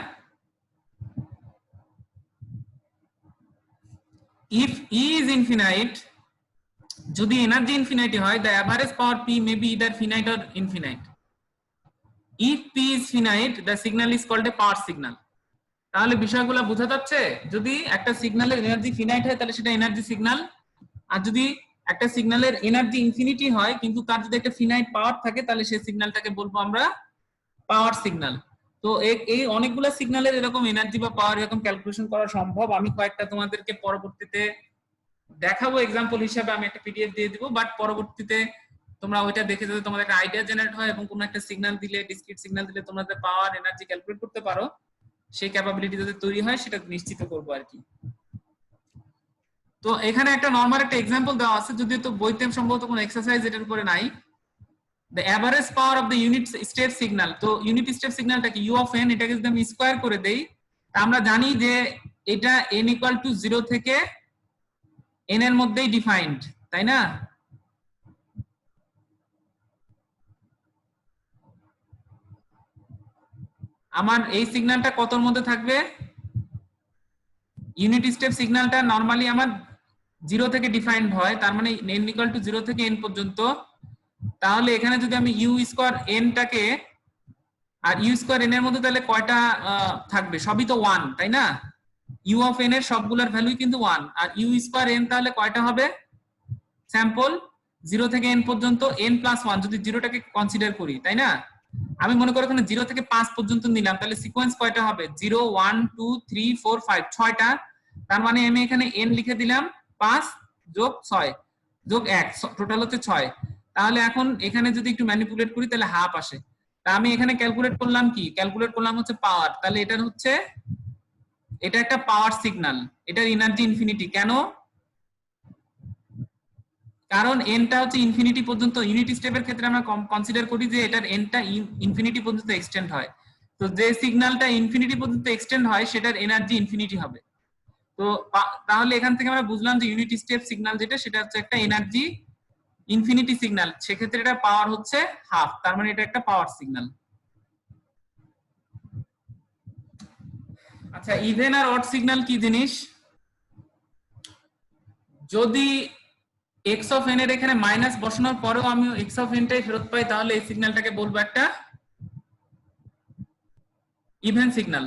If E is infinite, যদি এনার্জি ইনফিনিটি হয়, the average power p may be either finite or infinite. If p is finite, the signal is called a power signal. তাহলে বিষয়গুলো বোঝা যাচ্ছে? যদি একটা সিগন্যালের এনার্জি ফিনাইট হয়, তাহলে সেটা এনার্জি সিগন্যাল, আর যদি একটা সিগন্যালের এনার্জি ইনফিনিটি হয় কিন্তু তার যদি একটা ফিনাইট পাওয়ার থাকে, তাহলে সেই সিগন্যালটাকে বলবো আমরা পাওয়ার সিগন্যাল। তো এই অনেকগুলো সিগন্যালের এরকম এনার্জি বা পাওয়ার এরকম ক্যালকুলেশন করা সম্ভব। আমি কয়েকটা তোমাদেরকে পরবর্তীতে দেখাবো এক্সাম্পল হিসেবে, আমি একটা পিডিএফ দিয়ে দিব, বাট পরবর্তীতে তোমরা ওইটা দেখে যদি তোমাদের একটা আইডিয়া জেনারেট হয় এবং কোনো একটা সিগন্যাল দিলে, ডিসক্রিট সিগন্যাল দিলে তোমাদের পাওয়ার এনার্জি ক্যালকুলেট করতে পারো, সেই ক্যাপাবিলিটি যদি তৈরি হয়, সেটা নিশ্চিত করবো আর কি। তো এখানে একটা নরমাল একটা এক্সাম্পল দেওয়া আছে, যদিও তো বইতে সম্ভবত কোনো এক্সারসাইজ এটার উপরে নাই। The average power of the unit step signal, তো ইউনিট স্টেপ সিগন্যালটা কি? u of n, এটাকে যদি আমি স্কয়ার করে দেই, আমরা জানি যে এটা n equal to 0 থেকে n এর মধ্যেই ডিফাইন্ড, তাই না? আমার এই সিগন্যালটা কতর মধ্যে থাকবে? ইউনিট স্টেপ সিগন্যালটা নরমালি আমার 0 থেকে ডিফাইন্ড হয়, তার মানে n equal to 0 থেকে n পর্যন্ত। তাহলে এখানে যদি আমি u স্কয়ার n টাকে, আর u স্কয়ার n এর মধ্যে তাহলে কয়টা থাকবে? সবই তো 1, তাই না? u of n এর সবগুলোর ভ্যালুই কিন্তু 1, আর u স্কয়ার n তাহলে কয়টা হবে স্যাম্পল? 0 থেকে n পর্যন্ত n+1 যদি 0টাকে কনসিডার করি, তাই না? আমি মনে করি এখানে 0 থেকে 5 পর্যন্ত নিলাম, তাহলে সিকোয়েন্স কয়টা হবে? 0 1 2 3 4 5 6টা। তার মানে আমি এখানে n লিখে দিলাম 5 যোগ 6 যোগ 1, টোটাল হচ্ছে 6। তাহলে এখন এখানে যদি একটু ম্যানিপুলেট করি তাহলে হাফ আসে। তা আমি এখানে ক্যালকুলেট করলাম কি? ক্যালকুলেট করলাম হচ্ছে পাওয়ার। তাহলে এটার হচ্ছে এটা একটা পাওয়ার সিগন্যাল, এটার এনার্জি ইনফিনিটি। কেন? কারণ এনটা হচ্ছে ইনফিনিটি পর্যন্ত, ইউনিট স্টেপের ক্ষেত্রে আমরা কনসিডার করি যে এটার এনটা ইনফিনিটি পর্যন্ত এক্সটেন্ড হয়। তো যে সিগন্যালটা ইনফিনিটি পর্যন্ত এক্সটেন্ড হয় সেটার এনার্জি ইনফিনিটি হবে। তো তাহলে এখান থেকে আমরা বুঝলাম যে ইউনিট স্টেপ সিগন্যাল যেটা, সেটা হচ্ছে একটা এনার্জি ইনফিনিটি সিগন্যাল, সেক্ষেত্রে এটা পাওয়ার হচ্ছে হাফ, তার মানে এটা একটা পাওয়ার সিগন্যাল। আচ্ছা, ইভেন আর অড সিগন্যাল কি জিনিস? যদি এক্স অফ এন এর এখানে মাইনাস বসানোর পরেও আমি এক্স অফ এন টাই ফেরত পাই, তাহলে এই সিগন্যালটাকে বলবো একটা ইভেন সিগন্যাল।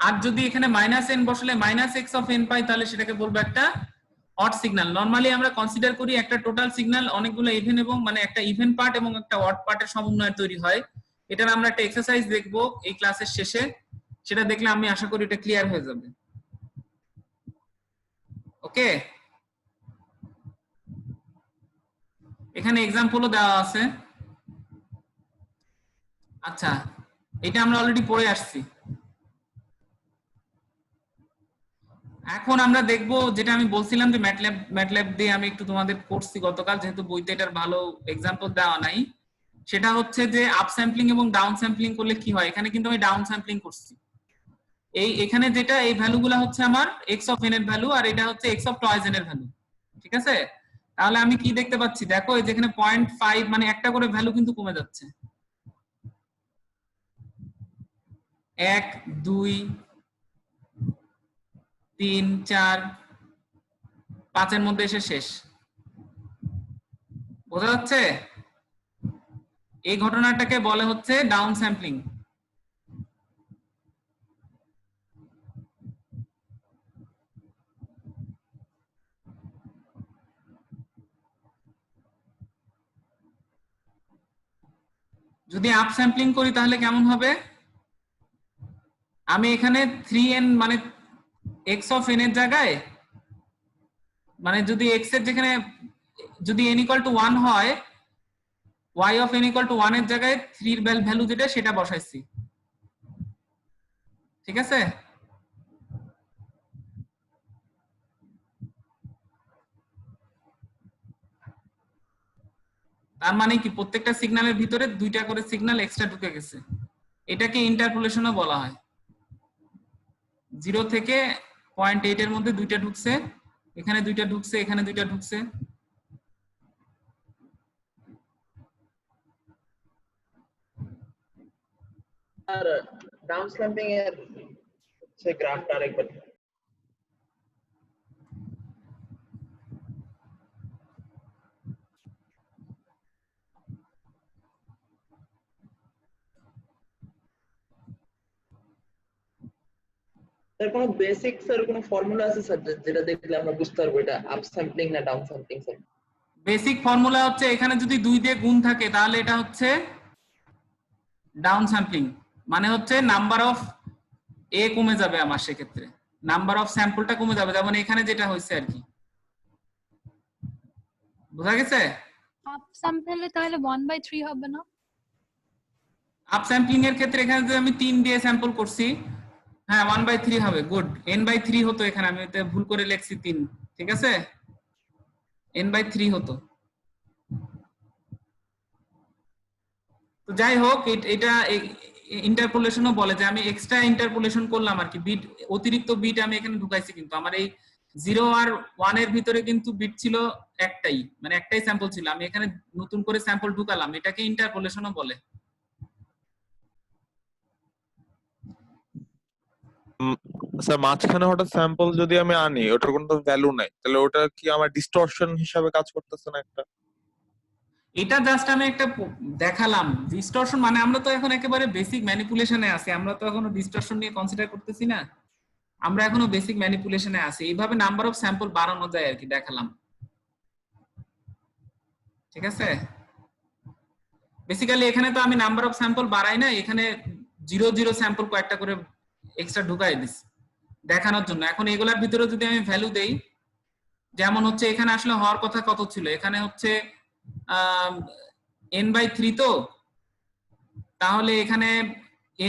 আর যদি এখানে মাইনাস এন বসলে মাইনাস এক্স অফ এন পাই, তাহলে সেটাকে বলবো একটা অড সিগন্যাল। নরমালি আমরা কনসিডার করি একটা টোটাল সিগন্যাল অনেকগুলো ইভেন এবং মানে একটা ইভেন পার্ট এবং একটা অড পার্টের সমন্বয়ে তৈরি হয়। এটার আমরা একটা এক্সারসাইজ দেখবো এই ক্লাসের শেষে, সেটা দেখলে আমি আশা করি এটা ক্লিয়ার হয়ে যাবে। ওকে, এখানে এক্সাম্পলও দেওয়া আছে। আচ্ছা, এটা আমরা অলরেডি পড়ে আসছি। এখন আমরা দেখবো যেটা আমি বলছিলাম যে ম্যাটল্যাব দিয়ে আমি একটু তোমাদের করছি গতকাল, যেহেতু বইতে এটার ভালো এক্সাম্পল দেওয়া নাই। সেটা হচ্ছে যে আপ স্যাম্পলিং এবং ডাউন স্যাম্পলিং করলে কি হয়। এখানে কিন্তু আমি ডাউন স্যাম্পলিং করছি। এখানে যেটা এই ভ্যালুগুলো হচ্ছে আমার এক্স অফ এন এর ভ্যালু, আর এটা হচ্ছে এক্স অফ টয়েস এন এর ভ্যালু। ঠিক আছে, তাহলে আমি কি দেখতে পাচ্ছি? দেখো এই যেখানে 0.5 মানে একটা করে ভ্যালু কিন্তু কমে যাচ্ছে, 1 2 3 4 5 এর মধ্যে এসে শেষ। বোঝা যাচ্ছে? এই ঘটনাটাকে বলে হচ্ছে ডাউন স্যাম্পলিং। যদি আপ স্যাম্পলিং করি তাহলে কেমন হবে? আমি এখানে 3n মানে x অফ n এর জায়গায়, মানে যদি x এর যেখানে যদি n ইকুয়াল টু 1 হয়, y of n equal two 1 এর জায়গায় 3 এর ভ্যালু যেটা সেটা বসাইছি। ঠিক আছে, তার মানে কি প্রত্যেকটা সিগন্যালের ভিতরে দুইটা করে সিগন্যাল এক্সট্রা ঢুকে গেছে। এটাকে ইন্টারপোলেশনও বলা হয়। 0 থেকে 0.8 এর মধ্যে দুইটা ঢুকছে, এখানে দুইটা ঢুকছে, এখানে দুইটা ঢুকছে। আর ডাউন স্ল্যাম্পিং এর হচ্ছে গ্রাফটা আরেকবার। এর কোনো বেসিক স্যার কোনো ফর্মুলা আছে স্যার যেটা দেখলে আমরা বুঝতে পারবো এটা আপ স্যাম্পলিং না down sampling sir? Basic formula হচ্ছে এখানে যদি 2 দিয়ে গুণ থাকে তাহলে এটা হচ্ছে ডাউন স্যাম্পলিং, মানে হচ্ছে নাম্বার অফ এ কমে যাবে আমার, সেক্ষেত্রে নাম্বার অফ স্যাম্পলটা কমে যাবে, যেমন এখানে যেটা হয়েছে আর কি। বোঝা গেছে? আপ স্যাম্পলে তাহলে 1/3 হবে না? আপ স্যাম্পলিং এর ক্ষেত্রে এখানে যদি আমি 3 দিয়ে স্যাম্পল করছি, হ্যাঁ 1/3 হবে। গুড, n/3 হতো, এখানে আমি ভুল করে লিখছি 3। ঠিক আছে, n/3 হতো। তো যাই হোক, এটা ইন্টারপোলেশনও বলে যে আমি এক্সট্রা ইন্টারপোলেশন করলাম আর কি, বিট অতিরিক্ত বিট আমি এখানে ঢুকাইছি। কিন্তু আমার এই 0 আর 1 এর ভিতরে কিন্তু বিট ছিল একটাই, মানে একটাই স্যাম্পল ছিল, আমি এখানে নতুন করে স্যাম্পল ঢুকালাম, এটাকে ইন্টারপোলেশনও বলে। স্যার মাঝখানে হঠাৎ স্যাম্পল যদি আমি আনি, ওটার কোনো ভ্যালু নাই, তাহলে ওটা কি আমার ডিস্টরশন হিসাবে কাজ করতেছে না একটা? এটা জাস্ট আমি একটা দেখালাম। ডিস্টরশন মানে আমরা তো এখন একেবারে বেসিক ম্যানিপুলেশনে আছি, আমরা তো এখনো ডিস্টরশন নিয়ে কনসিডার করতেছি না, আমরা এখনো বেসিক ম্যানিপুলেশনে আছি। এইভাবে নাম্বার অফ স্যাম্পল বাড়ানো যায় আর কি, দেখালাম। ঠিক আছে? বেসিক্যালি এখানে তো আমি নাম্বার অফ স্যাম্পল বাড়াই না, এখানে 0 স্যাম্পল কয়েকটা করে এক্সট্রা ঢুকাই দিছি দেখানোর জন্য। এখন এগুলার ভিতরে যদি আমি ভ্যালু দেই, যেমন হচ্ছে এখানে আসলে হওয়ার কথা কত ছিল, এখানে হচ্ছে n/3 তো, তাহলে এখানে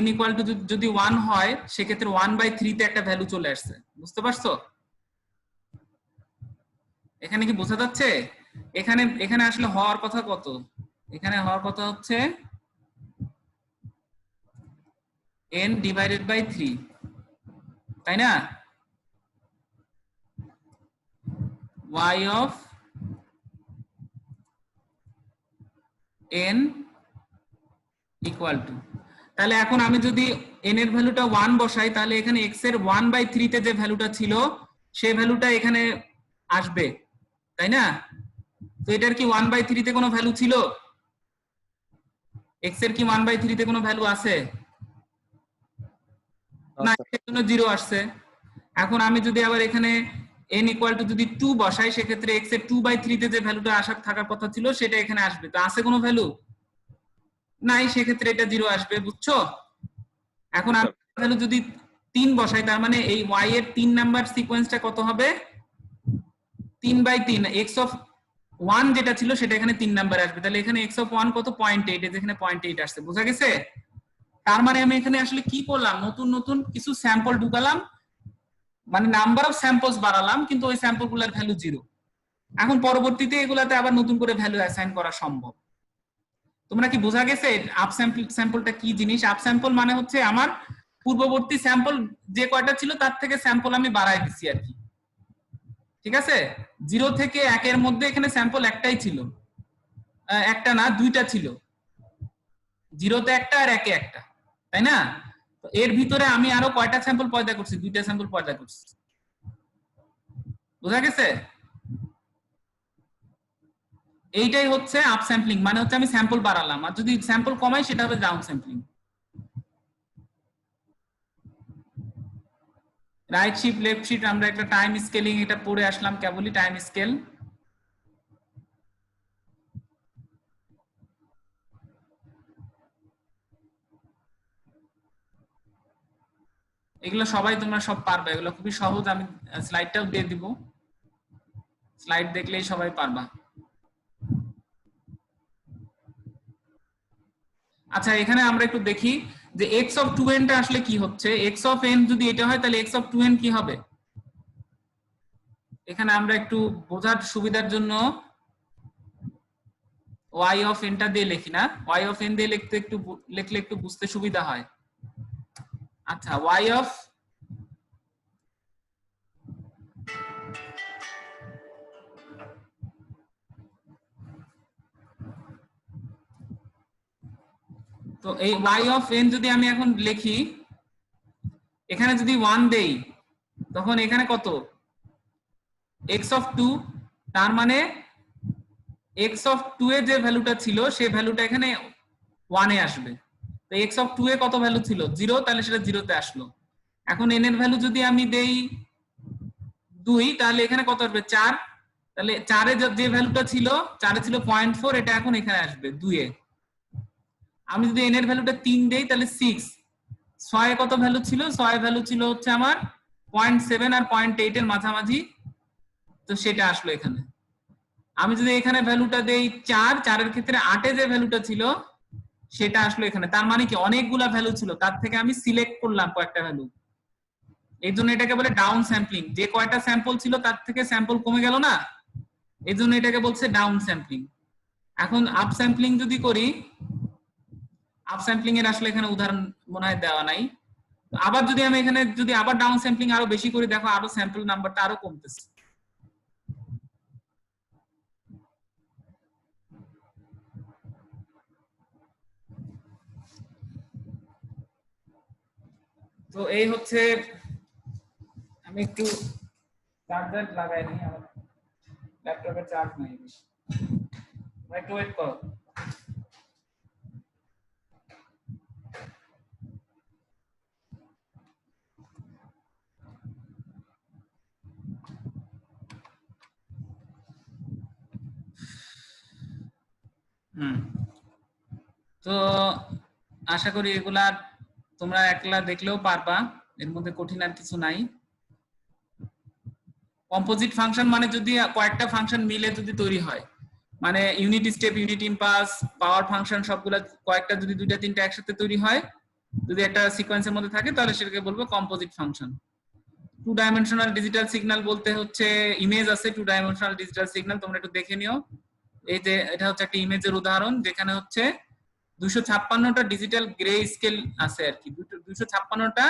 n ইকুয়াল টু যদি 1 হয় সেক্ষেত্রে 1/3 তে একটা ভ্যালু চলে আসছে, বুঝতে পারছো? এখানে কি বোঝা যাচ্ছে? এখানে এখানে আসলে হওয়ার কথা কত, এখানে হওয়ার কথা হচ্ছে n/3, তাই না? y of n equal two, তাহলে এখন আমি যদি n এর ভ্যালুটা 1 বসাই, তাহলে এখানে x এর 1/3 তে যে ভ্যালুটা ছিল সেই ভ্যালুটা এখানে আসবে, তাই না? তো এটার কি 1/3 তে কোনো ভ্যালু ছিল? x এর কি 1/3 তে কোনো ভ্যালু আছে না, এর জন্য 0 আসছে। এখন আমি যদি আবার এখানে n ইকুয়াল টু যদি 2 বসাই, সেক্ষেত্রে x এর 2/3 তে যে ভ্যালুটা আসার থাকার কথা ছিল সেটা এখানে আসবে, তো আছে কোনো ভ্যালু নাই, সেক্ষেত্রে এটা 0 আসবে, বুঝছো? এখন আমি ভ্যালু যদি 3 বসাই, তার মানে এই y এর 3 নাম্বার সিকোয়েন্সটা কত হবে? 3/3, x অফ 1 যেটা ছিল সেটা এখানে 3 নাম্বার আসবে, তাহলে এখানে x অফ 1 কত? 0.8, এই যেখানে 0.8 আসছে, বোঝা গেছে? তার মানে আমি এখানে আসলে কি করলাম, নতুন নতুন কিছু স্যাম্পল ঢুকালাম, মানে নাম্বার অফ স্যাম্পলস বাড়ালাম, কিন্তু ওই স্যাম্পলগুলোর ভ্যালু 0। এখন পরবর্তীতে এগুলাতে আবার নতুন করে ভ্যালু অ্যাসাইন করা সম্ভব। তোমরা কি বোঝা গেছে আপ স্যাম্পলটা কি জিনিস? আপ স্যাম্পল মানে হচ্ছে আমার পূর্ববর্তী স্যাম্পল যে কয়টা ছিল তার থেকে স্যাম্পল আমি বাড়াই দিছি আর কি, ঠিক আছে? 0 থেকে 1 এর মধ্যে এখানে স্যাম্পল একটাই ছিল, একটা না, দুইটা ছিল, 0 তে একটা আর 1 এ একটা, তাই না? তো এর ভিতরে আমি আরো কয়টা স্যাম্পল পয়দা করছি? 2টা স্যাম্পল পয়দা করছি, বোঝা গেছে? এইটাই হচ্ছে আপ স্যাম্পলিং, মানে হচ্ছে আমি স্যাম্পল বাড়ালাম, আর যদি স্যাম্পল কমাই সেটা হবে down sampling. Right shift left shift, আমরা একটা টাইম স্কেলিং এটা পড়ে আসলাম কেবলই, টাইম স্কেল। এগুলো সবাই তোমরা সব পারবে, এগুলো খুবই সহজ, আমি স্লাইডটাও দিয়ে দিব, স্লাইড দেখলেই সবাই পারবা। আচ্ছা, এখানে আমরা একটু দেখি যে x অফ 2n টা আসলে কি হচ্ছে। x অফ n যদি এটা হয় তাহলে x অফ 2n কি হবে? এখানে আমরা একটু বোঝার সুবিধার জন্য y অফ n টা দিয়ে লিখি না, y অফ n দিয়ে লিখলে একটু বুঝতে সুবিধা হয়। আচ্ছা, y অফ তো এই y অফ n যদি আমি এখন লিখি, এখানে যদি 1 দেই তখন এখানে কত? x অফ 2, তার মানে x অফ 2 এর যে ভ্যালুটা ছিল সেই ভ্যালুটা এখানে 1 এ আসবে। তো x অফ 2 এ কত ভ্যালু ছিল? 0, তাহলে সেটা 0 তে আসলো। এখন n এর ভ্যালু যদি আমি দেই 2, তাহলে এখানে কত আসবে? 4, তাহলে 4 এ যে ভ্যালুটা ছিল, 4 এ ছিল 0.4, এটা এখন এখানে আসবে 2 এ। আমি যদি n এর ভ্যালুটা 3 দেই তাহলে 6, 6 এ কত ভ্যালু ছিল? 6 এ ভ্যালু ছিল হচ্ছে আমার 0.7 আর 0.8 এর মাঝামাঝি, তো সেটা আসলো এখানে। আমি যদি এখানে ভ্যালুটা দেই 4, 4 এর ক্ষেত্রে 8 এ যে ভ্যালুটা ছিল সেটা আসলো এখানে। তার মানে কি অনেকগুলা ভ্যালু ছিল, তার থেকে আমি সিলেক্ট করলাম কয়েকটা ভ্যালু, এই জন্য এটাকে বলে ডাউন স্যাম্পলিং। যে কয়টা স্যাম্পল ছিল তার থেকে স্যাম্পল কমে গেল না, এই জন্য এটাকে বলছে ডাউন স্যাম্পলিং। এখন আপ স্যাম্পলিং যদি করি, আপ স্যাম্পলিং এর আসলে এখানে উদাহরণ মনে হয় দেওয়া নাই। আবার যদি আমি এখানে যদি আবার ডাউন স্যাম্পলিং আরো বেশি করি, দেখো আরো স্যাম্পল নাম্বারটা আরো কমতেছে। তো এই হচ্ছে, আমি একটু চার্জার লাগাই নি, আমার ল্যাপটপে চার্জ নাই বেশি, একটু ওয়েট করো। তো আশা করি এগুলা তোমরা একলা দেখলেও পারবা, এর মধ্যে কঠিন আর কিছু নাই। কম্পোজিট ফাংশন মানে যদি কয়েকটা ফাংশন মিলে যদি তৈরি হয়, মানে ইউনিট স্টেপ, ইউনিট ইম্পালস, পাওয়ার ফাংশন সবগুলা কয়েকটা যদি দুইটা তিনটা একসাথে তৈরি হয়, যদি একটা সিকোয়েন্সের মধ্যে থাকে, তাহলে সেটাকে বলবো composite function. Two dimensional digital signal বলতে হচ্ছে ইমেজ আছে, টু ডাইমেনশনাল ডিজিটাল সিগন্যাল তোমরা একটু দেখে নিও। এই যে এটা হচ্ছে একটা ইমেজের উদাহরণ, যেখানে হচ্ছে 256টা ডিজিটাল গ্রে স্কেল আছে আর কি, 256টা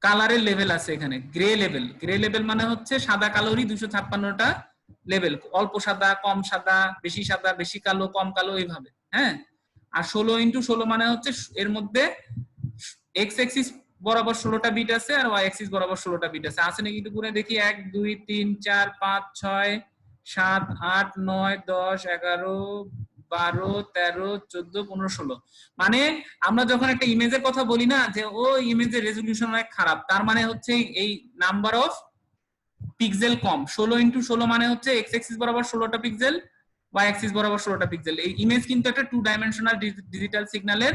কালারের লেভেল আছে এখানে। গ্রে লেভেল, গ্রে লেভেল মানে হচ্ছে সাদা কালোরই 256টা লেভেল, অল্প সাদা, কম সাদা, বেশি কালো, কম কালো, এইভাবে। হ্যাঁ, আর 16x16 মানে হচ্ছে এর মধ্যে এক্স অ্যাক্সিস বরাবর 16টা বিট আছে আর ওয়াই অ্যাক্সিস বরাবর 16টা বিট আছে। আছে নাকি একটু গুনে দেখি? 1 2 3 4 5 6 7 8 9 10 11 12 13 14 15 16। মানে আমরা যখন একটা ইমেজের কথা বলি না যে ও ইমেজের রেজোলিউশন অনেক খারাপ, তার মানে হচ্ছে এই number of pixel com. 16x16 মানে হচ্ছে এক্স অ্যাক্সিস বরাবর 16টা পিক্সেল, ওয়াই অ্যাক্সিস বরাবর 16টা পিক্সেল। এই ইমেজ কিন্তু একটা টু ডাইমেনশনাল ডিজিটাল সিগন্যালের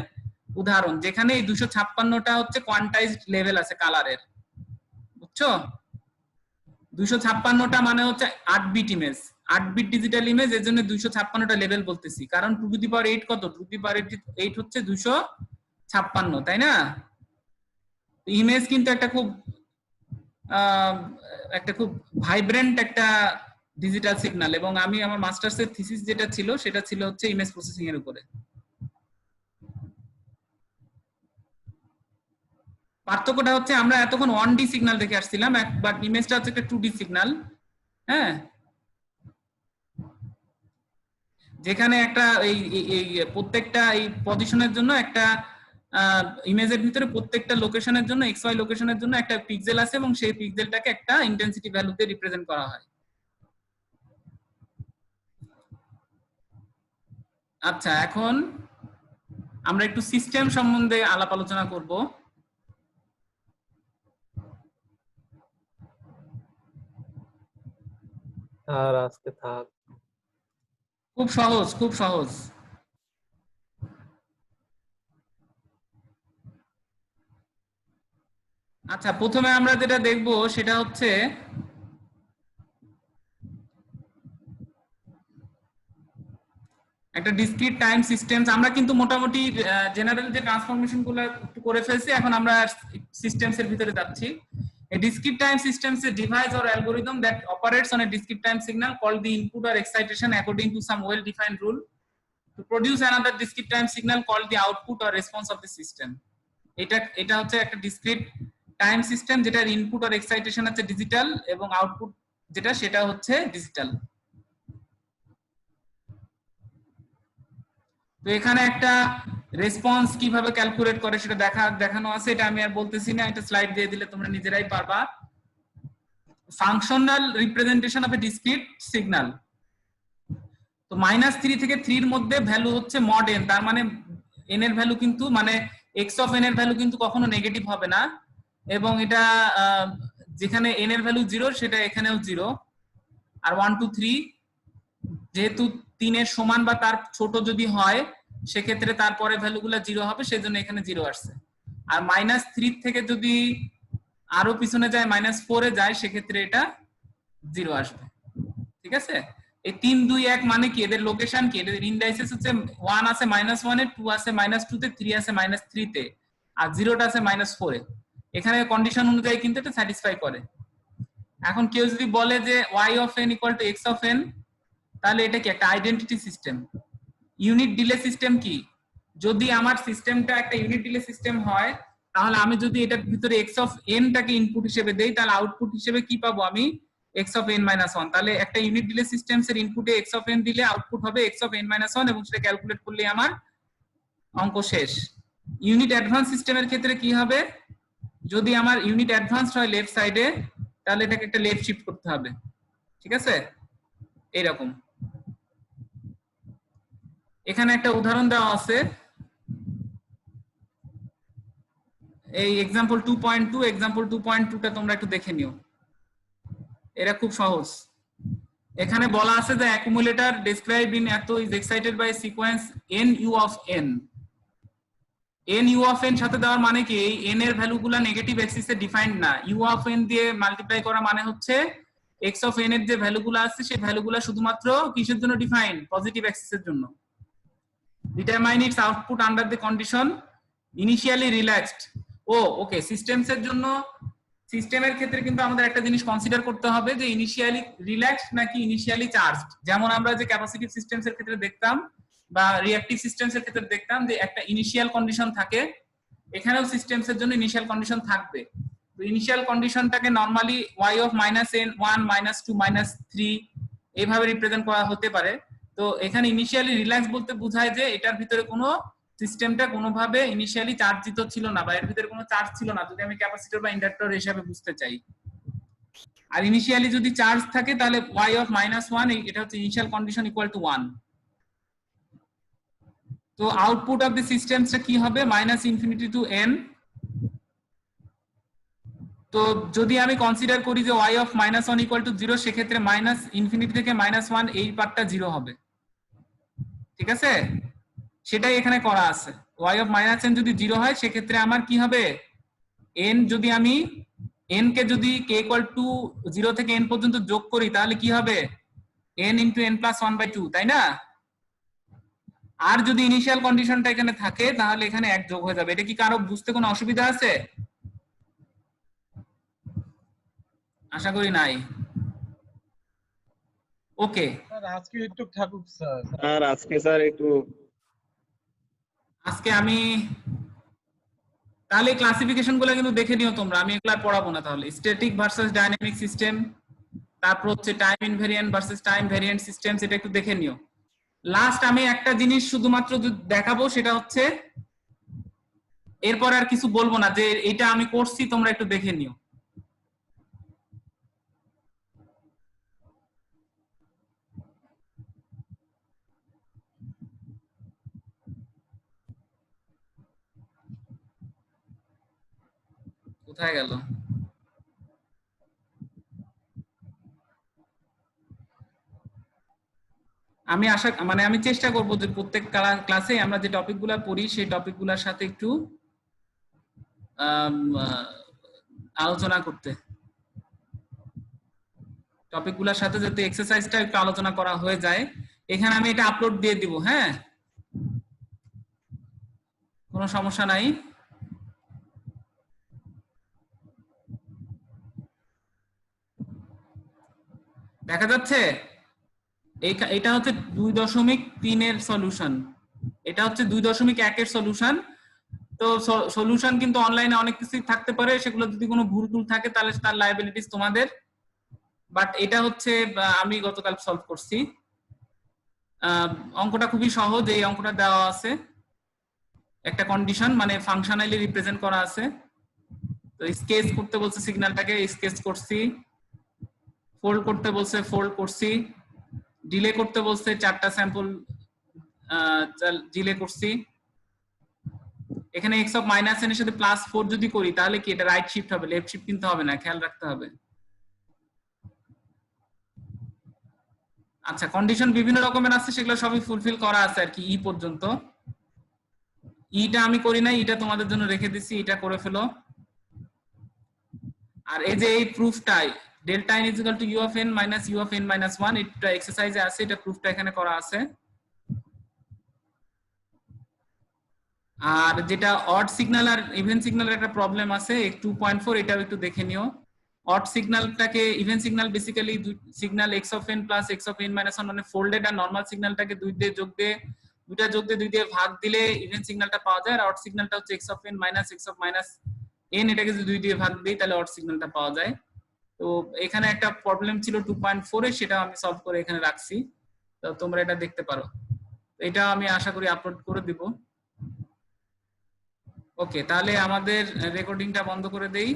উদাহরণ, যেখানে এই 256টা হচ্ছে কোয়ান্টাইজড লেভেল আছে কালারের, বুঝছো? 256টা মানে হচ্ছে 8 bit image, 8 bit digital image, এর জন্য 256টা লেভেল বলতেছি, কারণ 2^8 কত? 2^8 হচ্ছে 256, তাই না? ইমেজ কিন্তু একটা খুব ভাইব্রেন্ট একটা ডিজিটাল সিগন্যাল, এবং আমি আমার মাস্টার্সের থিসিস যেটা ছিল সেটা ছিল হচ্ছে ইমেজ প্রসেসিং এর উপরে। পার্থক্যটা হচ্ছে আমরা এতক্ষণ 1D সিগন্যাল দেখে আসছিলাম, বাট ইমেজটা হচ্ছে একটা 2D সিগন্যাল। হ্যাঁ, যেখানে একটা এই প্রত্যেকটা এই পজিশনের জন্য একটা ইমেজের ভিতরে প্রত্যেকটা লোকেশনের জন্য, এক্স ওয়াই লোকেশনের জন্য একটা পিক্সেল আছে, এবং সেই পিক্সেলটাকে একটা ইন্টেন্সিটি ভ্যালুতে রিপ্রেজেন্ট করা হয়। আচ্ছা, এখন আমরা একটু সিস্টেম সম্বন্ধে আলাপ আলোচনা করব। আর আজকে থাক। খুব সহজ, খুব সহজ। আচ্ছা, প্রথমে আমরা যেটা দেখব সেটা হচ্ছে একটা ডিসক্রিট টাইম সিস্টেমস। আমরা কিন্তু মোটামুটি জেনারেল যে ট্রান্সফরমেশন গুলো একটু করে ফেলছি, এখন আমরা সিস্টেমস এর ভিতরে যাচ্ছি। A discrete time system is a device or algorithm that operates on a discrete time signal called the input or excitation according to some well-defined rule to produce another discrete time signal called the output or response of the system. এটা হচ্ছে একটা discrete time system যেটার input আর excitation হচ্ছে digital, এবং output যেটা সেটা হচ্ছে digital. তো এখানে একটা রেসপন্স কিভাবে ক্যালকুলেট করে সেটা দেখানো আছে, এটা আমি আর বলতেছি না, এটা স্লাইড দিয়ে দিলে তোমরা নিজেরাই পারবা। Functional representation of A discrete signal. তো -3 থেকে 3 এর মধ্যে ভ্যালু হচ্ছে মড n, তার মানে n এর ভ্যালু কিন্তু, মানে x অফ n এর ভ্যালু কিন্তু কখনো নেগেটিভ হবে না, এবং এটা যেখানে n এর ভ্যালু 0 সেটা এখানেও 0। আর 1 2 3 যেহেতু 3 এর সমান বা তার ছোট যদি হয়, সেক্ষেত্রে তারপরে ভ্যালুগুলো 0 হবে, সেজন্য এখানে 0 আসছে। আর -3 থেকে যদি আরো পিছনে যায়, -4 এ যায়, সেক্ষেত্রে এটা 0 আসবে। ঠিক আছে? এই 3 2 1 মানে কি? এদের লোকেশন কি? এদের ইন্ডাইসেস হচ্ছে 1 আছে -1 এ, 2 আছে -2 তে, 3 আছে -3 তে, আর 0টা আছে -4 এ। এখানে কন্ডিশন অনুযায়ী কিন্তু এটা স্যাটিসফাই করে। এখন কেউ যদি বলে যে y of n equal to x of n, তাহলে এটা কি একটা identity system. Unit delay system কি? যদি আমার সিস্টেমটা একটা ইউনিট ডিলে সিস্টেম হয়, তাহলে আমি যদি এটার ভিতরে x of n টাকে ইনপুট হিসেবে দেই, তাহলে আউটপুট হিসেবে কি পাবো আমি? x of n - 1। তাহলে একটা ইউনিট ডিলে সিস্টেমস এর ইনপুটে x of n দিলে আউটপুট হবে x of n - 1, এবং সেটা ক্যালকুলেট করলে আমার অঙ্ক শেষ। ইউনিট অ্যাডভান্স সিস্টেমের ক্ষেত্রে কি হবে? যদি আমার ইউনিট অ্যাডভান্সড হয় লেফট সাইডে, তাহলে এটাকে একটা লেফট শিফট করতে হবে। ঠিক আছে? এইরকম। এখানে একটা উদাহরণ দেওয়া আছে, এই एग्जांपल 2.2 एग्जांपल 2.2টা তোমরা একটু দেখে নিও, এটা খুব সহজ। এখানে বলা আছে যে অ্যাকুমুলেটর ডেসক্রাইব ইন এতো is excited by sequence n u of n। n u of n সাথে দেওয়ার মানে কি, এই n এর ভ্যালুগুলো নেগেটিভ অ্যাক্সিসে ডিফাইন্ড না, u of n দিয়ে মাল্টিপ্লাই করা মানে হচ্ছে x of n এর যে ভ্যালুগুলো আছে সেই ভ্যালুগুলো শুধুমাত্র কিসের জন্য ডিফাইন, পজিটিভ অ্যাক্সিসের জন্য। Determine its output under the condition initially relaxed. ও ওকে, সিস্টেমসের জন্য, সিস্টেমের ক্ষেত্রে কিন্তু আমাদের একটা জিনিস কনসিডার করতে হবে যে ইনিশিয়ালি রিল্যাক্সড নাকি ইনিশিয়ালি চার্জড। যেমন আমরা যে ক্যাপাসিটিভ সিস্টেমস এর ক্ষেত্রে দেখতাম বা রিঅ্যাকটিভ সিস্টেমস এর ক্ষেত্রে দেখতাম যে একটা ইনিশিয়াল কন্ডিশন থাকে, এখানেও সিস্টেমস এর জন্য ইনিশিয়াল কন্ডিশন থাকবে। তো ইনিশিয়াল কন্ডিশনটাকে নরমালি y of -n1 -2 -3 এইভাবে রিপ্রেজেন্ট করা হতে পারে। তো এখানে ইনিশিয়ালি রিল্যাক্স বলতে বোঝায় যে এটার ভিতরে কোনো সিস্টেমটা কোনোভাবে ইনিশিয়ালি চার্জিত ছিল না বা এর ভিতরে কোনো চার্জ ছিল না, যদি আমি ক্যাপাসিটর বা ইন্ডাক্টর হিসাবে বুঝতে চাই। আর ইনিশিয়ালি যদি চার্জ থাকে তাহলে y of -1 এটা হচ্ছে ইনিশিয়াল কন্ডিশন ইকুয়াল টু 1। তো আউটপুট অফ দ্য সিস্টেমসটা কি হবে, -ইনফিনিটি টু n। তো যদি আমি কনসিডার করি যে y of -1 ইকুয়াল টু 0, সেক্ষেত্রে -ইনফিনিটি থেকে -1 এই পার্টটা 0 হবে, ঠিক আছে? সেটাই এখানে করা আছে। y of -n যদি 0 হয় সেক্ষেত্রে আমার কি হবে, n যদি আমি n কে যদি k ইকুয়াল টু 0 থেকে n পর্যন্ত যোগ করি তাহলে কি হবে, n ইনটু n প্লাস 1/2, তাই না? আর যদি ইনিশিয়াল কন্ডিশনটা এখানে থাকে তাহলে এখানে 1 যোগ হয়ে যাবে। এটা কি কারো বুঝতে কোনো অসুবিধা আছে? আশা করি নাই। ওকে, স্যার আজকে একটু থাকুক স্যার। আর আজকে স্যার একটু, আজকে আমি তাহলে ক্লাসিফিকেশন গুলো কিন্তু দেখে নিও তোমরা, আমি এগুলো আর পড়াবো না। তাহলে স্ট্যাটিক ভার্সেস ডাইনামিক সিস্টেম, তারপর হচ্ছে time invariant versus time variant system, সেটা একটু দেখে নিও। লাস্ট আমি একটা জিনিস শুধুমাত্র দেখাবো, সেটা হচ্ছে এরপর আর কিছু বলবো না, যে এটা আমি করছি তোমরা একটু দেখে নিও। কোথায় গেল? আমি আমি চেষ্টা করব যে প্রত্যেক ক্লাসে আমরা যে টপিকগুলো পড়ি সেই টপিকগুলোর সাথে একটু আলোচনা করতে, টপিকগুলোর সাথে যাতে এক্সারসাইজটা একটু আলোচনা করা হয়ে যায়। এখানে আমি এটা আপলোড দিয়ে দিব, হ্যাঁ, কোনো সমস্যা নাই। দেখা যাচ্ছে এটা হচ্ছে 2.3 এর সলিউশন, এটা হচ্ছে 2.1 এর সলিউশন। তো সলিউশন কিন্তু অনলাইনে অনেক কিছু থাকতে পারে, সেগুলো যদি কোনো ভুল টুল থাকে তাহলে তার লায়াবিলিটিস তোমাদের। বাট এটা হচ্ছে আমি গতকাল সলভ করছি। অঙ্কটা খুবই সহজ, এই অঙ্কটা দেওয়া আছে একটা কন্ডিশন, মানে ফাংশনালি রিপ্রেজেন্ট করা আছে। তো স্কেচ করতে বলছে সিগন্যালটাকে, স্কেচ করছি। ফোল্ড করতে বলছে, ফোল্ড করছি। ডিলে করতে বলছে, 4টা স্যাম্পল ডিলে করছি। এখানে x অফ -n এর সাথে +4 যদি করি তাহলে কি এটা রাইট শিফট হবে, লেফট শিফট কিন্তু হবে না, খেয়াল রাখতে হবে। আচ্ছা, কন্ডিশন বিভিন্ন রকমের আছে, সেগুলো সবই ফুলফিল করা আছে আর কি, ই পর্যন্ত। ইটা আমি করি নাই, এটা তোমাদের জন্য রেখে দিছি, এটা করে ফেলো। আর এই যে এই প্রুফটাই delta n equal to u of n minus u of n minus 1, এটা এক্সারসাইজে আছে, এটা প্রুফটা এখানে করা আছে। আর যেটা অড সিগন্যাল আর ইভেন সিগন্যালের একটা প্রবলেম আছে 2.4, এটাও একটু দেখে নিও। অড সিগন্যালটাকে, even signal basically signal x of n plus x of n minus 1 মানে ফোল্ডেড, আর নরমাল সিগন্যালটাকে 2 দিয়ে যোগ দিয়ে ভাগ দিলে ইভেন সিগন্যালটা পাওয়া যায়। আর অড সিগন্যালটা হচ্ছে x of n minus x of minus n, এটাকে যদি 2 দিয়ে ভাগ দিই তাহলে অড সিগন্যালটা পাওয়া যায়। তো এখানে একটা প্রবলেম ছিল 2.4 এ, সেটা আমি সলভ করে এখানে রাখছি, তো তোমরা এটা দেখতে পারো। এটা আমি আশা করি আপলোড করে দিব। ওকে, তাহলে আমাদের রেকর্ডিংটা বন্ধ করে দেই।